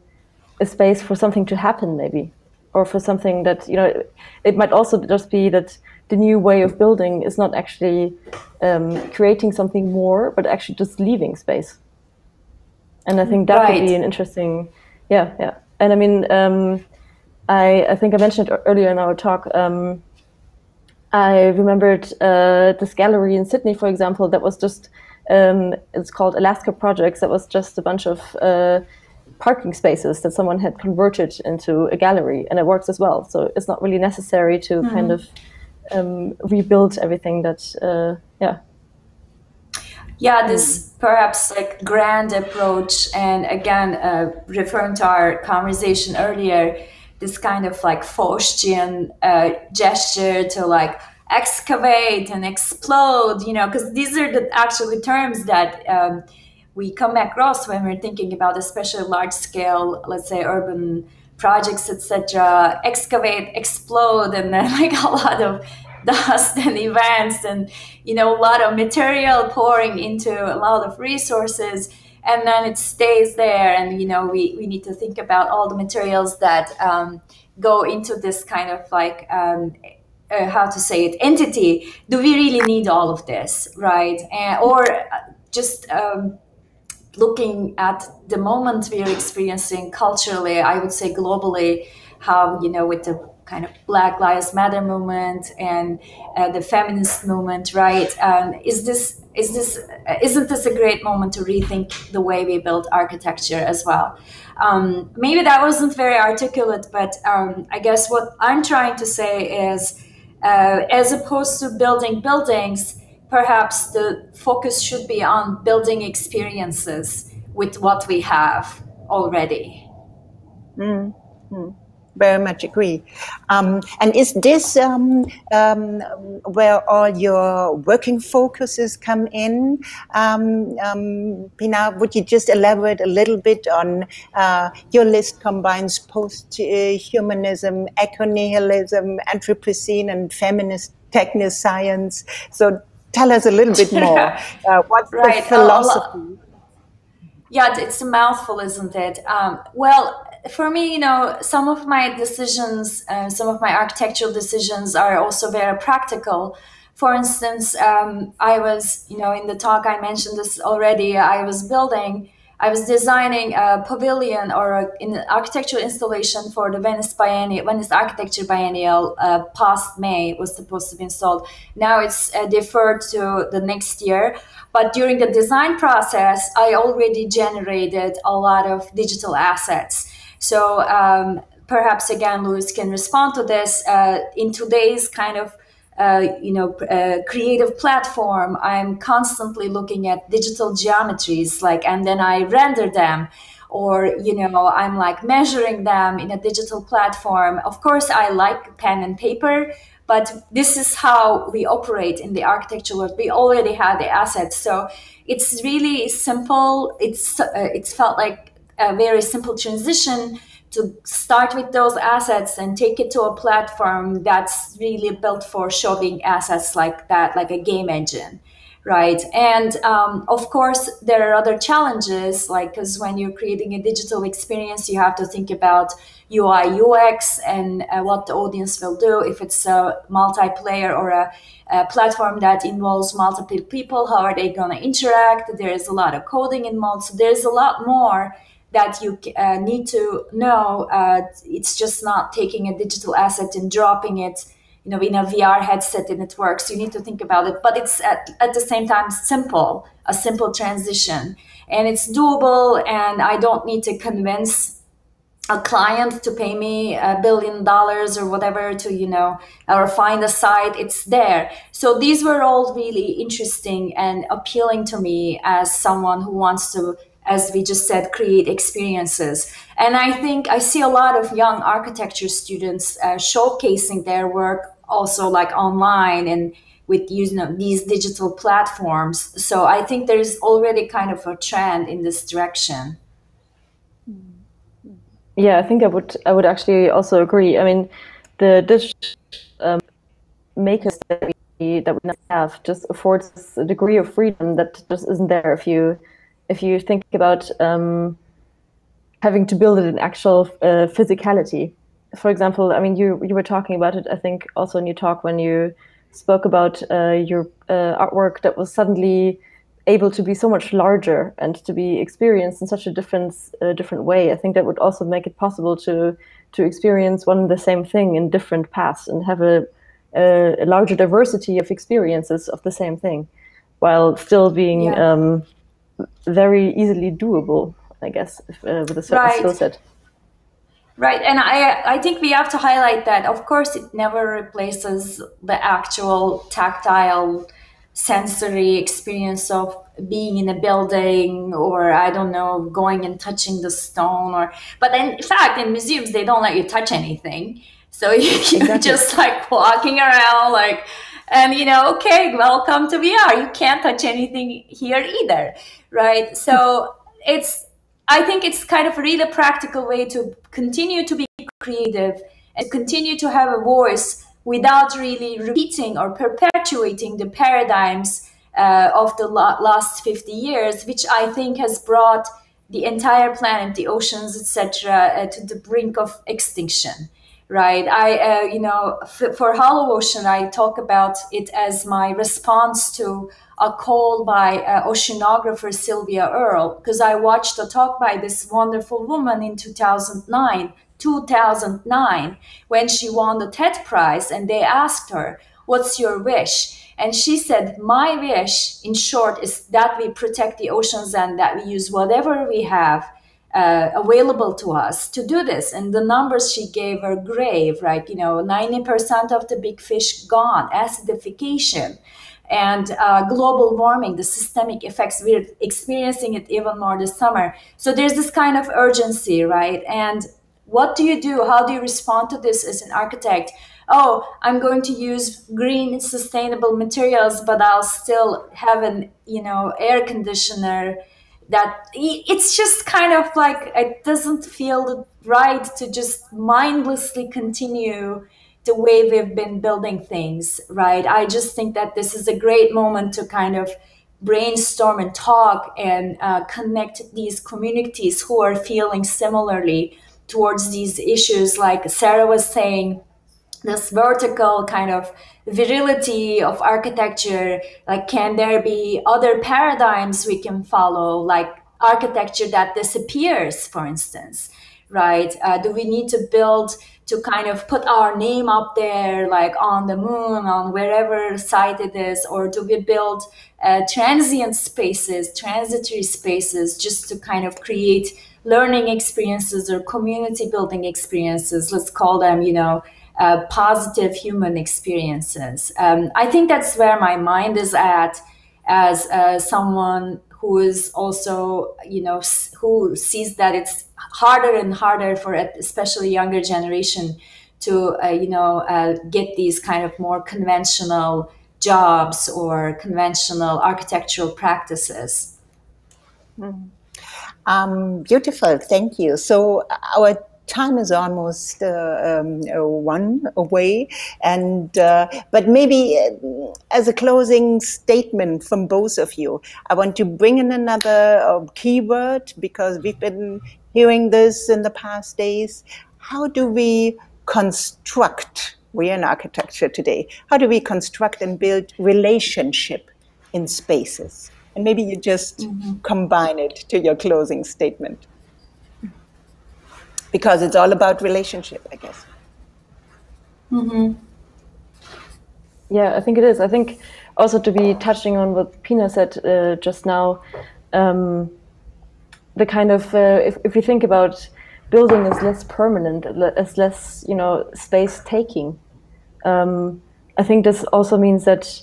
space for something to happen, maybe. or for something that, you know, it might also just be that the new way of building is not actually creating something more, but actually just leaving space. And I think that could be an interesting, yeah. And I mean, I think I mentioned earlier in our talk, I remembered this gallery in Sydney, for example, that was just, it's called Alaska Projects. That was just a bunch of parking spaces that someone had converted into a gallery, and it works as well. So it's not really necessary to kind of rebuild everything that, Yeah, this perhaps like grand approach, and again, referring to our conversation earlier, this kind of like Faustian gesture to like excavate and explode, you know, because these are the actually terms that we come across when we're thinking about especially large scale, let's say urban projects, etc. Excavate, explode, and then like a lot of dust and events and, you know, a lot of material pouring into a lot of resources, and then it stays there. And, you know, we need to think about all the materials that go into this kind of like, how to say it, entity. Do we really need all of this, right? Or just looking at the moment we are experiencing culturally, I would say globally, how, you know, with the kind of Black Lives Matter movement and the feminist movement, right? Isn't this a great moment to rethink the way we build architecture as well? Maybe that wasn't very articulate, but I guess what I'm trying to say is, as opposed to building buildings, perhaps the focus should be on building experiences with what we have already. Very much agree. And is this where all your working focuses come in? Pina, would you just elaborate a little bit on your list combines post-humanism, eco-nihilism, Anthropocene, and feminist technoscience. So tell us a little bit more. What's the philosophy? Yeah, it's a mouthful, isn't it? Well, for me, you know, some of my decisions, some of my architectural decisions are also very practical. For instance, I was, you know, in the talk I mentioned this already, I was designing a pavilion or an architectural installation for the Venice Architecture Biennial. Past May was supposed to be installed. Now it's deferred to the next year. But during the design process, I already generated a lot of digital assets. So perhaps, again, Louis can respond to this. In today's kind of creative platform, I'm constantly looking at digital geometries, and then I render them, or, you know, I'm like measuring them in a digital platform. Of course, I like pen and paper, but this is how we operate in the architecture world. We already have the assets. So it's really simple. It's felt like a very simple transition to start with those assets and take it to a platform that's really built for showing assets like that, like a game engine, right? And of course, there are other challenges, because when you're creating a digital experience, you have to think about UI, UX, and what the audience will do. If it's a multiplayer or a platform that involves multiple people, how are they going to interact? There's a lot of coding involved. So there's a lot more that you need to know. It's just not taking a digital asset and dropping it, you know, in a VR headset and it works. You need to think about it, but it's at the same time a simple transition, and it's doable. And I don't need to convince a client to pay me $1 billion or whatever to, you know, or find a site. It's there. So these were all really interesting and appealing to me as someone who wants to, as we just said, create experiences. And I think I see a lot of young architecture students showcasing their work also online and with using these digital platforms. So I think there's already kind of a trend in this direction. Yeah, I think I would actually also agree. I mean, the digital makers that we now have just affords us a degree of freedom that just isn't there if you think about having to build it in actual physicality. for example, I mean, you were talking about it, I think, also in your talk when you spoke about your artwork that was suddenly able to be so much larger and to be experienced in such a different way. I think that would also make it possible to experience one and the same thing in different paths and have a larger diversity of experiences of the same thing, while still being very easily doable, I guess, with a certain skill set. Right, and I think we have to highlight that, of course, it never replaces the actual tactile sensory experience of being in a building, or I don't know, going and touching the stone, but in fact in museums they don't let you touch anything, so you're just like walking around like, and okay, welcome to VR, you can't touch anything here either, right? So I think it's kind of a really practical way to continue to be creative and continue to have a voice without really repeating or perpetuating the paradigms of the last 50 years, which I think has brought the entire planet, the oceans, etc., to the brink of extinction. Right? For Hollow Ocean, I talk about it as my response to a call by oceanographer Sylvia Earle, because I watched a talk by this wonderful woman in 2009, when she won the TED Prize, and they asked her, "What's your wish?" And she said, "My wish, in short, is that we protect the oceans and that we use whatever we have available to us to do this." And the numbers she gave are grave, right? 90% of the big fish gone, acidification, and global warming, the systemic effects. We're experiencing it even more this summer. So there's this kind of urgency, right? And what do you do? How do you respond to this as an architect? Oh, I'm going to use green, sustainable materials, but I'll still have an, air conditioner. That it's just kind of like, it doesn't feel right to just mindlessly continue the way we've been building things, right? I just think that this is a great moment to kind of brainstorm and talk and connect these communities who are feeling similarly towards these issues. Like Sarah was saying, this vertical kind of virility of architecture, like, can there be other paradigms we can follow, like architecture that disappears, for instance, right? Do we need to build to kind of put our name up there, like on the moon, on wherever site it is, or do we build transient spaces, transitory spaces, just to kind of create learning experiences or community building experiences? Let's call them, positive human experiences. I think that's where my mind is at, as someone who is also, who sees that it's harder and harder for especially younger generation to, get these kind of more conventional jobs or conventional architectural practices. Beautiful, thank you. So our time is almost one away, and but maybe as a closing statement from both of you, I want to bring in another keyword, because we've been hearing this in the past days. How do we construct, we're in architecture today, how do we construct and build relationship in spaces? And maybe you just combine it to your closing statement. Because it's all about relationship, I guess. Yeah, I think it is. I think also, to be touching on what Pina said just now, the kind of, if we think about building as less permanent, as less, space taking, I think this also means that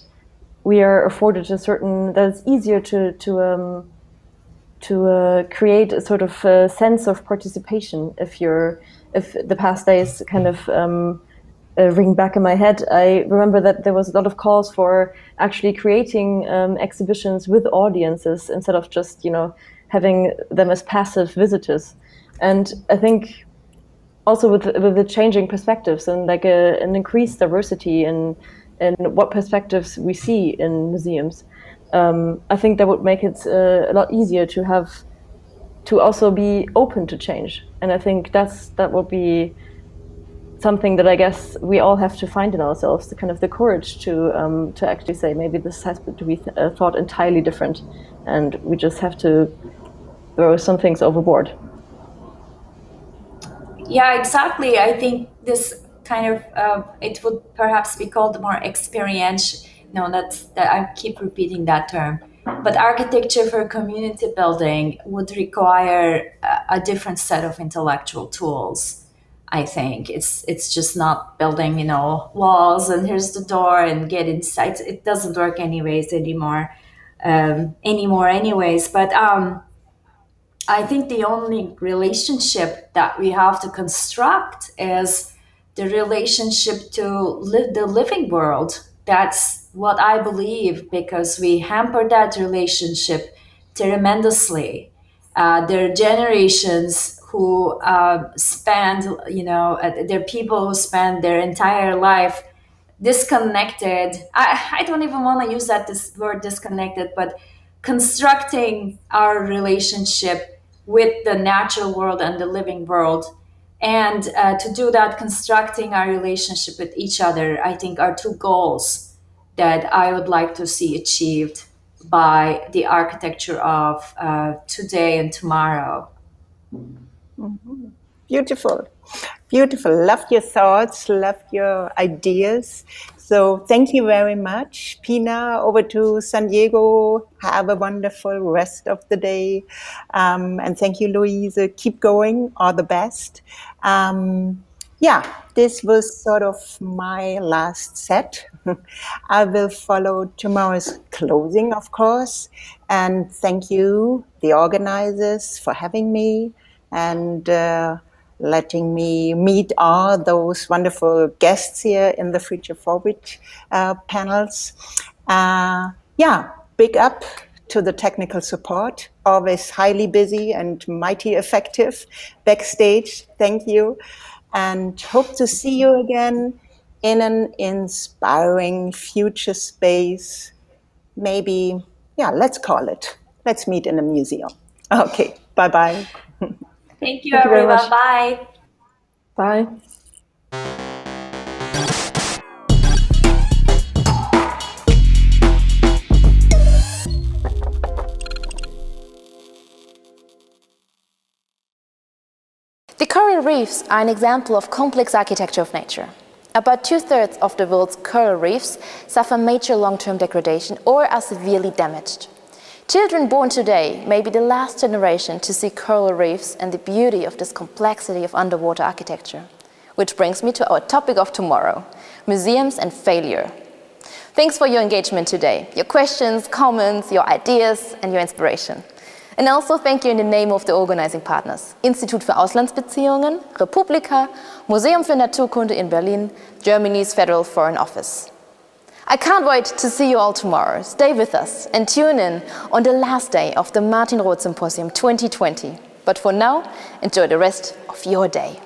we are afforded a certain, that it's easier to create a sort of sense of participation. If the past days kind of ring back in my head, I remember that there was a lot of calls for actually creating exhibitions with audiences instead of just, having them as passive visitors. And I think also with the changing perspectives and like an increased diversity in what perspectives we see in museums, I think that would make it a lot easier to also be open to change. And I think that would be something that I guess we all have to find in ourselves, the kind of the courage to actually say maybe this has to be thought entirely different, and we just have to throw some things overboard. Yeah, exactly. I think this kind of it would perhaps be called more experiential. No, that I keep repeating that term. But architecture for community building would require a different set of intellectual tools. I think it's just not building, walls and here's the door and get inside. It doesn't work anymore. But I think the only relationship that we have to construct is the relationship to the living world. That's what I believe, because we hamper that relationship tremendously. There are generations who spend, there are people who spend their entire life disconnected. I don't even want to use this word disconnected, but constructing our relationship with the natural world and the living world. And to do that, constructing our relationship with each other, I think are two goals that I would like to see achieved by the architecture of today and tomorrow. Mm-hmm. Beautiful. Beautiful. Love your thoughts, love your ideas. So thank you very much. Pina, over to San Diego. Have a wonderful rest of the day. And thank you, Louisa. Keep going. All the best. This was sort of my last set. I will follow tomorrow's closing, of course. And thank you, the organizers, for having me and letting me meet all those wonderful guests here in the Future Forward panels. Big up to the technical support, always highly busy and mighty effective backstage. Thank you. And hope to see you again in an inspiring future space. Maybe, let's call it. Let's meet in a museum. Okay, bye-bye. Thank you everyone. Bye. Bye. The coral reefs are an example of complex architecture of nature. About 2/3 of the world's coral reefs suffer major long-term degradation or are severely damaged. Children born today may be the last generation to see coral reefs and the beauty of this complexity of underwater architecture. Which brings me to our topic of tomorrow, museums and failure. Thanks for your engagement today, your questions, comments, your ideas and your inspiration. And also thank you in the name of the organizing partners, Institut für Auslandsbeziehungen, Republika, Museum für Naturkunde in Berlin, Germany's Federal Foreign Office. I can't wait to see you all tomorrow. Stay with us and tune in on the last day of the Martin Roth Symposium 2020. But for now, enjoy the rest of your day.